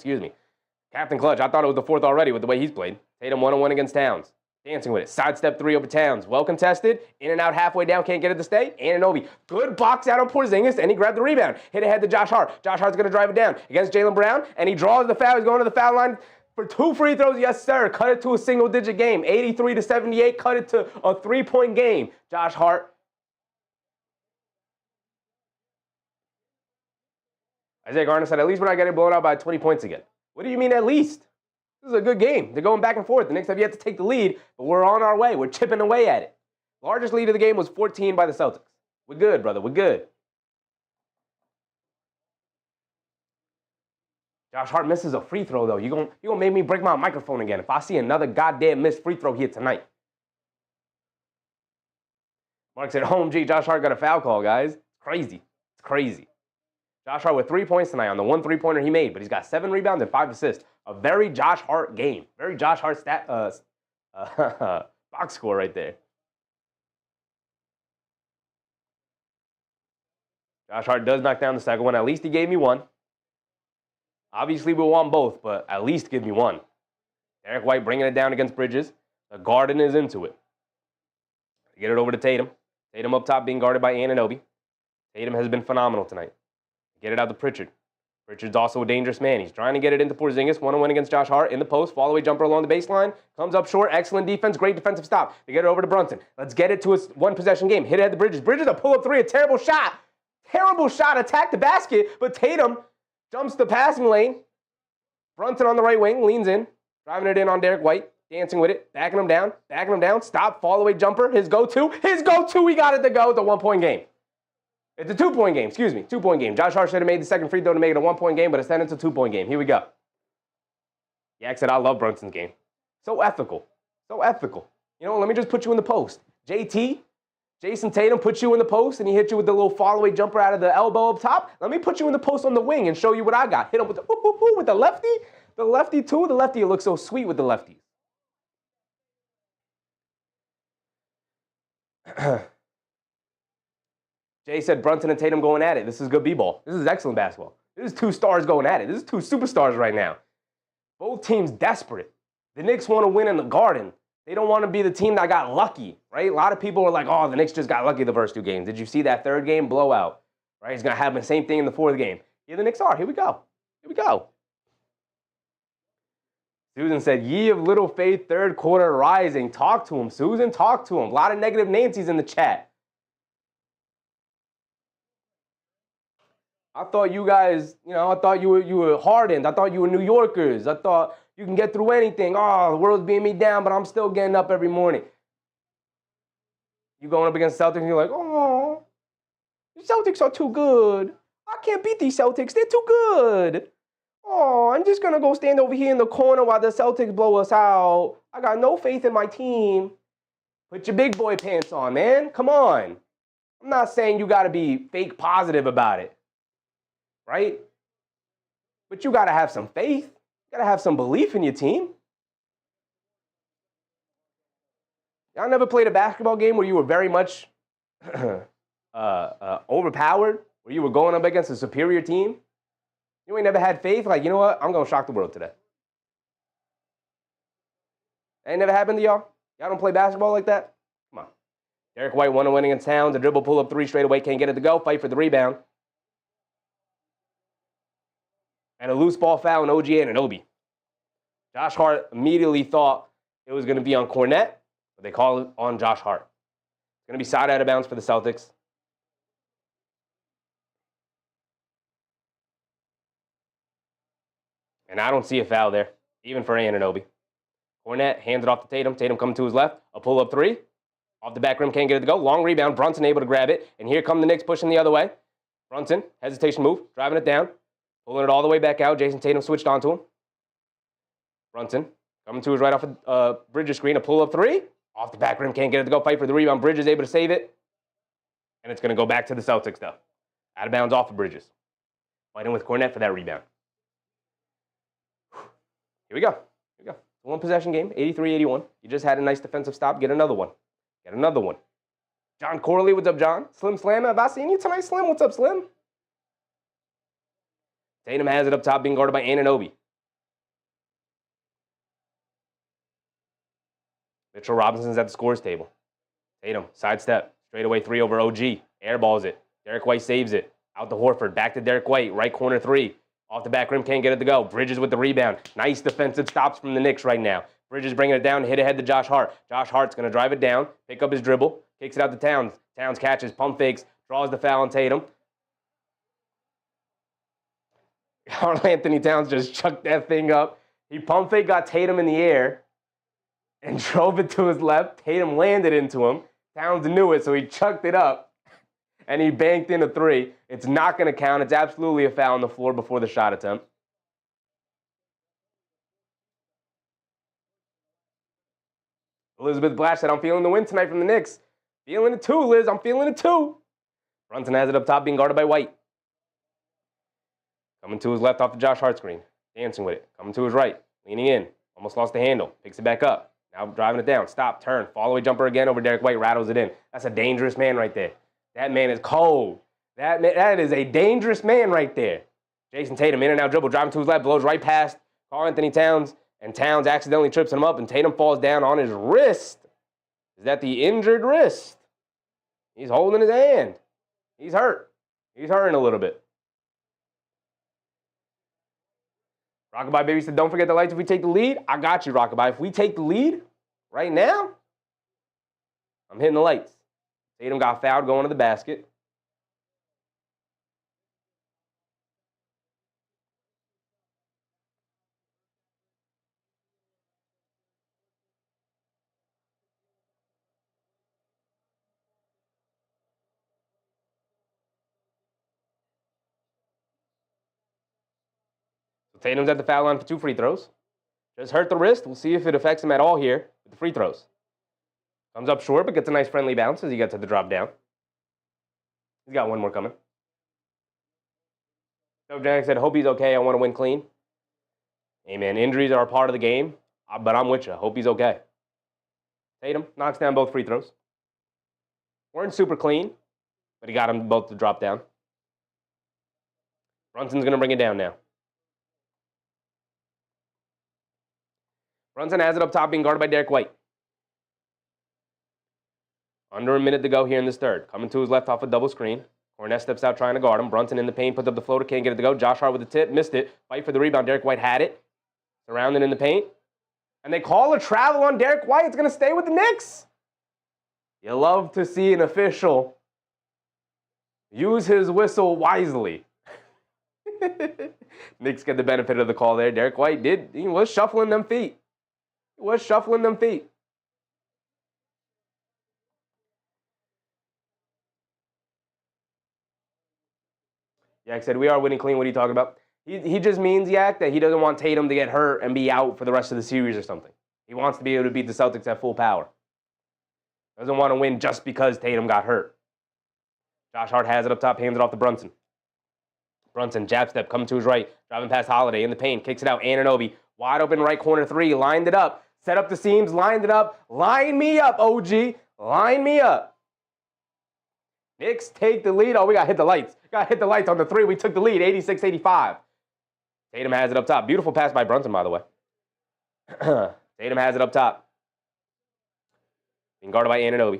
Speaker 1: Captain Clutch, I thought it was the fourth already with the way he's played. Tatum 1-on-1 against Towns. Dancing with it. Sidestep three over Towns. Well contested. In and out halfway down. Can't get it to stay. Anunoby. Good box out on Porzingis, and he grabbed the rebound. Hit ahead to Josh Hart. Josh Hart's going to drive it down against Jaylen Brown, and he draws the foul. He's going to the foul line for 2 free throws. Yes, sir. Cut it to a single-digit game. 83-78. Cut it to a 3-point game. Josh Hart. Isaiah Garner said, at least we're not getting blown out by 20 points again. What do you mean at least? This is a good game. They're going back and forth. The Knicks have yet to take the lead, but we're on our way. We're chipping away at it. Largest lead of the game was 14 by the Celtics. We're good, brother. We're good. Josh Hart misses a free throw, though. You're gonna make me break my microphone again if I see another goddamn missed free throw here tonight. Mark said, OMG, Josh Hart got a foul call, guys. It's crazy. It's crazy. Josh Hart with 3 points tonight on the 1 3-pointer he made, but he's got 7 rebounds and 5 assists. A very Josh Hart game. Very Josh Hart Box score right there. Josh Hart does knock down the second one. At least he gave me one. Obviously, we want both, but at least give me one. Derek White bringing it down against Bridges. The Garden is into it. Get it over to Tatum. Tatum up top being guarded by Anunoby. Tatum has been phenomenal tonight. Get it out to Pritchard. Pritchard's also a dangerous man. He's trying to get it into Porzingis. 1-on-1 against Josh Hart in the post. Fall-away jumper along the baseline. Comes up short. Excellent defense. Great defensive stop. They get it over to Brunson. Let's get it to a one-possession game. Hit it at the Bridges. Bridges a pull-up three. A terrible shot. Terrible shot. Attack the basket. But Tatum jumps the passing lane. Brunson on the right wing. Leans in. Driving it in on Derek White. Dancing with it. Backing him down. Backing him down. Stop. Fall-away jumper. His go-to. His go-to. He got it to go. It's a one-point game. It's a 2-point game, 2-point game. Josh Hart should have made the second free throw to make it a 1-point game, but it's turned into a 2-point game. Here we go. Yak said, I love Brunson's game. So ethical. So ethical. You know, let me just put you in the post. JT, Jason Tatum put you in the post, and he hit you with the little fall-away jumper out of the elbow up top. Let me put you in the post on the wing and show you what I got. Hit him with the lefty. The lefty, too. The lefty looks so sweet with the lefties. Jay said Brunson and Tatum going at it. This is good b-ball. This is excellent basketball. This is two stars going at it. This is two superstars right now. Both teams desperate. The Knicks want to win in the Garden. They don't want to be the team that got lucky, right? A lot of people are like, oh, the Knicks just got lucky the first two games. Did you see that third game? Blowout, right? It's going to happen the same thing in the fourth game. Here the Knicks are. Here we go. Here we go. Susan said, ye of little faith, third quarter rising. Talk to him, Susan. Talk to him. A lot of negative Nancy's in the chat. I thought you guys, I thought you were hardened. I thought you were New Yorkers. I thought you can get through anything. Oh, the world's beating me down, but I'm still getting up every morning. You going up against Celtics and you're like, oh, the Celtics are too good. I can't beat these Celtics. They're too good. Oh, I'm just going to go stand over here in the corner while the Celtics blow us out. I got no faith in my team. Put your big boy pants on, man. Come on. I'm not saying you got to be fake positive about it. Right? But you got to have some faith. You got to have some belief in your team. Y'all never played a basketball game where you were very much overpowered, where you were going up against a superior team? You ain't never had faith? Like, you know what? I'm going to shock the world today. That ain't never happened to y'all? Y'all don't play basketball like that? Come on. Derek White 1-on-1 against Towns. A dribble pull-up three straight away. Can't get it to go. Fight for the rebound. And a loose ball foul on OG Anunoby. Josh Hart immediately thought it was going to be on Cornette, but they call it on Josh Hart. It's going to be side out of bounds for the Celtics. And I don't see a foul there, even for Anunoby. Cornette hands it off to Tatum. Tatum coming to his left. A pull-up three. Off the back rim, can't get it to go. Long rebound. Brunson able to grab it. And here come the Knicks pushing the other way. Brunson, hesitation move, driving it down. Pulling it all the way back out. Jason Tatum switched onto him. Brunson coming to his right off a Bridges screen. A pull-up three. Off the back rim. Can't get it to go. Fight for the rebound. Bridges able to save it. And it's going to go back to the Celtics, though. Out of bounds off of Bridges. Fighting with Cornette for that rebound. Here we go. Here we go. One possession game. 83-81. You just had a nice defensive stop. Get another one. Get another one. John Corley. What's up, John? Slim Slam. Have I seen you tonight, Slim? What's up, Slim? Tatum has it up top, being guarded by Anunoby. Mitchell Robinson's at the scores table. Tatum, sidestep, straightaway three over OG. Airballs it. Derek White saves it. Out to Horford, back to Derek White. Right corner three. Off the back rim, can't get it to go. Bridges with the rebound. Nice defensive stops from the Knicks right now. Bridges bringing it down, hit ahead to Josh Hart. Josh Hart's going to drive it down, pick up his dribble, kicks it out to Towns. Towns catches, pump fakes, draws the foul on Tatum. Karl Anthony Towns just chucked that thing up. He pump fake, got Tatum in the air, and drove it to his left. Tatum landed into him. Towns knew it, so he chucked it up, and he banked in a three. It's not going to count. It's absolutely a foul on the floor before the shot attempt. Elizabeth Blash said, I'm feeling the win tonight from the Knicks. Feeling it too, Liz. I'm feeling it too. Brunson has it up top, being guarded by White. Coming to his left off the Josh Hart screen. Dancing with it. Coming to his right. Leaning in. Almost lost the handle. Picks it back up. Now driving it down. Stop, turn. Fall away jumper again over Derek White. Rattles it in. That's a dangerous man right there. That man is cold. That is a dangerous man right there. Jason Tatum in and out dribble. Driving to his left. Blows right past Karl-Anthony Towns. And Towns accidentally trips him up. And Tatum falls down on his wrist. Is that the injured wrist? He's holding his hand. He's hurt. He's hurting a little bit. Rockabye Baby said, don't forget the lights if we take the lead. I got you, Rockabye. If we take the lead right now, I'm hitting the lights. Tatum got fouled going to the basket. So Tatum's at the foul line for 2 free throws. Just hurt the wrist. We'll see if it affects him at all here with the free throws. Comes up short, but gets a nice friendly bounce as he gets to the drop down. He's got one more coming. So Janik said, hope he's okay. I want to win clean. Hey, man, injuries are a part of the game, but I'm with you. Hope he's okay. Tatum knocks down both free throws. Weren't super clean, but he got them both to drop down. Brunson's going to bring it down now. Brunson has it up top, being guarded by Derek White. Under a minute to go here in this third. Coming to his left off a double screen. Cornette steps out trying to guard him. Brunson in the paint, puts up the floater, can't get it to go. Josh Hart with the tip, missed it. Fight for the rebound. Derek White had it. Surrounded in the paint. And they call a travel on Derek White. It's going to stay with the Knicks. You love to see an official use his whistle wisely. Knicks get the benefit of the call there. Derek White he was shuffling them feet. He was shuffling them feet. Yak said, we are winning clean. What are you talking about? He just means, Yak, that he doesn't want Tatum to get hurt and be out for the rest of the series or something. He wants to be able to beat the Celtics at full power. Doesn't want to win just because Tatum got hurt. Josh Hart has it up top, hands it off to Brunson. Brunson, jab step, coming to his right, driving past Holiday in the paint, kicks it out. Anunoby, wide open right corner 3, lined it up, set up the seams, lined it up. Line me up, OG. Line me up. Knicks take the lead. Oh, we got to hit the lights. Got to hit the lights on the 3. We took the lead, 86-85. Tatum has it up top. Beautiful pass by Brunson, by the way. Tatum has it up top. Being guarded by Anunoby.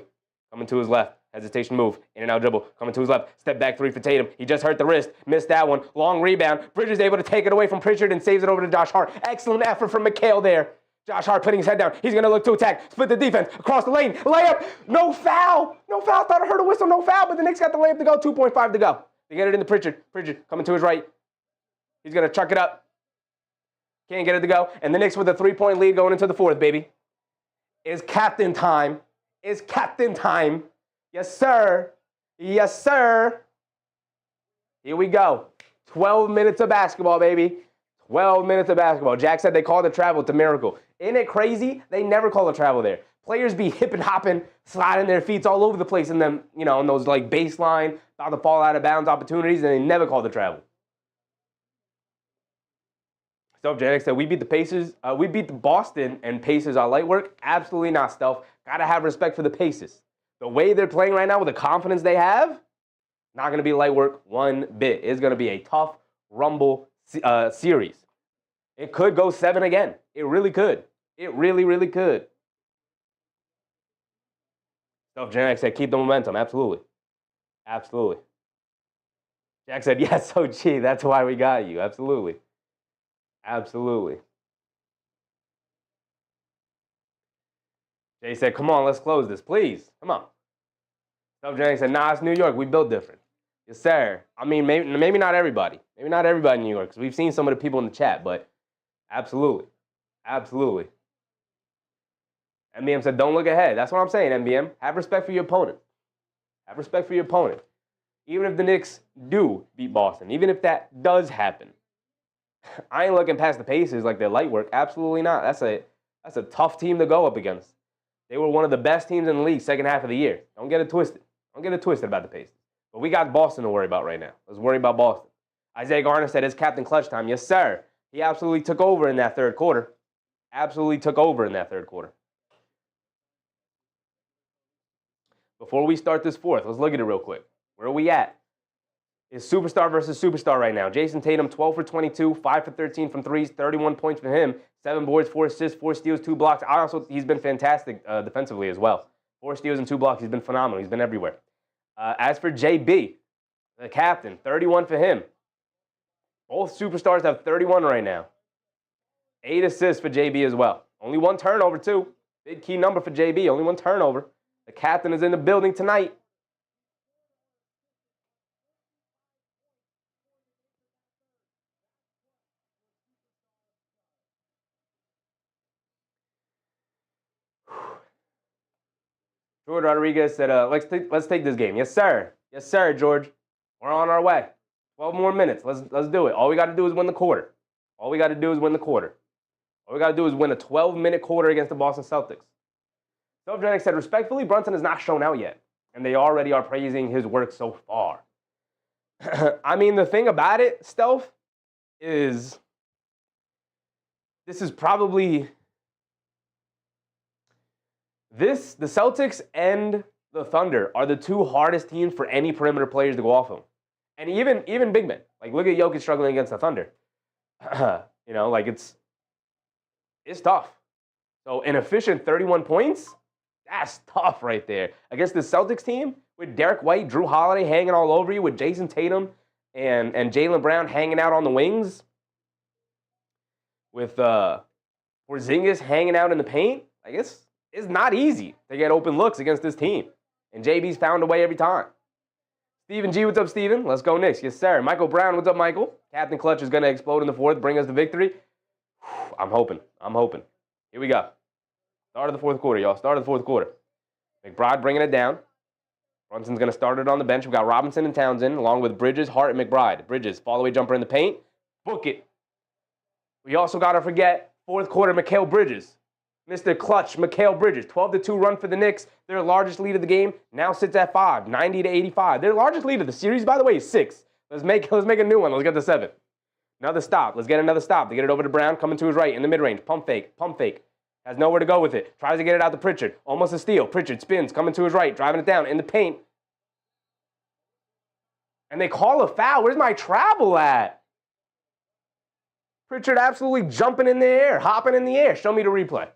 Speaker 1: Coming to his left. Hesitation move. In and out dribble. Coming to his left. Step back 3 for Tatum. He just hurt the wrist. Missed that one. Long rebound. Bridges able to take it away from Pritchard and saves it over to Josh Hart. Excellent effort from McHale there. Josh Hart putting his head down. He's going to look to attack. Split the defense. Across the lane. Layup. No foul. No foul. Thought I heard a whistle. No foul. But the Knicks got the layup to go. 2.5 to go. They get it into Pritchard. Pritchard coming to his right. He's going to chuck it up. Can't get it to go. And the Knicks with a 3-point lead going into the 4th, baby. It's captain time. It's captain time. Yes, sir. Yes, sir. Here we go. 12 minutes of basketball, baby. 12 minutes of basketball. Jack said they called the travel. It's a miracle. Isn't it crazy? They never call a travel there. Players be hip and hopping, sliding their feet all over the place in them, in those like baseline, about to fall out of bounds opportunities, and they never call the travel. Stealth Janik said, we beat the Pacers. We beat the Boston and Pacers on light work. Absolutely not, Stealth. Gotta have respect for the Pacers. The way they're playing right now with the confidence they have, not going to be light work one bit. It's going to be a tough rumble series. It could go 7 again. It really could. It really, really could. Stealth Janik said, keep the momentum. Absolutely. Absolutely. Jack said, yes, OG, that's why we got you. Absolutely. Absolutely. Jay said, come on, let's close this, please. Come on. Stealth Janik said, nah, it's New York. We built different. Yes, sir. I mean, maybe not everybody. Maybe not everybody in New York, because we've seen some of the people in the chat, but absolutely. Absolutely. NBM said, don't look ahead. That's what I'm saying, NBM. Have respect for your opponent. Have respect for your opponent. Even if the Knicks do beat Boston, even if that does happen, I ain't looking past the Pacers like they're light work. Absolutely not. That's a tough team to go up against. They were one of the best teams in the league second half of the year. Don't get it twisted. Don't get it twisted about the Pacers. But we got Boston to worry about right now. Let's worry about Boston. Isaiah Garner said it's Captain Clutch time. Yes, sir. He absolutely took over in that third quarter. Absolutely took over in that third quarter. before we start this fourth, let's look at it real quick. Where are we at? It's superstar versus superstar right now. Jason Tatum, 12 for 22, 5 for 13 from threes, 31 points for him, 7 boards, 4 assists, 4 steals, 2 blocks. He's been fantastic defensively as well. 4 steals and 2 blocks. He's been phenomenal. He's been everywhere. As for JB, the captain, 31 for him. Both superstars have 31 right now. 8 assists for JB as well. Only 1 turnover, too. Big key number for JB. Only 1 turnover. The captain is in the building tonight. George Rodriguez said, let's take this game. Yes, sir. Yes, sir, George. We're on our way. 12 more minutes. Let's do it. All we got to do is win the quarter. All we got to do is win the quarter. All we got to do is win a 12-minute quarter against the Boston Celtics. Self-Genic said, respectfully, Brunson has not shown out yet, and they already are praising his work so far. I mean, the thing about it, Stealth, is this is probably... the Celtics and the Thunder are the 2 hardest teams for any perimeter players to go off of. And even big men. Like, look at Jokic struggling against the Thunder. It's tough. So an efficient 31 points, that's tough right there. Against the Celtics team, with Derek White, Drew Holiday hanging all over you, with Jason Tatum and Jaylen Brown hanging out on the wings, with Porzingis hanging out in the paint, I guess. It's not easy to get open looks against this team. And JB's found a way every time. Steven G, what's up, Steven? Let's go Knicks. Yes, sir. Michael Brown, what's up, Michael? Captain Clutch is going to explode in the fourth, bring us the victory. I'm hoping. Here we go. Start of the fourth quarter, y'all. Start of the fourth quarter. McBride bringing it down. Brunson's going to start it on the bench. We've got Robinson and Townsend, along with Bridges, Hart, and McBride. Bridges, fall-away jumper in the paint. Book it. We also got to forget fourth quarter Mikal Bridges. Mr. Clutch, Mikal Bridges, 12-2 run for the Knicks. Their largest lead of the game now sits at 5, 90-85. Their largest lead of the series, by the way, is 6. Let's make a new one. Let's get to 7. Another stop. Let's get another stop. They get it over to Brown, coming to his right in the mid-range. Pump fake. Has nowhere to go with it. Tries to get it out to Pritchard. Almost a steal. Pritchard spins, coming to his right, driving it down in the paint. And they call a foul. Where's my travel at? Pritchard absolutely jumping in the air, hopping in the air. Show me the replay.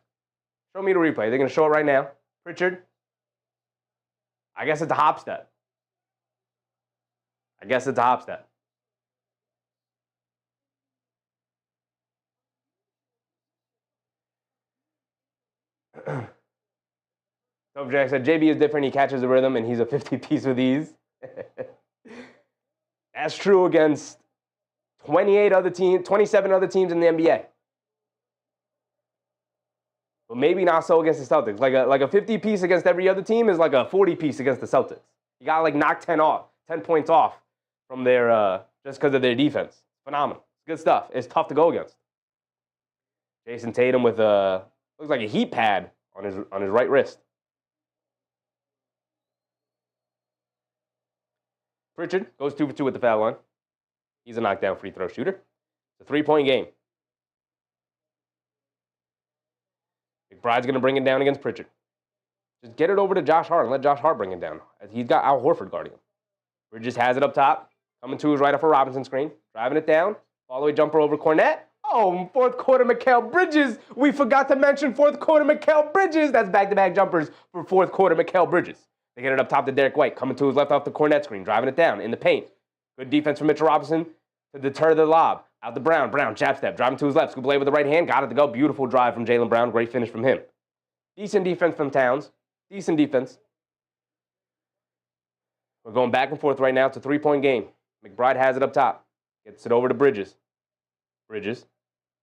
Speaker 1: They're going to show it right now. Pritchard. I guess it's a hop step. So Jack said, JB is different. He catches the rhythm, and he's a 50-piece with ease. That's true against 27 other teams in the NBA. But maybe not so against the Celtics. Like a 50-piece against every other team is like a 40-piece against the Celtics. You got to knock 10 points off from their just because of their defense. Phenomenal. It's good stuff. It's tough to go against. Jason Tatum with looks like a heat pad on his right wrist. Pritchard goes 2 for 2 with the foul line. He's a knockdown free throw shooter. It's a 3-point game. McBride's going to bring it down against Pritchard. Just get it over to Josh Hart and let Josh Hart bring it down. He's got Al Horford guarding him. Bridges has it up top. Coming to his right off a Robinson screen. Driving it down. Follow-away jumper over Cornette. Oh, fourth quarter Mikal Bridges. We forgot to mention fourth quarter Mikal Bridges. That's back-to-back jumpers for fourth quarter Mikal Bridges. They get it up top to Derek White. Coming to his left off the Cornette screen. Driving it down in the paint. Good defense from Mitchell Robinson to deter the lob. Out to Brown. Brown, jab step. Driving to his left. Scoop away with the right hand. Got it to go. Beautiful drive from Jaylen Brown. Great finish from him. Decent defense from Towns. Decent defense. We're going back and forth right now. It's a 3-point game. McBride has it up top. Gets it over to Bridges. Bridges.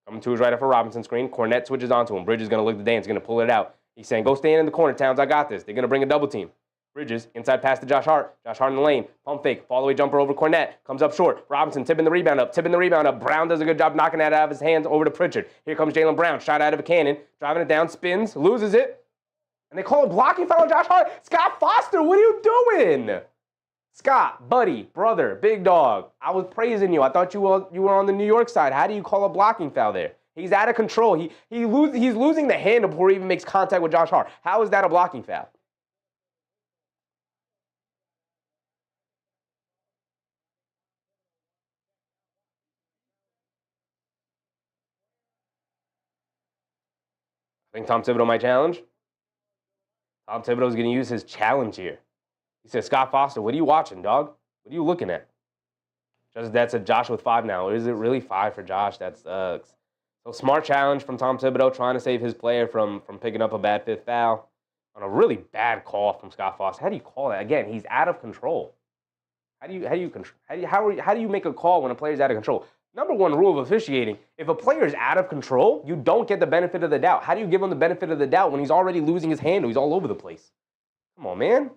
Speaker 1: Coming to his right off a Robinson screen. Cornette switches onto him. Bridges is going to look the dance. Going to pull it out. He's saying, go stand in the corner, Towns. I got this. They're going to bring a double team. Bridges, inside pass to Josh Hart. Josh Hart in the lane. Pump fake. Fall-away jumper over Cornette. Comes up short. Robinson tipping the rebound up. Brown does a good job knocking that out of his hands over to Pritchard. Here comes Jaylen Brown. Shot out of a cannon. Driving it down. Spins. Loses it. And they call a blocking foul on Josh Hart. Scott Foster, what are you doing? Scott, buddy, brother, big dog. I was praising you. I thought you were on the New York side. How do you call a blocking foul there? He's out of control. He's losing the handle before he even makes contact with Josh Hart. How is that a blocking foul? Think Tom Thibodeau might challenge? Tom Thibodeau's going to use his challenge here. He says, Scott Foster, what are you watching, dog? What are you looking at? Just Dad said Josh with 5 now. Is it really 5 for Josh? That sucks. So smart challenge from Tom Thibodeau, trying to save his player from picking up a bad 5th foul on a really bad call from Scott Foster. How do you call that? Again, he's out of control. How do you make a call when a player's out of control? Number one rule of officiating, if a player is out of control, you don't get the benefit of the doubt. How do you give him the benefit of the doubt when he's already losing his handle? He's all over the place. Come on, man.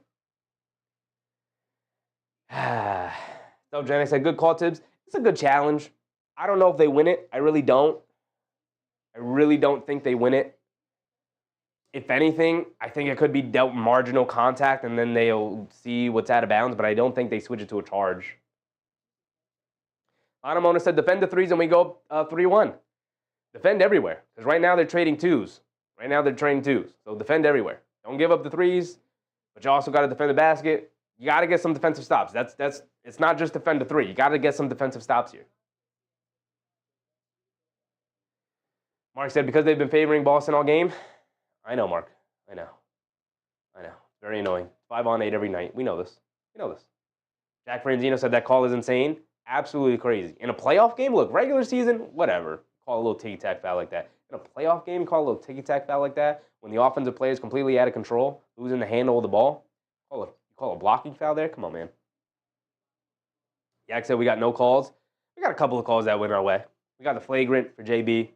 Speaker 1: So Jenny said, good call, Tibbs. It's a good challenge. I don't know if they win it. I really don't. I really don't think they win it. If anything, I think it could be dealt marginal contact, and then they'll see what's out of bounds, but I don't think they switch it to a charge. Anamona said, defend the 3s, and we go 3-1. Defend everywhere, because right now they're trading 2s. So defend everywhere. Don't give up the 3s, but you also got to defend the basket. You got to get some defensive stops. It's not just defend the 3. You got to get some defensive stops here. Mark said, because they've been favoring Boston all game. I know, Mark. I know. Very annoying. 5-on-8 every night. We know this. Jack Franzino said that call is insane. Absolutely crazy. In a playoff game, look, regular season, whatever. Call a little ticky-tack foul like that. In a playoff game, call a little ticky-tack foul like that. When the offensive play is completely out of control, losing the handle of the ball, call a blocking foul there? Come on, man. Yak said we got no calls. We got a couple of calls that went our way. We got the flagrant for JB.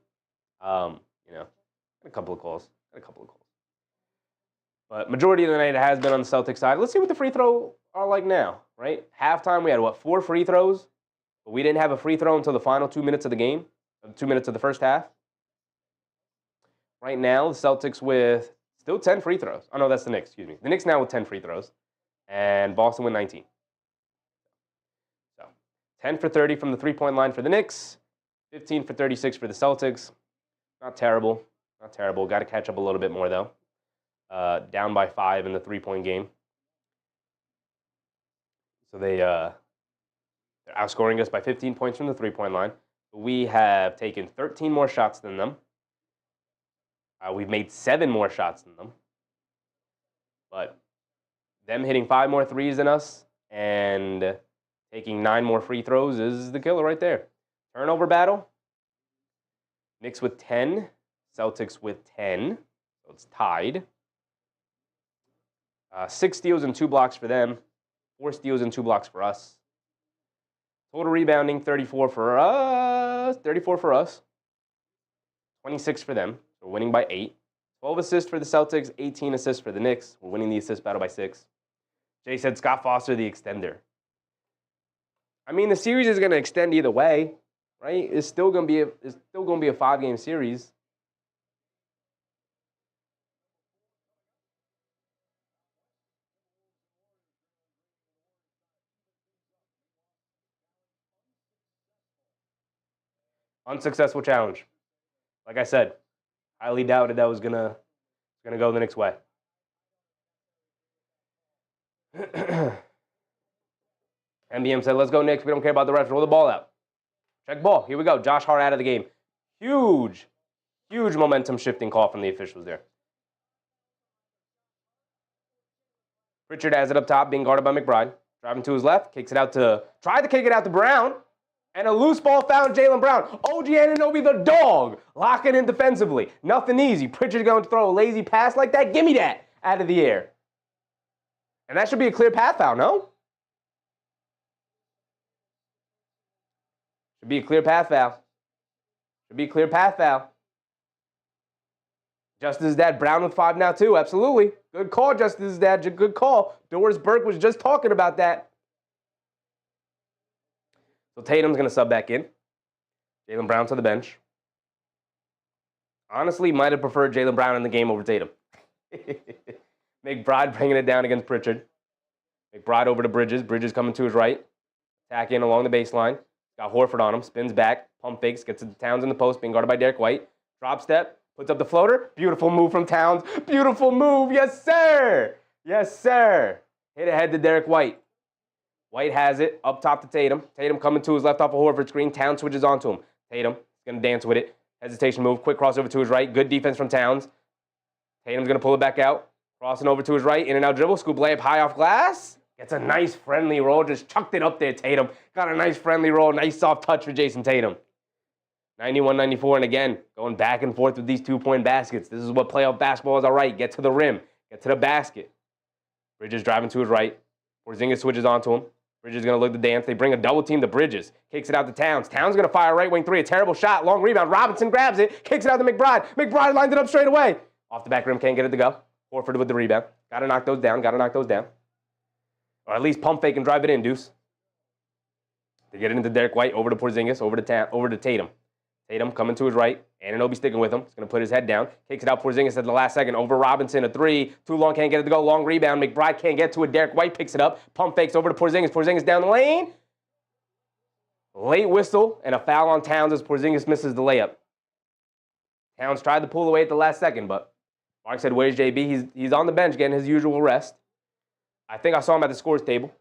Speaker 1: A couple of calls. But majority of the night it has been on the Celtics side. Let's see what the free throw are like now, right? Halftime, we had, 4 free throws? But we didn't have a free throw until the final 2 minutes of the game, 2 minutes of the first half. Right now, the Celtics with still 10 free throws. Oh, no, that's the Knicks, excuse me. The Knicks now with 10 free throws, and Boston with 19. So 10 for 30 from the three-point line for the Knicks, 15 for 36 for the Celtics. Not terrible. Got to catch up a little bit more, though. Down by 5 in the three-point game. So they're outscoring us by 15 points from the three-point line. We have taken 13 more shots than them. We've made 7 more shots than them. But them hitting 5 more threes than us and taking 9 more free throws is the killer right there. Turnover battle. Knicks with 10. Celtics with 10. So it's tied. 6 steals and 2 blocks for them. 4 steals and 2 blocks for us. Total rebounding, 34 for us. 26 for them. We're winning by 8. 12 assists for the Celtics, 18 assists for the Knicks. We're winning the assist battle by 6. Jay said Scott Foster, the extender. I mean, the series is going to extend either way, right? It's still going to be a 5-game series. Unsuccessful challenge. Like I said, highly doubted that was gonna go the Knicks' way. NBM said, let's go Knicks. We don't care about the refs. Roll the ball out. Check ball. Here we go. Josh Hart out of the game. Huge momentum shifting call from the officials there. Pritchard has it up top, being guarded by McBride. Driving to his left, tried to kick it out to Brown. And a loose ball found Jaylen Brown. OG Anunoby, the dog, locking in defensively. Nothing easy. Pritchard going to throw a lazy pass like that. Give me that out of the air. And that should be a clear path foul, no? Should be a clear path foul. Justice's dad, Brown with 5 now too. Absolutely. Good call, Justice's dad. Good call. Doris Burke was just talking about that. So Tatum's going to sub back in. Jaylen Brown to the bench. Honestly, might have preferred Jaylen Brown in the game over Tatum. McBride bringing it down against Pritchard. McBride over to Bridges. Bridges coming to his right. Attack in along the baseline. Got Horford on him. Spins back. Pump fakes. Gets to Towns in the post. Being guarded by Derek White. Drop step. Puts up the floater. Beautiful move from Towns. Beautiful move. Yes, sir. Hit ahead to Derek White. White has it, up top to Tatum. Tatum coming to his left off a Horford screen. Towns switches onto him. Tatum is going to dance with it. Hesitation move, quick crossover to his right. Good defense from Towns. Tatum's going to pull it back out. Crossing over to his right. In and out dribble. Scoop layup high off glass. Gets a nice friendly roll. Just chucked it up there, Tatum. Got a nice friendly roll. Nice soft touch for Jason Tatum. 91-94, and again, going back and forth with these two-point baskets. This is what playoff basketball is all right. Get to the rim. Get to the basket. Bridges driving to his right. Porzingis switches onto him. Bridges is going to look to dance. They bring a double team to Bridges. Kicks it out to Towns. Towns going to fire right wing three. A terrible shot. Long rebound. Robinson grabs it. Kicks it out to McBride. McBride lines it up straight away. Off the back rim. Can't get it to go. Horford with the rebound. Got to knock those down. Got to knock those down. Or at least pump fake and drive it in, Deuce. They get it into Derek White. Over to Porzingis. Over to Tatum. Tatum coming to his right. Anunoby sticking with him. He's going to put his head down. Kicks it out Porzingis at the last second. Over Robinson. A three. Too long. Can't get it to go. Long rebound. McBride can't get to it. Derek White picks it up. Pump fakes over to Porzingis. Porzingis down the lane. Late whistle and a foul on Towns as Porzingis misses the layup. Towns tried to pull away at the last second, but Mark said, where's JB? He's on the bench getting his usual rest. I think I saw him at the scores table.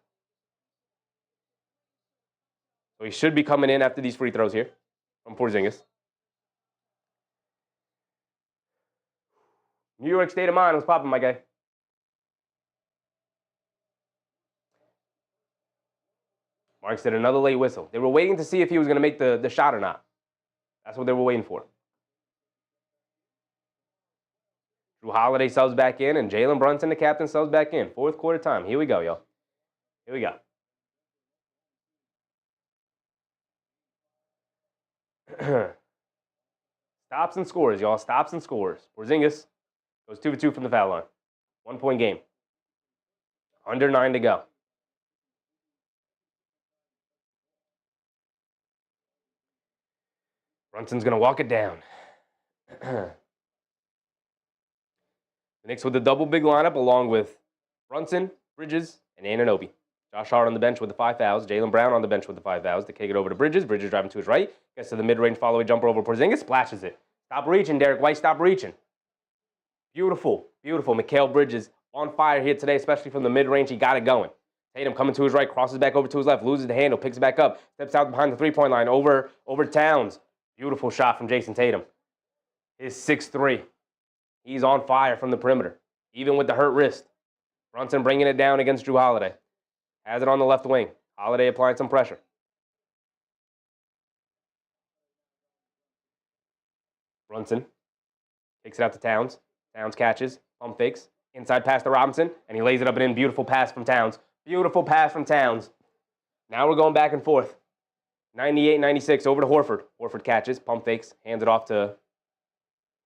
Speaker 1: So he should be coming in after these free throws here from Porzingis. New York state of mind was popping, my guy. Mark said another late whistle. They were waiting to see if he was going to make the shot or not. That's what they were waiting for. Drew Holiday subs back in, and Jalen Brunson, the captain, subs back in. Fourth quarter time. Here we go, y'all. Here we go. Stops and scores, y'all. Stops and scores. Porzingis goes 2 for 2 from the foul line. 1 point game. Under 9 to go. Brunson's going to walk it down. The Knicks with the double big lineup along with Brunson, Bridges, and Anunoby. Josh Hart on the bench with the 5 fouls. Jaylen Brown on the bench with the 5 fouls. They kick it over to Bridges. Bridges driving to his right. Gets to the mid-range follow-away jumper over Porzingis. Splashes it. Stop reaching, Derek White. Stop reaching. Beautiful. Beautiful. Mikal Bridges on fire here today, especially from the mid-range. He got it going. Tatum coming to his right. Crosses back over to his left. Loses the handle. Picks it back up. Steps out behind the three-point line. Over Towns. Beautiful shot from Jason Tatum. His 6'3". He's on fire from the perimeter, even with the hurt wrist. Brunson bringing it down against Drew Holiday. Has it on the left wing. Holiday applying some pressure. Brunson takes it out to Towns. Towns catches, pump fakes, inside pass to Robinson, and he lays it up and in. Beautiful pass from Towns. Beautiful pass from Towns. Now we're going back and forth. 98-96 over to Horford. Horford catches, pump fakes, hands it off to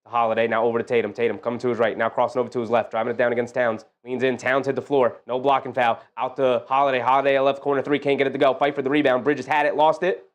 Speaker 1: Holiday. Now over to Tatum. Tatum coming to his right. Now crossing over to his left. Driving it down against Towns. Leans in. Towns hit the floor. No blocking foul. Out to Holiday. Holiday at left corner 3. Can't get it to go. Fight for the rebound. Bridges had it. Lost it.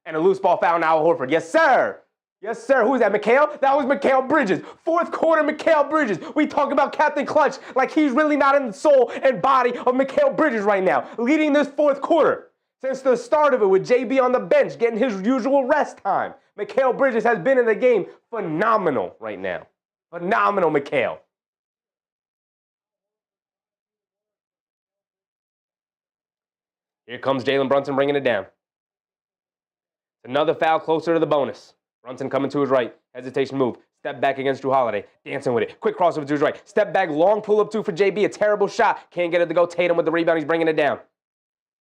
Speaker 1: And a loose ball foul now Horford. Yes, sir. Yes, sir. Who is that? Mikal? That was Mikal Bridges. Fourth quarter Mikal Bridges. We talk about Captain Clutch like he's really not in the soul and body of Mikal Bridges right now. Leading this fourth quarter. Since the start of it with JB on the bench getting his usual rest time. Mikal Bridges has been in the game phenomenal right now. Phenomenal, Mikal. Here comes Jalen Brunson bringing it down. Another foul closer to the bonus. Brunson coming to his right. Hesitation move. Step back against Drew Holiday. Dancing with it. Quick crossover to his right. Step back. Long pull-up 2 for JB. A terrible shot. Can't get it to go. Tatum with the rebound. He's bringing it down.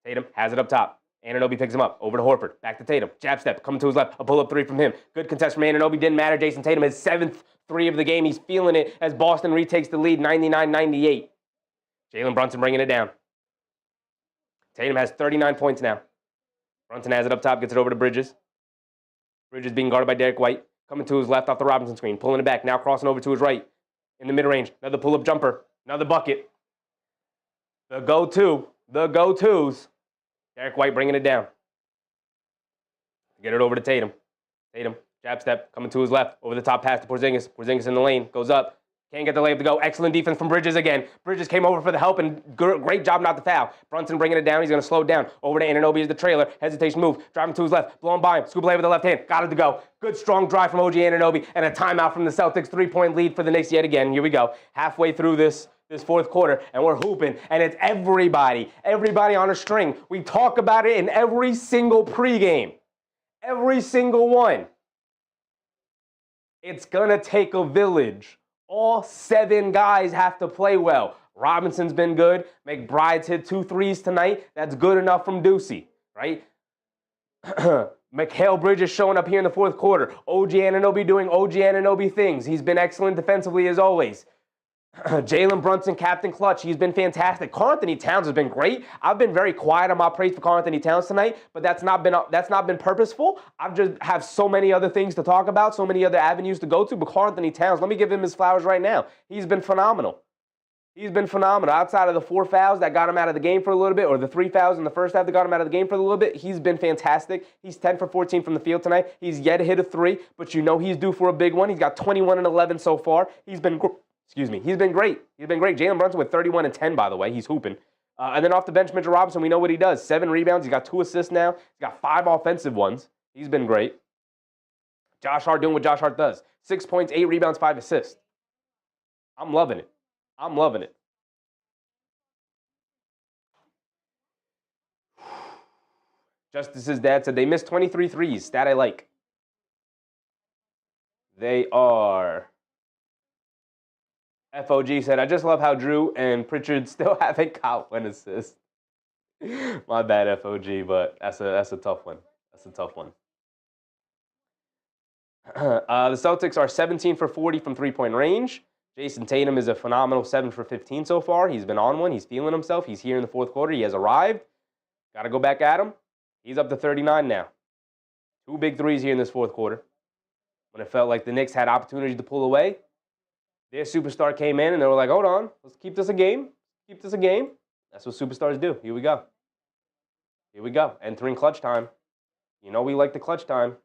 Speaker 1: Tatum has it up top. Anunoby picks him up. Over to Horford. Back to Tatum. Jab step. Coming to his left. A pull-up 3 from him. Good contest from Anunoby. Didn't matter. Jason Tatum, his 7th 3 of the game. He's feeling it as Boston retakes the lead 99-98. Jalen Brunson bringing it down. Tatum has 39 points now. Brunson has it up top. Gets it over to Bridges. Bridges being guarded by Derek White. Coming to his left off the Robinson screen. Pulling it back. Now crossing over to his right. In the mid-range. Another pull-up jumper. Another bucket. The go-to. The go-tos. Derek White bringing it down. Get it over to Tatum. Tatum, jab step, coming to his left. Over the top pass to Porzingis. Porzingis in the lane, goes up. Can't get the layup to go. Excellent defense from Bridges again. Bridges came over for the help and great job not to foul. Brunson bringing it down. He's going to slow it down. Over to Anunoby as the trailer. Hesitation move. Driving to his left. Blown by him. Scoop lay with the left hand. Got it to go. Good strong drive from OG Anunoby and a timeout from the Celtics. 3-point lead for the Knicks yet again. Here we go. Halfway through this fourth quarter, and we're hooping, and it's everybody on a string. We talk about it in every single pregame. Every single one. It's going to take a village All 7 guys have to play well. Robinson's been good. McBride's hit 2 threes tonight. That's good enough from Ducey, right? Mikal Bridges showing up here in the fourth quarter. OG Anunoby doing OG Anunoby things. He's been excellent defensively as always. Jalen Brunson, Captain Clutch, he's been fantastic. Karl-Anthony Towns has been great. I've been very quiet on my praise for Karl-Anthony Towns tonight, but that's not been purposeful. I've just have so many other things to talk about, so many other avenues to go to. But Karl-Anthony Towns, let me give him his flowers right now. He's been phenomenal. He's been phenomenal. Outside of the 4 fouls that got him out of the game for a little bit, or the 3 fouls in the first half that got him out of the game for a little bit, he's been fantastic. He's 10 for 14 from the field tonight. He's yet to hit a 3, but you know he's due for a big one. He's got 21 and 11 so far. He's been great. He's been great. Jalen Brunson with 31 and 10, by the way. He's hooping. And then off the bench, Mitchell Robinson, we know what he does. 7 rebounds. He's got 2 assists now. He's got 5 offensive ones. He's been great. Josh Hart doing what Josh Hart does. 6 points, 8 rebounds, 5 assists. I'm loving it. I'm loving it. Justice's dad said they missed 23 threes. Stat I like. They are... FOG said, I just love how Drew and Pritchard still haven't got 1 assist. My bad, FOG, but that's a tough one. That's a tough one. The Celtics are 17 for 40 from three-point range. Jason Tatum is a phenomenal 7 for 15 so far. He's been on one. He's feeling himself. He's here in the fourth quarter. He has arrived. Got to go back at him. He's up to 39 now. 2 big threes here in this fourth quarter. When it felt like the Knicks had opportunities to pull away, their superstar came in and they were like, hold on, let's keep this a game. Keep this a game. That's what superstars do. Here we go. Here we go. Entering clutch time. You know we like the clutch time.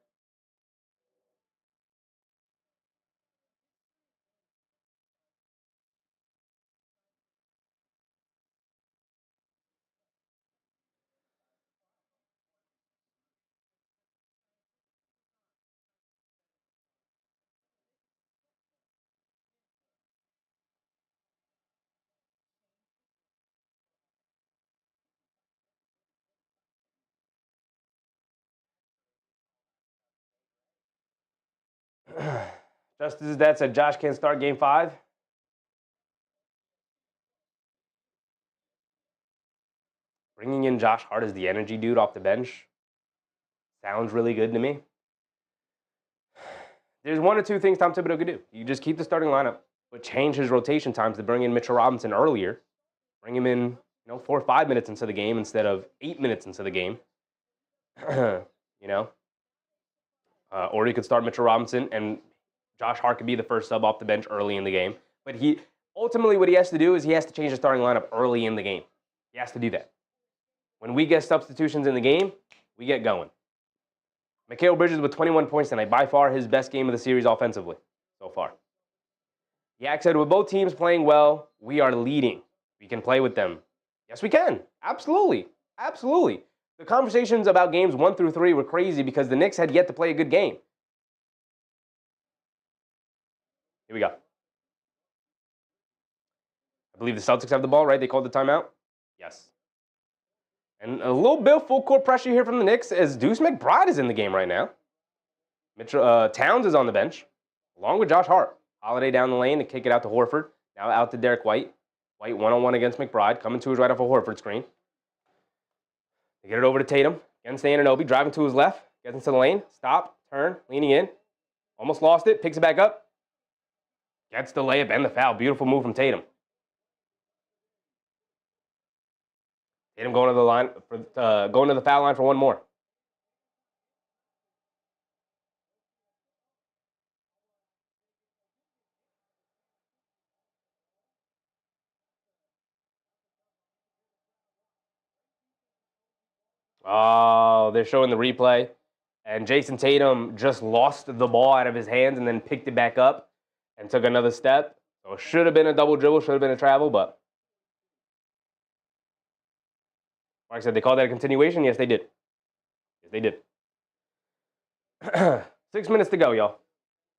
Speaker 1: Justice's dad said Josh can't start game 5. Bringing in Josh Hart as the energy dude off the bench sounds really good to me. There's 1 or 2 things Tom Thibodeau could do. You just keep the starting lineup, but change his rotation times to bring in Mitchell Robinson earlier. Bring him in, 4 or 5 minutes into the game instead of 8 minutes into the game. Or you could start Mitchell Robinson and Josh Hart could be the first sub off the bench early in the game. But ultimately what he has to do is he has to change the starting lineup early in the game. He has to do that. When we get substitutions in the game, we get going. Mikal Bridges with 21 points tonight, by far his best game of the series offensively so far. Yak said, with both teams playing well, we are leading. We can play with them. Yes, we can. Absolutely. Absolutely. The conversations about games 1 through 3 were crazy because the Knicks had yet to play a good game. Here we go. I believe the Celtics have the ball, right? They called the timeout? Yes. And a little bit of full court pressure here from the Knicks as Deuce McBride is in the game right now. Towns is on the bench, along with Josh Hart. Holiday down the lane to kick it out to Horford. Now out to Derek White. White one-on-one against McBride. Coming to his right off a Horford screen. They get it over to Tatum. Against Anunoby. Driving to his left. Gets into the lane. Stop. Turn. Leaning in. Almost lost it. Picks it back up. Gets the layup and the foul. Beautiful move from Tatum. Tatum going to the line going to the foul line for 1 more. Oh, they're showing the replay. And Jason Tatum just lost the ball out of his hands and then picked it back up and took another step. So it should have been a double dribble, should have been a travel, but like I said, they called that a continuation. Yes, they did. Yes, they did. 6 minutes to go, y'all.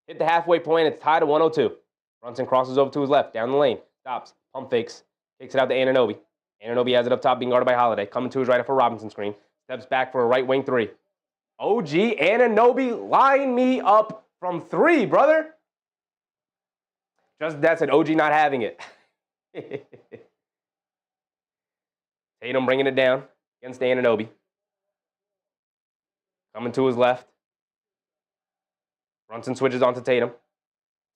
Speaker 1: Hit the halfway point. It's tied at 102. Brunson crosses over to his left, down the lane. Stops. Pump fakes. Takes it out to Anunoby. Anunoby has it up top, being guarded by Holiday. Coming to his right for Robinson screen. Steps back for a right wing 3. OG Anunoby, line me up from 3, brother. Just that's an OG not having it. Tatum bringing it down against Anunoby. Coming to his left. Brunson switches onto Tatum.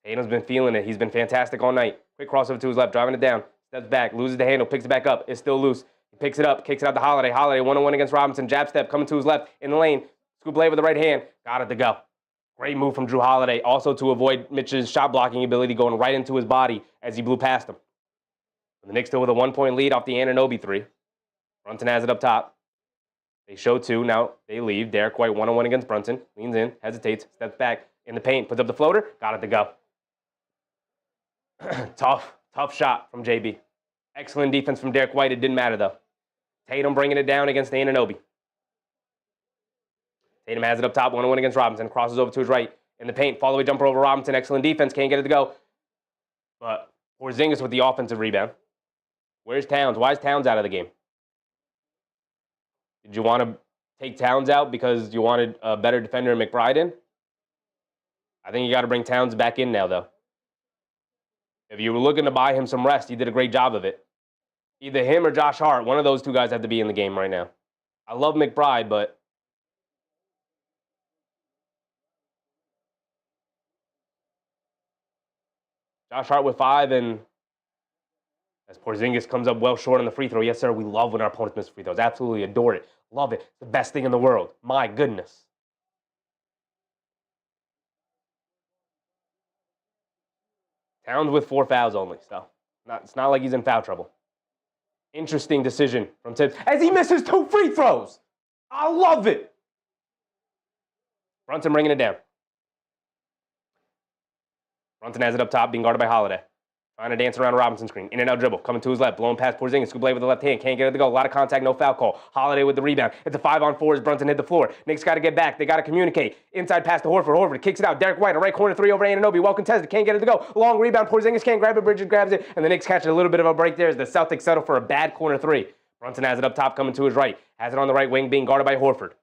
Speaker 1: Tatum's been feeling it. He's been fantastic all night. Quick crossover to his left, driving it down. Steps back, loses the handle, picks it back up. It's still loose. He picks it up, kicks it out to Holiday. Holiday one-on-one against Robinson. Jab step coming to his left in the lane. Scoop blade with the right hand. Got it to go. Great move from Drew Holiday. Also to avoid Mitch's shot blocking ability going right into his body as he blew past him. The Knicks still with a 1-point lead off the Anunoby three. Brunson has it up top. They show two. Now they leave. Derek White one-on-one against Brunson. Leans in, hesitates, steps back in the paint, puts up the floater. Got it to go. Tough shot from JB. Excellent defense from Derek White. It didn't matter, though. Tatum bringing it down against Anunoby. Tatum has it up top, one-on-one against Robinson. Crosses over to his right in the paint. Follow-away jumper over Robinson. Excellent defense. Can't get it to go. But Porzingis with the offensive rebound. Where's Towns? Why is Towns out of the game? Did you want to take Towns out because you wanted a better defender in McBride in? I think you got to bring Towns back in now, though. If you were looking to buy him some rest, he did a great job of it. Either him or Josh Hart, one of those two guys have to be in the game right now. I love McBride, but Josh Hart with 5, and as Porzingis comes up well short on the free throw. Yes, sir, we love when our opponents miss free throws. Absolutely adore it. Love it. It's the best thing in the world. My goodness. Towns with 4 fouls only, so it's not like he's in foul trouble. Interesting decision from Tibbs as he misses 2 free throws. I love it. Brunson bringing it down. Brunson has it up top, being guarded by Holiday. Trying to dance around a Robinson screen. In and out dribble. Coming to his left. Blowing past Porzingis. Scoop blade with the left hand. Can't get it to go. A lot of contact. No foul call. Holiday with the rebound. It's a 5-on-4 as Brunson hit the floor. Knicks got to get back. They got to communicate. Inside pass to Horford. Horford kicks it out. Derek White. A right corner 3 over Anunoby. Well contested. Can't get it to go. Long rebound. Porzingis can't grab it. Bridges grabs it. And the Knicks catch a little bit of a break there as the Celtics settle for a bad corner 3. Brunson has it up top. Coming to his right. Has it on the right wing. Being guarded by Horford.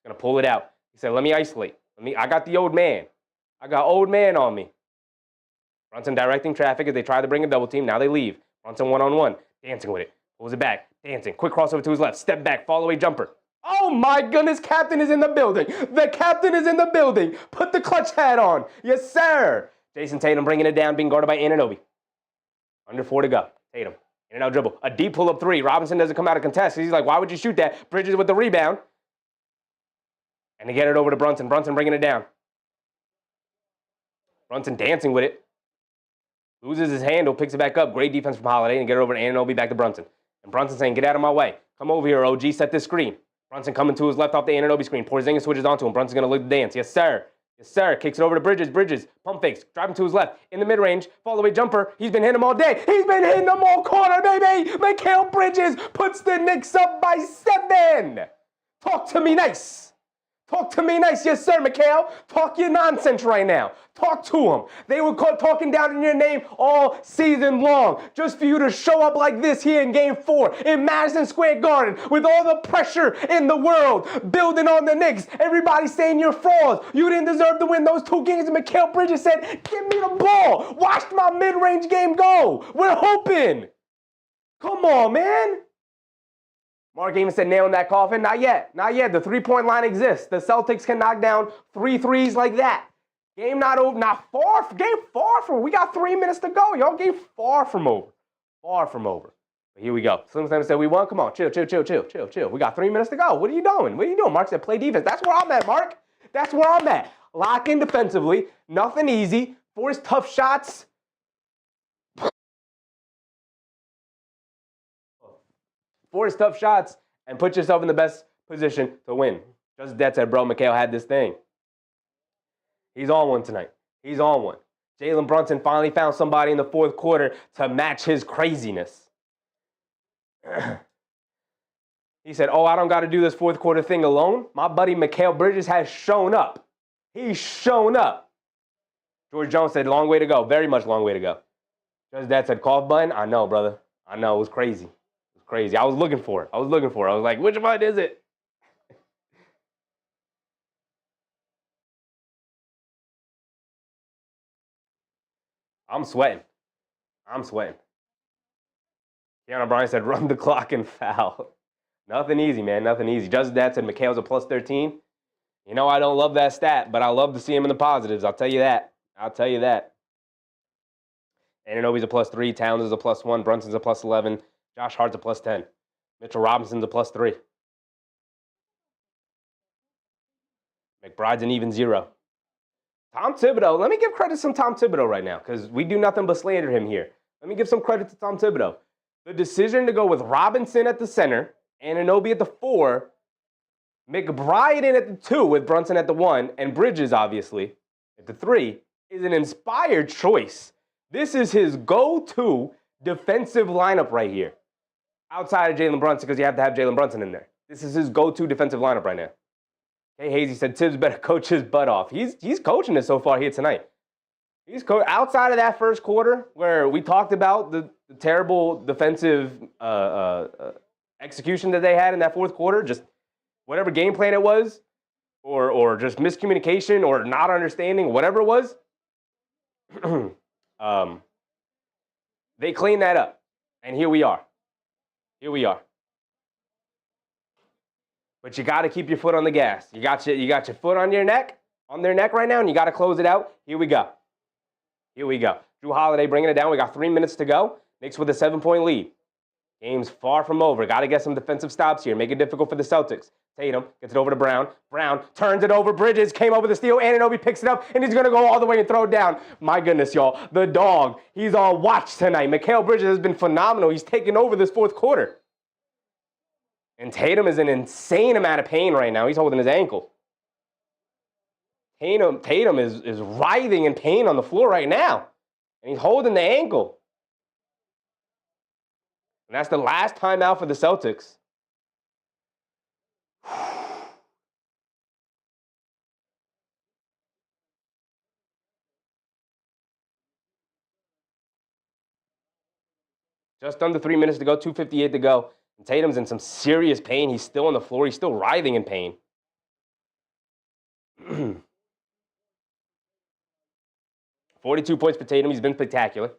Speaker 1: Going to pull it out. He said, let me isolate. I got the old man. I got old man on me. Brunson directing traffic as they try to bring a double team. Now they leave. Brunson one-on-one. Dancing with it. Pulls it back. Dancing. Quick crossover to his left. Step back. Follow-away jumper. Oh my goodness. Captain is in the building. The captain is in the building. Put the clutch hat on. Yes, sir. Jason Tatum bringing it down. Being guarded by Anunoby. Under 4 to go. Tatum. In and out dribble. A deep pull-up 3. Robinson doesn't come out of contest. He's like, why would you shoot that? Bridges with the rebound. And they get it over to Brunson. Brunson bringing it down. Brunson dancing with it. Loses his handle, picks it back up. Great defense from Holiday, and get it over to Anunoby back to Brunson. And Brunson saying, get out of my way. Come over here, OG, set this screen. Brunson coming to his left off the Anunoby screen. Porzingis switches onto him. Brunson's going to look to dance. Yes, sir. Yes, sir. Kicks it over to Bridges. Bridges, pump fakes, driving to his left. In the mid-range, follow-away jumper. He's been hitting them all day. He's been hitting them all quarter, baby. Mikal Bridges puts the Knicks up by 7. Talk to me nice. Talk to me nice. Yes, sir, Mikal. Talk your nonsense right now. Talk to them. They were talking down in your name all season long. Just for you to show up like this here in Game 4 in Madison Square Garden with all the pressure in the world building on the Knicks. Everybody saying you're frauds. You didn't deserve to win those 2 games. And Mikal Bridges said, give me the ball. Watch my mid-range game go. We're hoping. Come on, man. Mark even said, nail in that coffin. Not yet. Not yet. The 3-point line exists. The Celtics can knock down 3 threes like that. Game not over. Not far. Game far from. We got 3 minutes to go. Y'all game far from over. Far from over. But here we go. Sometimes said we won. Come on. Chill. We got 3 minutes to go. What are you doing? What are you doing? Mark said, play defense. That's where I'm at, Mark. That's where I'm at. Lock in defensively. Nothing easy. Force tough shots. Force tough shots and put yourself in the best position to win. Just that said, bro, Mikal had this thing. He's on one tonight. He's on one. Jalen Brunson finally found somebody in the 4th quarter to match his craziness. He said, oh, I don't got to do this 4th quarter thing alone. My buddy Mikal Bridges has shown up. He's shown up. George Jones said, long way to go. Very much long way to go. Just that said, cough button. I know, brother. I know. It was crazy. Crazy. I was looking for it. I was like, which one is it? I'm sweating. I'm sweating. Keanu Bryan said, run the clock and foul. Nothing easy, man. Nothing easy. Just that said, Mikhail's a plus 13. You know I don't love that stat, but I love to see him in the positives. I'll tell you that. I'll tell you that. Anunoby's a plus 3. Towns is a plus 1. Brunson's a plus 11. Josh Hart's a plus 10. Mitchell Robinson's a plus 3. McBride's an even 0. Tom Thibodeau, let me give credit to some Tom Thibodeau right now because we do nothing but slander him here. Let me give some credit to Tom Thibodeau. The decision to go with Robinson at the center, Anunoby at the 4, McBride in at the 2 with Brunson at the 1, and Bridges, obviously, at the 3, is an inspired choice. This is his go-to defensive lineup right here. Outside of Jalen Brunson, because you have to have Jalen Brunson in there. This is his go-to defensive lineup right now. Hey, Hazy said Tibbs better coach his butt off. He's coaching it so far here tonight. He's outside of that first quarter where we talked about the terrible defensive execution that they had in that fourth quarter, just whatever game plan it was, or just miscommunication or not understanding, whatever it was. They cleaned that up, and here we are. Here we are. But you got to keep your foot on the gas. You got your foot on their neck right now, and you got to close it out. Here we go. Here we go. Drew Holiday bringing it down. We got 3 minutes to go. Knicks with a 7-point lead. Game's far from over. Got to get some defensive stops here. Make it difficult for the Celtics. Tatum gets it over to Brown. Brown turns it over. Bridges came over the steal. Anunoby picks it up, and he's going to go all the way and throw it down. My goodness, y'all. The dog. He's on watch tonight. Mikal Bridges has been phenomenal. He's taken over this fourth quarter. And Tatum is in an insane amount of pain right now. He's holding his ankle. Tatum is writhing in pain on the floor right now. And he's holding the ankle. And that's the last timeout for the Celtics. Just under 3 minutes to go, 2:58 to go. And Tatum's in some serious pain. He's still on the floor. He's still writhing in pain. 42 points for Tatum. He's been spectacular.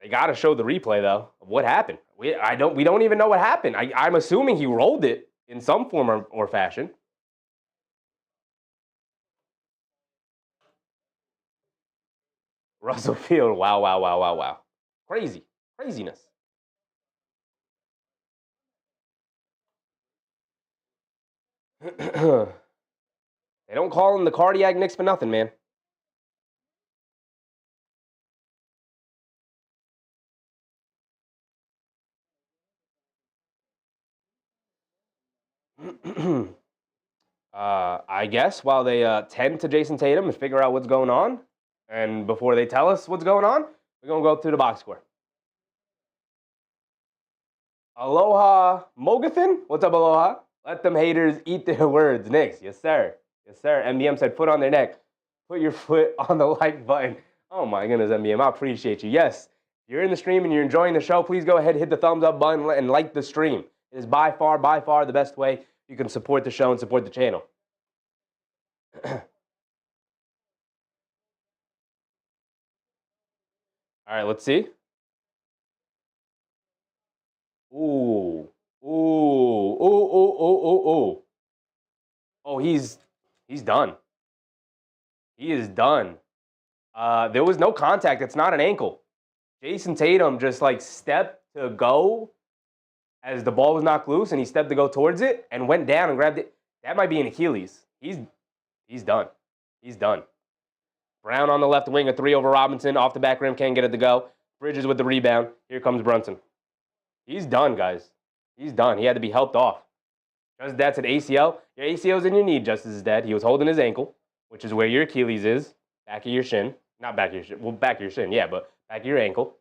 Speaker 1: They got to show the replay, though, of what happened. We don't even know what happened. I'm assuming he rolled it in some form or fashion. Russell Field, wow. Craziness. They don't call him the cardiac Knicks for nothing, man. I guess while they tend to Jason Tatum and figure out what's going on, and before they tell us what's going on, we're going to go through the box score. Aloha Mogathan? What's up, Aloha? Let them haters eat their words. Knicks, yes, sir. Yes, sir. MBM said, foot on their neck. Put your foot on the like button. Oh, my goodness, MBM. I appreciate you. Yes, you're in the stream and you're enjoying the show. Please go ahead, hit the thumbs up button and like the stream. It is by far the best way you can support the show and support the channel. All right, let's see. Ooh. Oh, he's done. He is done. There was no contact. It's not an ankle. Jason Tatum just stepped to go as the ball was knocked loose, and he stepped to go towards it and went down and grabbed it. That might be an Achilles. He's done. He's done. Brown on the left wing, a 3 over Robinson. Off the back rim, can't get it to go. Bridges with the rebound. Here comes Brunson. He's done, guys. He's done. He had to be helped off. Justice Dad said ACL. Your ACL's in your knee, Justice is dead. He was holding his ankle, which is where your Achilles is. Back of your shin. Not back of your shin. Well, back of your shin, yeah, but back of your ankle.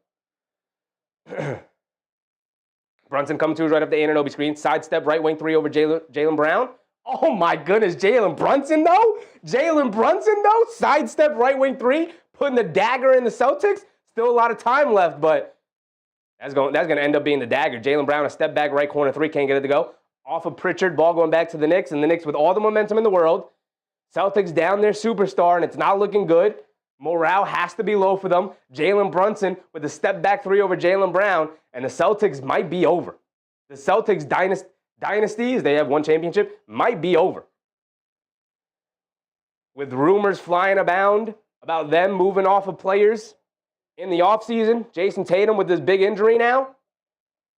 Speaker 1: Brunson coming to us right up the Anunoby screen. Sidestep, right wing 3 over Jaylen Brown. Oh, my goodness. Jalen Brunson, though? Sidestep, right wing 3. Putting the dagger in the Celtics. Still a lot of time left, but that's going to end up being the dagger. Jaylen Brown, a step back, right corner 3. Can't get it to go. Off of Pritchard, ball going back to the Knicks, and the Knicks with all the momentum in the world. Celtics down their superstar, and it's not looking good. Morale has to be low for them. Jalen Brunson with a step back three over Jaylen Brown, and the Celtics might be over. The Celtics dynasties, they have one championship, might be over. With rumors flying abound about them moving off of players in the offseason, Jason Tatum with this big injury now,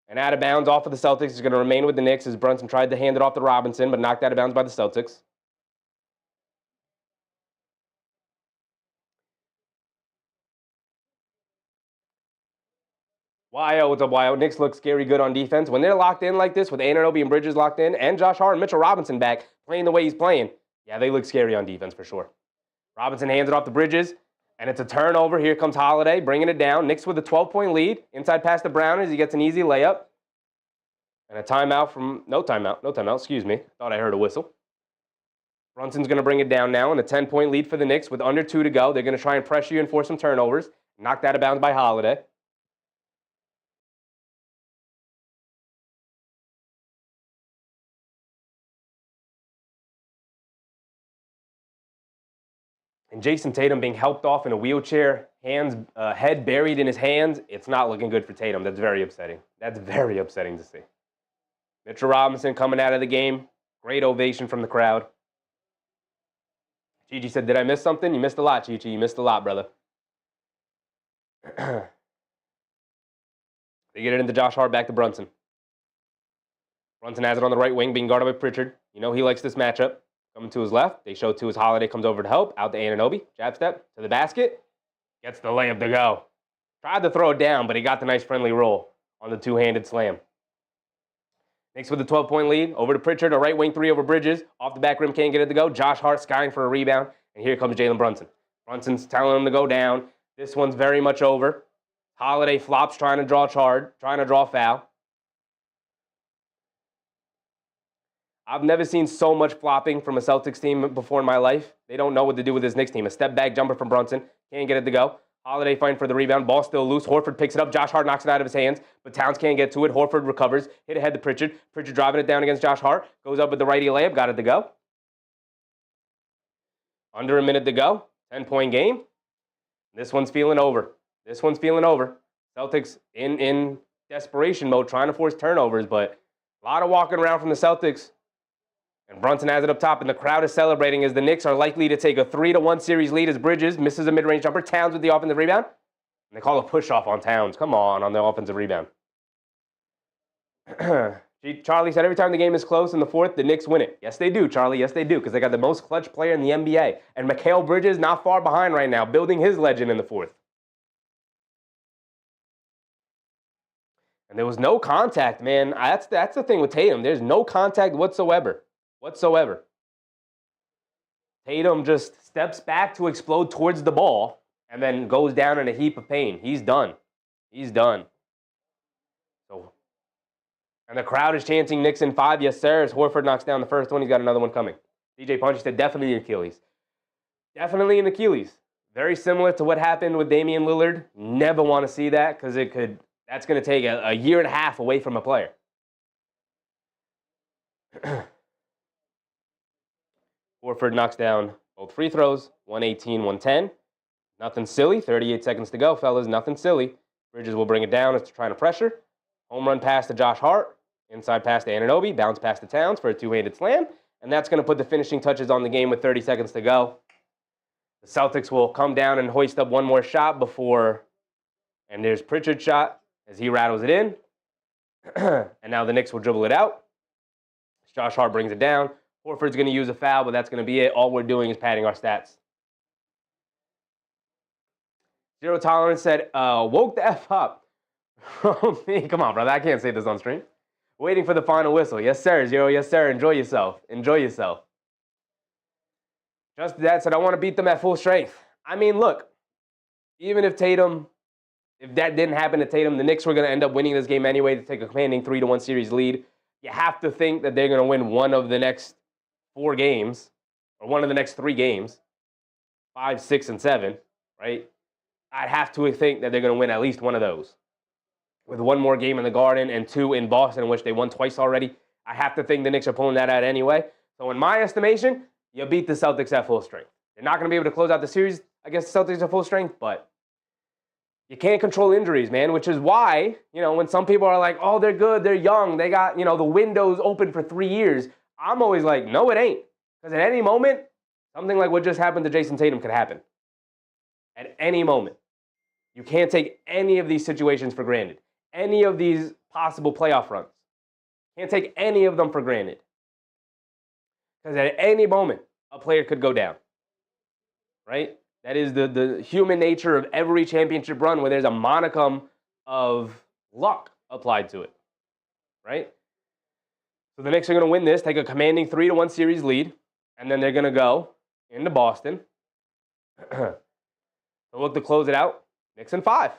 Speaker 1: and out of bounds off of the Celtics is going to remain with the Knicks as Brunson tried to hand it off to Robinson, but knocked out of bounds by the Celtics. YO, what's up, YO? Knicks look scary good on defense. When they're locked in like this, with Anunoby and Bridges locked in, and Josh Hart and Mitchell Robinson back, playing the way he's playing, yeah, they look scary on defense for sure. Robinson hands it off to Bridges, and it's a turnover. Here comes Holiday, bringing it down. Knicks with a 12-point lead. Inside pass to Brown as he gets an easy layup. And a timeout from, no timeout, excuse me. Thought I heard a whistle. Brunson's going to bring it down now, and a 10-point lead for the Knicks with under 2 to go. They're going to try and pressure you and force some turnovers. Knocked out of bounds by Holiday. And Jason Tatum being helped off in a wheelchair, head buried in his hands. It's not looking good for Tatum. That's very upsetting. That's very upsetting to see. Mitchell Robinson coming out of the game. Great ovation from the crowd. Chi said, did I miss something? You missed a lot, Chi. You missed a lot, brother. They get it into Josh Hart, back to Brunson. Brunson has it on the right wing, being guarded by Pritchard. You know he likes this matchup. Coming to his left. They show to his Holiday, comes over to help. Out to Anunoby. Jab step to the basket. Gets the layup to go. Tried to throw it down, but he got the nice friendly roll on the two-handed slam. Knicks with a 12-point lead. Over to Pritchard. A right wing three over Bridges. Off the back rim, can't get it to go. Josh Hart skying for a rebound. And here comes Jalen Brunson. Brunson's telling him to go down. This one's very much over. Holiday flops, trying to draw foul. I've never seen so much flopping from a Celtics team before in my life. They don't know what to do with this Knicks team. A step back jumper from Brunson. Can't get it to go. Holiday fighting for the rebound. Ball still loose. Horford picks it up. Josh Hart knocks it out of his hands, but Towns can't get to it. Horford recovers. Hit ahead to Pritchard. Pritchard driving it down against Josh Hart. Goes up with the righty layup. Got it to go. Under a minute to go. 10-point game. This one's feeling over. Celtics in desperation mode, trying to force turnovers, but a lot of walking around from the Celtics. And Brunson has it up top, and the crowd is celebrating as the Knicks are likely to take a 3-1 series lead as Bridges misses a mid-range jumper. Towns with the offensive rebound. And they call a push-off on Towns. Come on the offensive rebound. Charlie said every time the game is close in the fourth, the Knicks win it. Yes, they do, Charlie. Yes, they do, because they got the most clutch player in the NBA. And Mikal Bridges not far behind right now, building his legend in the fourth. And there was no contact, man. That's the thing with Tatum. There's no contact whatsoever. Tatum just steps back to explode towards the ball and then goes down in a heap of pain. He's done. So, and the crowd is chanting Knicks in 5. Yes, sir. As Horford knocks down the first one, he's got another one coming. DJ Punchy said definitely Achilles. Definitely an Achilles. Very similar to what happened with Damian Lillard. Never want to see that because that's going to take a year and a half away from a player. Horford knocks down both free throws, 118-110. Nothing silly, 38 seconds to go, fellas, nothing silly. Bridges will bring it down as trying to pressure. Home run pass to Josh Hart. Inside pass to Anunoby. Bounce pass to Towns for a two-handed slam. And that's going to put the finishing touches on the game with 30 seconds to go. The Celtics will come down and hoist up one more shot before, and there's Pritchard's shot as he rattles it in. And now the Knicks will dribble it out. Josh Hart brings it down. Horford's going to use a foul, but that's going to be it. All we're doing is padding our stats. Zero Tolerance said, woke the F up. Come on, brother. I can't say this on stream. Waiting for the final whistle. Yes, sir, Zero. Yes, sir. Enjoy yourself. Just that said, I want to beat them at full strength. I mean, look, even if that didn't happen to Tatum, the Knicks were going to end up winning this game anyway to take a commanding 3-1 series lead. You have to think that they're going to win one of the next 4 games, or one of the next 3 games, 5, 6, and 7, right? I'd have to think that they're going to win at least one of those. With one more game in the Garden and 2 in Boston, in which they won twice already, I have to think the Knicks are pulling that out anyway. So in my estimation, you beat the Celtics at full strength. They're not going to be able to close out the series against the Celtics at full strength, but you can't control injuries, man, which is why, when some people are like, oh, they're good, they're young, they got, the window's open for 3 years, I'm always like, no, it ain't. Because at any moment, something like what just happened to Jason Tatum could happen. At any moment. You can't take any of these situations for granted. Any of these possible playoff runs. Can't take any of them for granted. Because at any moment, a player could go down. Right? That is the human nature of every championship run where there's a monicum of luck applied to it. Right? So the Knicks are going to win this, take a commanding 3-1 series lead, and then they're going to go into Boston. They'll look to close it out. Knicks in 5.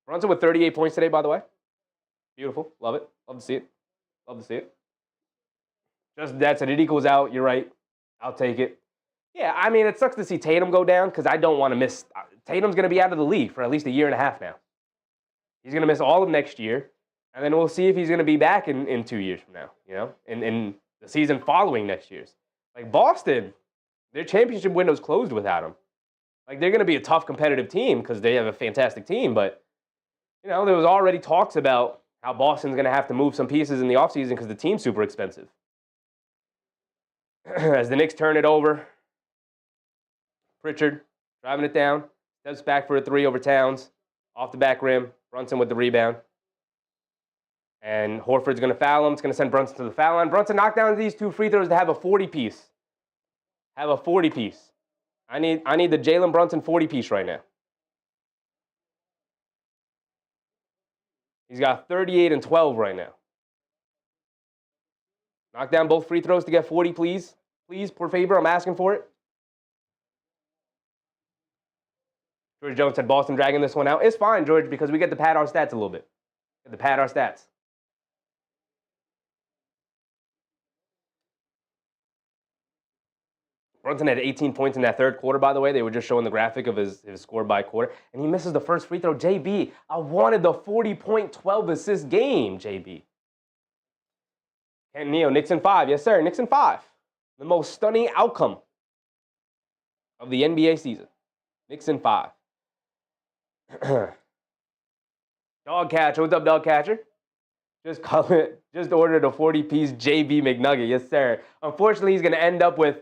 Speaker 1: Brunson with 38 points today, by the way. Beautiful. Love it. Love to see it. Love to see it. Just that said, it equals out. You're right. I'll take it. Yeah, I mean, it sucks to see Tatum go down because I don't want to miss. Tatum's going to be out of the league for at least a year and a half now. He's going to miss all of next year, and then we'll see if he's going to be back in 2 years from now, in the season following next year's. Like Boston, their championship window's closed without him. Like, they're going to be a tough competitive team because they have a fantastic team, but, there was already talks about how Boston's going to have to move some pieces in the offseason because the team's super expensive. As the Knicks turn it over, Pritchard driving it down, steps back for a 3 over Towns, off the back rim, Brunson with the rebound. And Horford's going to foul him. It's going to send Brunson to the foul line. Brunson knocked down these 2 free throws to have a 40-piece. Have a 40-piece. I need the Jalen Brunson 40-piece right now. He's got 38 and 12 right now. Knock down both free throws to get 40, please. Please, por favor, I'm asking for it. George Jones said Boston dragging this one out. It's fine, George, because we get to pad our stats a little bit. Get to pad our stats. Brunson had 18 points in that third quarter, by the way. They were just showing the graphic of his score by quarter. And he misses the first free throw. JB, I wanted the 40-point, 12-assist game, JB. And Neo, Knicks in 5. Yes, sir, Knicks in 5. The most stunning outcome of the NBA season. Knicks in 5. Dog Catcher, what's up, Dog Catcher? Just ordered a 40-piece JB McNugget. Yes, sir. Unfortunately, he's going to end up with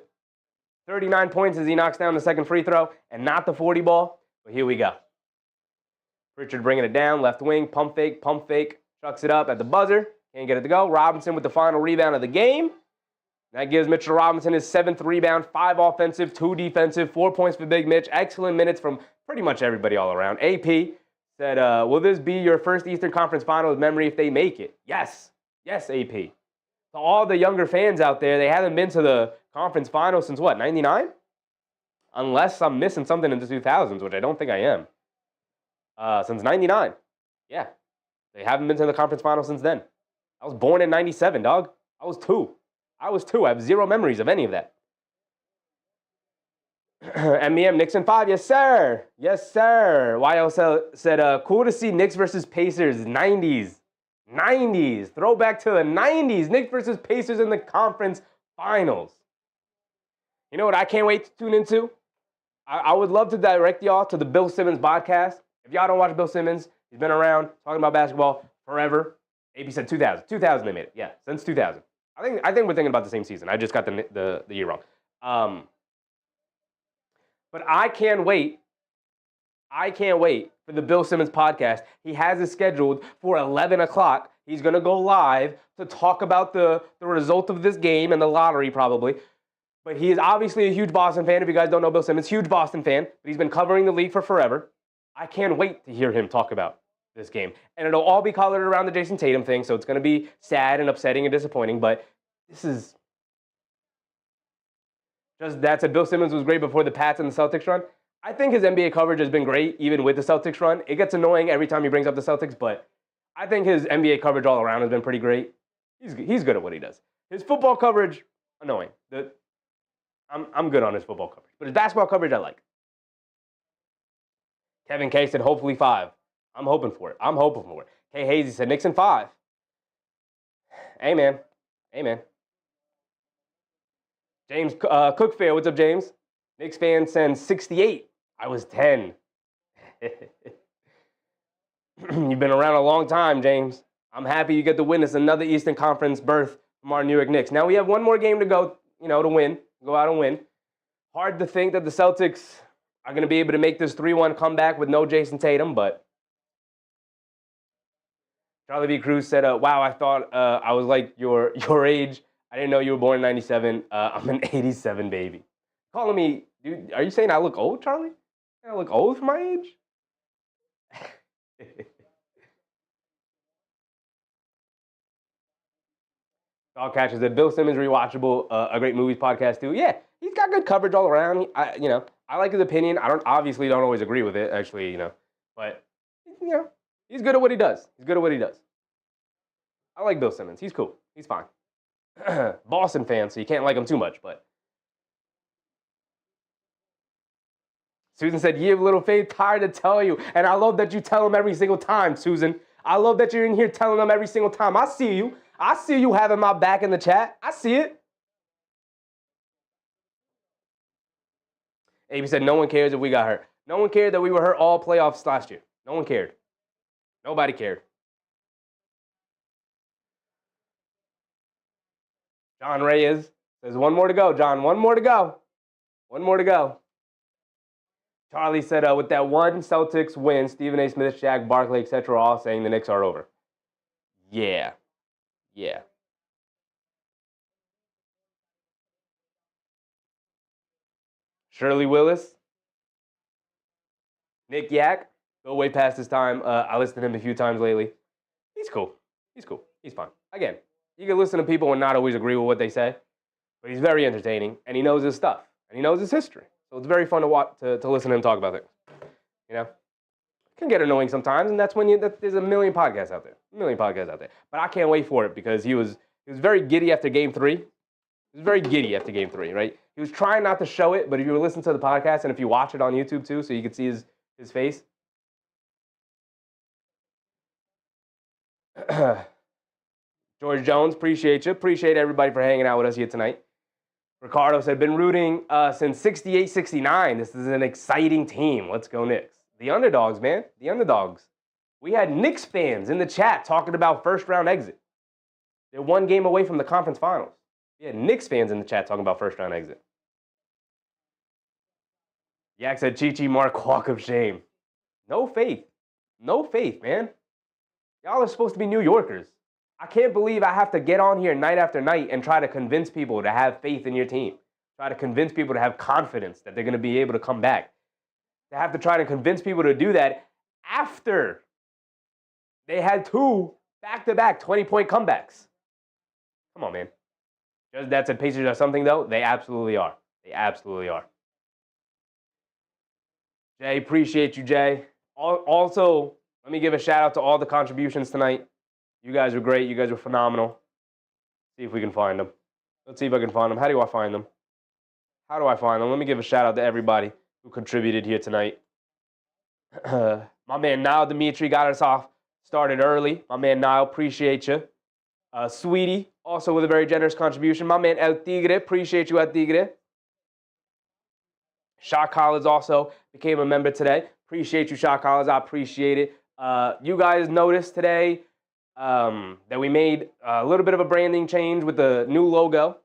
Speaker 1: 39 points as he knocks down the second free throw and not the 40 ball. But here we go. Pritchard bringing it down, left wing, pump fake, chucks it up at the buzzer. Can't get it to go. Robinson with the final rebound of the game. That gives Mitchell Robinson his 7th rebound, 5 offensive, 2 defensive, 4 points for Big Mitch. Excellent minutes from pretty much everybody all around. AP said, will this be your first Eastern Conference Finals memory if they make it? Yes. Yes, AP. To all the younger fans out there, they haven't been to the conference finals since what, 99? Unless I'm missing something in the 2000s, which I don't think I am. Since 99. Yeah. They haven't been to the conference finals since then. I was born in 97, dog. I was 2. I have 0 memories of any of that. MEM, Knicks in 5. Yes, sir. Yes, sir. YL said, cool to see Knicks versus Pacers. 90s. Throwback to the 90s. Knicks versus Pacers in the conference finals. You know what I can't wait to tune into? I would love to direct y'all to the Bill Simmons podcast. If y'all don't watch Bill Simmons, he's been around talking about basketball forever. AP said 2000. 2000 they made it. Yeah, since 2000. I think we're thinking about the same season. I just got the year wrong. But I can't wait for the Bill Simmons podcast. He has it scheduled for 11 o'clock. He's going to go live to talk about the result of this game and the lottery probably. But he is obviously a huge Boston fan. If you guys don't know Bill Simmons, huge Boston fan. But he's been covering the league for forever. I can't wait to hear him talk about this game. And it'll all be colored around the Jason Tatum thing, so it's going to be sad and upsetting and disappointing. But this is... Just that said, Bill Simmons was great before the Pats and the Celtics run. I think his NBA coverage has been great, even with the Celtics run. It gets annoying every time he brings up the Celtics, but I think his NBA coverage all around has been pretty great. He's good at what he does. His football coverage, annoying. I'm good on his football coverage. But his basketball coverage, I like. Kevin K said, hopefully 5. I'm hoping for it. Kay Hazy said, Knicks in 5. Amen. James Cookfair, what's up, James? Knicks fan sends 68. I was 10. You've been around a long time, James. I'm happy you get to witness another Eastern Conference berth from our New York Knicks. Now we have one more game to go, to win. Go out and win. Hard to think that the Celtics are going to be able to make this 3-1 comeback with no Jason Tatum, but Charlie B. Cruz said, wow, I thought I was like your age. I didn't know you were born in 97. I'm an 87 baby. Calling me, dude, are you saying I look old, Charlie? I look old for my age? Dog Catcher said, Bill Simmons rewatchable, a great movies podcast too. Yeah, he's got good coverage all around. I like his opinion. I don't always agree with it, actually, but he's good at what he does. I like Bill Simmons. He's cool. He's fine. Boston fan, so you can't like him too much, but. Susan said, you have little faith, tired to tell you. And I love that you tell him every single time, Susan. I love that you're in here telling them every single time. I see you. I see you having my back in the chat. I see it. Amy said, no one cares if we got hurt. No one cared that we were hurt all playoffs last year. No one cared. Nobody cared. John Reyes says, one more to go, John. One more to go. One more to go. Charlie said, with that one Celtics win, Stephen A. Smith, Shaq, Barkley, etc., all saying the Knicks are over. Yeah. Shirley Willis. Nick Yak. Go way past his time. I listened to him a few times lately. He's cool. He's fine. Again, you can listen to people and not always agree with what they say, but he's very entertaining, and he knows his stuff, and he knows his history. So it's very fun to watch, to listen to him talk about things. It can get annoying sometimes, and that's when there's a million podcasts out there. But I can't wait for it because he was very giddy after Game 3. Right? He was trying not to show it, but if you were listening to the podcast and if you watch it on YouTube too, so you could see his face. George Jones, appreciate you. Appreciate everybody for hanging out with us here tonight. Ricardo said, been rooting since 68-69. This is an exciting team. Let's go Knicks. The underdogs, man. The underdogs. We had Knicks fans in the chat talking about first-round exit. They're one game away from the conference finals. We had Knicks fans in the chat talking about first-round exit. Yak said, Chi-Chi Mark, walk of shame. No faith, man. Y'all are supposed to be New Yorkers. I can't believe I have to get on here night after night and try to convince people to have faith in your team. Try to convince people to have confidence that they're going to be able to come back. To have to try to convince people to do that after they had 2 back-to-back 20-point comebacks. Come on, man. Just that said Pacers are something, though? They absolutely are. Jay, appreciate you, Jay. Also, let me give a shout-out to all the contributions tonight. You guys were great. You guys were phenomenal. See if we can find them. Let's see if I can find them. How do I find them? Let me give a shout out to everybody who contributed here tonight. My man Niall Dimitri got us off started early. My man Niall, appreciate you. Sweetie, also with a very generous contribution. My man El Tigre, appreciate you, El Tigre. Shaw Collins also became a member today. Appreciate you, Shaw Collins. I appreciate it. You guys noticed today that we made a little bit of a branding change with the new logo.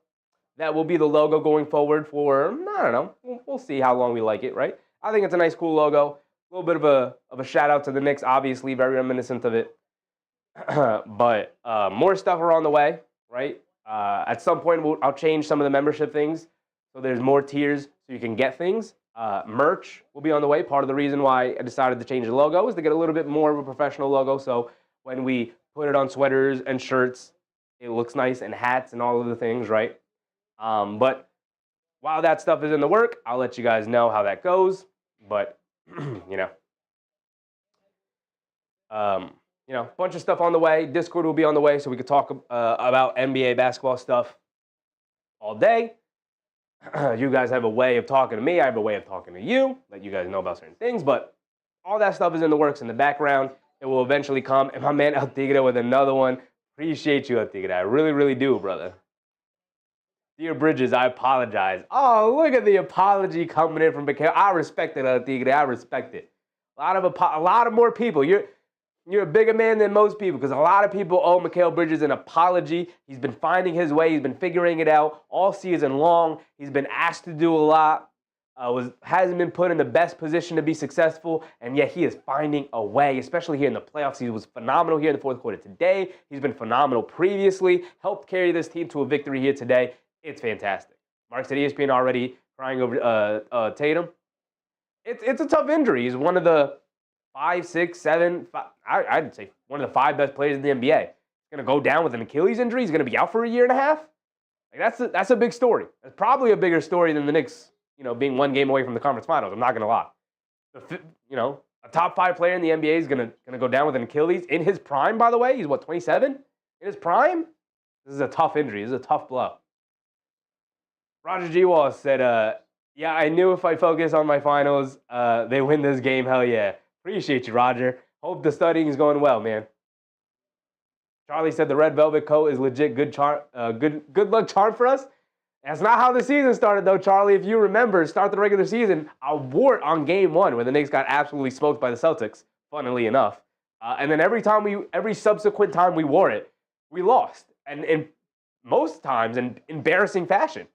Speaker 1: That will be the logo going forward for, I don't know, we'll see how long we like it, right? I think it's a nice, cool logo. A little bit of a shout out to the Knicks, obviously, very reminiscent of it. But more stuff are on the way, right? At some point, I'll change some of the membership things. So there's more tiers so you can get things. Merch will be on the way. Part of the reason why I decided to change the logo is to get a little bit more of a professional logo. So when we put it on sweaters and shirts, it looks nice, and hats and all of the things, right? But while that stuff is in the work, I'll let you guys know how that goes. But, a bunch of stuff on the way. Discord will be on the way so we could talk about NBA basketball stuff all day. You guys have a way of talking to me. I have a way of talking to you. Let you guys know about certain things. But all that stuff is in the works in the background. It will eventually come. And my man El Tigre with another one. Appreciate you, El Tigre. I really, really do, brother. Dear Bridges, I apologize. Oh, look at the apology coming in from Mikhail. I respect it, Tigre. I respect it. A lot of more people. You're a bigger man than most people because a lot of people owe Mikal Bridges an apology. He's been finding his way. He's been figuring it out all season long. He's been asked to do a lot. Hasn't been put in the best position to be successful, and yet he is finding a way, especially here in the playoffs. He was phenomenal here in the fourth quarter today. He's been phenomenal previously, helped carry this team to a victory here today. It's fantastic. Mark said ESPN already crying over Tatum. It's a tough injury. He's one of the 5, 6, 7, I'd say one of the 5 best players in the NBA. He's going to go down with an Achilles injury. He's going to be out for a year and a half. Like that's a big story. That's probably a bigger story than the Knicks, being 1 game away from the conference finals. I'm not going to lie. A top 5 player in the NBA is going to go down with an Achilles in his prime, by the way. He's 27? In his prime? This is a tough injury. This is a tough blow. Roger G. Wallace said, yeah, I knew if I focus on my finals, they win this game. Hell yeah. Appreciate you, Roger. Hope the studying is going well, man. Charlie said the red velvet coat is legit good luck charm for us. That's not how the season started, though, Charlie. If you remember, start the regular season, I wore it on game 1 where the Knicks got absolutely smoked by the Celtics, funnily enough. And then every subsequent time we wore it, we lost. And in most times in embarrassing fashion.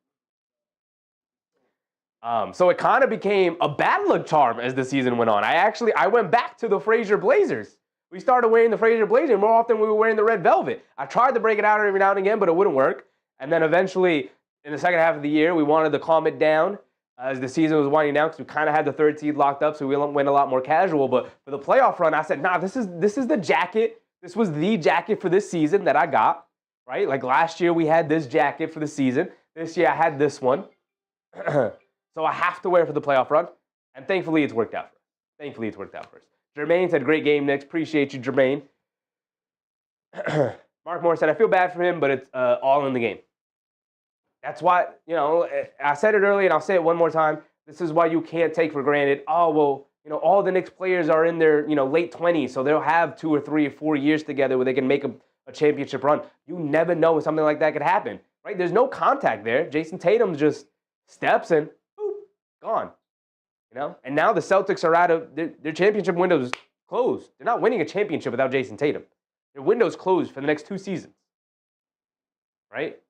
Speaker 1: So it kind of became a bad luck charm as the season went on. I went back to the Frazier Blazers. We started wearing the Frazier Blazer more often we were wearing the red velvet. I tried to break it out every now and again, but it wouldn't work. And then eventually, in the second half of the year, we wanted to calm it down as the season was winding down because we kind of had the 3rd seed locked up, so we went a lot more casual. But for the playoff run, I said, nah, this is the jacket. This was the jacket for this season that I got, right? Like last year, we had this jacket for the season. This year, I had this one. So I have to wear it for the playoff run, and thankfully it's worked out for us. Jermaine said, great game, Knicks. Appreciate you, Jermaine. Mark Moore said, I feel bad for him, but it's all in the game. That's why, I said it earlier, and I'll say it one more time. This is why you can't take for granted, all the Knicks players are in their, late 20s, so they'll have 2 or 3 or 4 years together where they can make a championship run. You never know when something like that could happen, right? There's no contact there. Jason Tatum just steps and gone, And now the Celtics are out of their championship window is closed. They're not winning a championship without Jason Tatum. Their window's closed for the next 2 seasons, right?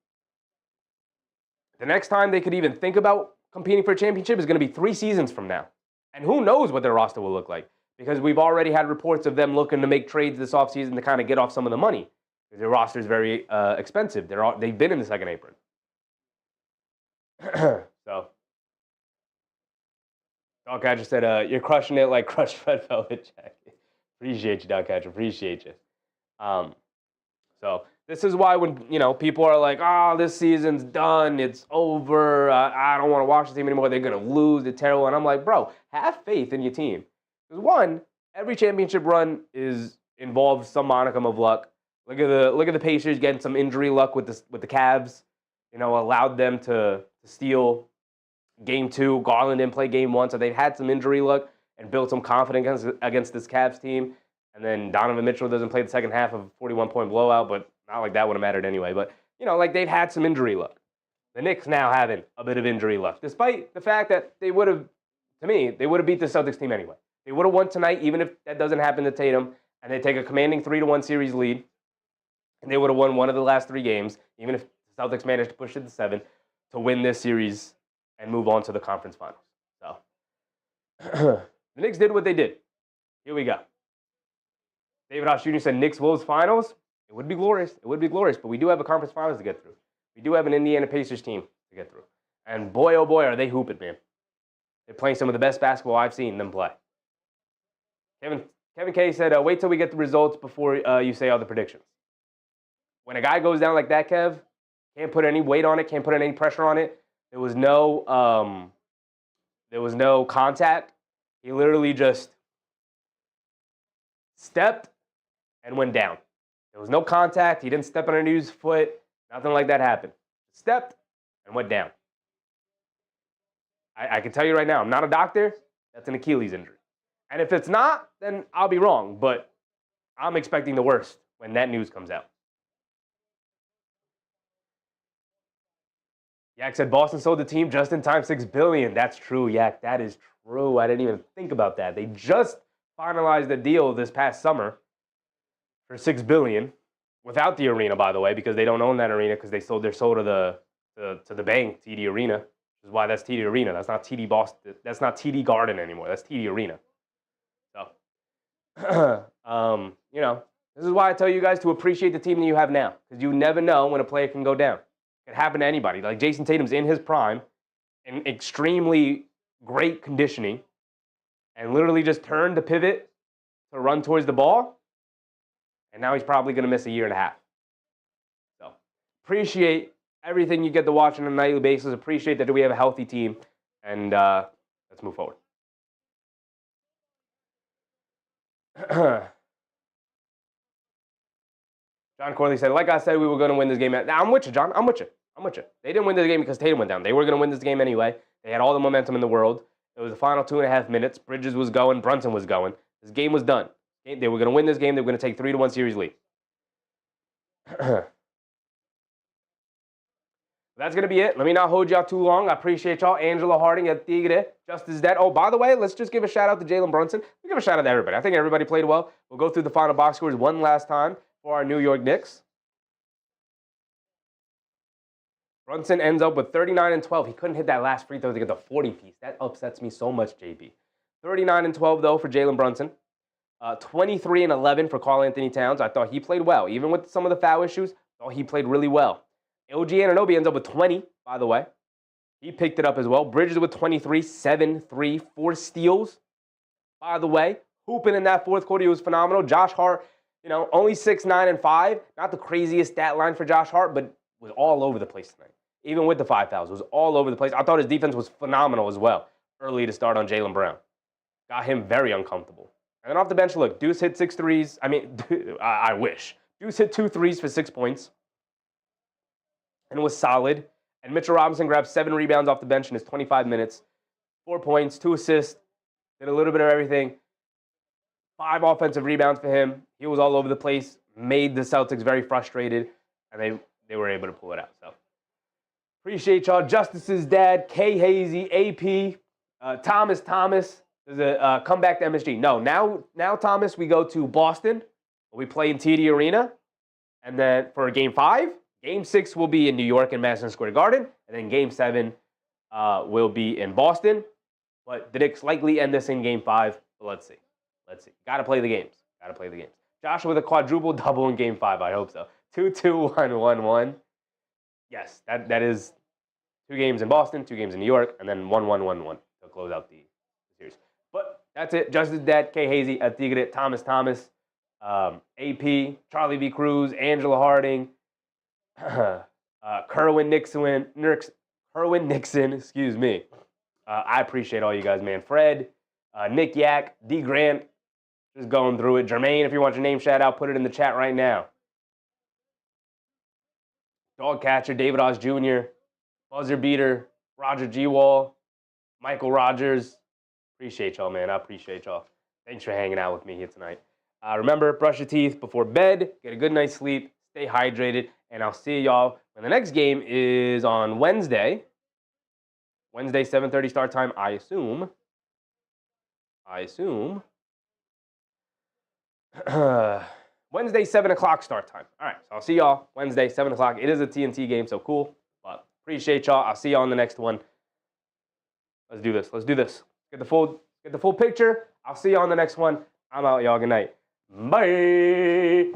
Speaker 1: The next time they could even think about competing for a championship is going to be 3 seasons from now. And who knows what their roster will look like because we've already had reports of them looking to make trades this offseason to kind of get off some of the money. Their roster is very expensive. They've been in the second apron. So. Dogcatcher said, you're crushing it like crushed red velvet jacket. Appreciate you, Dogcatcher. Appreciate you. So this is why when, people are like, this season's done. It's over. I don't want to watch the team anymore. They're going to lose. They're terrible. And I'm like, bro, have faith in your team. Because one, every championship run involves some modicum of luck. Look at the Pacers getting some injury luck with the Cavs. Allowed them to steal Game 2, Garland didn't play Game 1, so they've had some injury luck and built some confidence against this Cavs team. And then Donovan Mitchell doesn't play the second half of a 41-point blowout, but not like that would have mattered anyway. But, they've had some injury luck. The Knicks now having a bit of injury luck, despite the fact that they would have beat the Celtics team anyway. They would have won tonight, even if that doesn't happen to Tatum, and they take a commanding 3-1 series lead, and they would have won one of the last 3 games, even if the Celtics managed to push it to 7, to win this series and move on to the conference finals. So the Knicks did what they did. Here we go. David House Jr. said Knicks Wolves finals. It would be glorious. But we do have a conference finals to get through. We do have an Indiana Pacers team to get through. And boy, oh boy, are they hooping, man. They're playing some of the best basketball I've seen them play. Kevin K said, wait till we get the results before you say all the predictions. When a guy goes down like that, Kev, can't put any weight on it, can't put any pressure on it. There was no contact. He literally just stepped and went down. There was no contact. He didn't step on his foot. Nothing like that happened. Stepped and went down. I can tell you right now, I'm not a doctor. That's an Achilles injury. And if it's not, then I'll be wrong. But I'm expecting the worst when that news comes out. Yak said Boston sold the team just in time, $6 billion. That's true, Yak. That is true. I didn't even think about that. They just finalized the deal this past summer for $6 billion, without the arena, by the way, because they don't own that arena because they sold their soul to the bank, TD Arena, which is why that's TD Arena. That's not TD Boston. That's not TD Garden anymore. That's TD Arena. So, you know, this is why I tell you guys to appreciate the team that you have now, because you never know when a player can go down. It can happen to anybody. Like Jason Tatum's in his prime, in extremely great conditioning, and literally just turned to pivot to run towards the ball, and now he's probably going to miss a year and a half. So, appreciate everything you get to watch on a nightly basis. Appreciate that we have a healthy team, and let's move forward. John Corley said, like I said, we were going to win this game. Now, I'm with you, John. I'm with you. They didn't win this game because Tatum went down. They were going to win this game anyway. They had all the momentum in the world. It was the final 2.5 minutes. Bridges was going. Brunson was going. This game was done. They were going to win this game. They were going to take 3-1 series lead. That's going to be it. Let me not hold y'all too long. I appreciate y'all. Angela Harding at Tigre. Justice Dead. Oh, by the way, let's just give a shout out to Jalen Brunson. We give a shout out to everybody. I think everybody played well. We'll go through the final box scores one last time for our New York Knicks. Brunson ends up with 39 and 12. He couldn't hit that last free throw to get the 40-piece. That upsets me so much, JB. 39 and 12, though, for Jalen Brunson. 23 and 11 for Karl-Anthony Towns. I thought he played well. Even with some of the foul issues, I thought he played really well. OG Anunoby ends up with 20, by the way. He picked it up as well. Bridges with 23, 7-3, 4 steals, by the way. Hooping in that fourth quarter, he was phenomenal. Josh Hart, you know, only 6, 9, and 5. Not the craziest stat line for Josh Hart, but was all over the place tonight. Even with the 5 fouls, was all over the place. I thought his defense was phenomenal as well, early to start on Jaylen Brown. Got him very uncomfortable. And then off the bench, look, Deuce hit 6 threes. I mean, I wish. Deuce hit 2 threes for 6 points. And was solid. And Mitchell Robinson grabbed 7 rebounds off the bench in his 25 minutes. 4 points, 2 assists. Did a little bit of everything. 5 offensive rebounds for him. He was all over the place. Made the Celtics very frustrated. And they were able to pull it out. So appreciate y'all. Justice's dad, K Hazy, AP, Thomas. There's a comeback to MSG. No, now Thomas, we go to Boston. We play in TD Arena. And then for Game 5, Game 6 will be in New York in Madison Square Garden. And then Game 7 will be in Boston. But the Knicks likely end this in Game 5. But let's see. Got to play the games. Joshua with a quadruple double in Game 5. I hope so. 2-2-1-1-1. Yes, that is 2 games in Boston, 2 games in New York, and then 1-1-1-1 to close out the series. But that's it. Justice Dad, K Hazy, at Tigre, Thomas, AP, Charlie V. Cruz, Angela Harding, Kerwin Nixon, excuse me. I appreciate all you guys, man. Fred, Nick Yak, D. Grant, just going through it. Jermaine, if you want your name shout out, put it in the chat right now. Dog Catcher, David Oz Jr., Buzzer Beater, Roger G. Wall, Michael Rogers. Appreciate y'all, man. I appreciate y'all. Thanks for hanging out with me here tonight. Remember, brush your teeth before bed, get a good night's sleep, stay hydrated, and I'll see y'all when the next game is on Wednesday. Wednesday, 7:30 start time, I assume. Wednesday, 7 o'clock start time. All right, so I'll see y'all Wednesday, 7 o'clock. It is a TNT game, so cool. But appreciate y'all. I'll see y'all on the next one. Let's do this. Get the full picture. I'll see y'all on the next one. I'm out, y'all. Good night. Bye.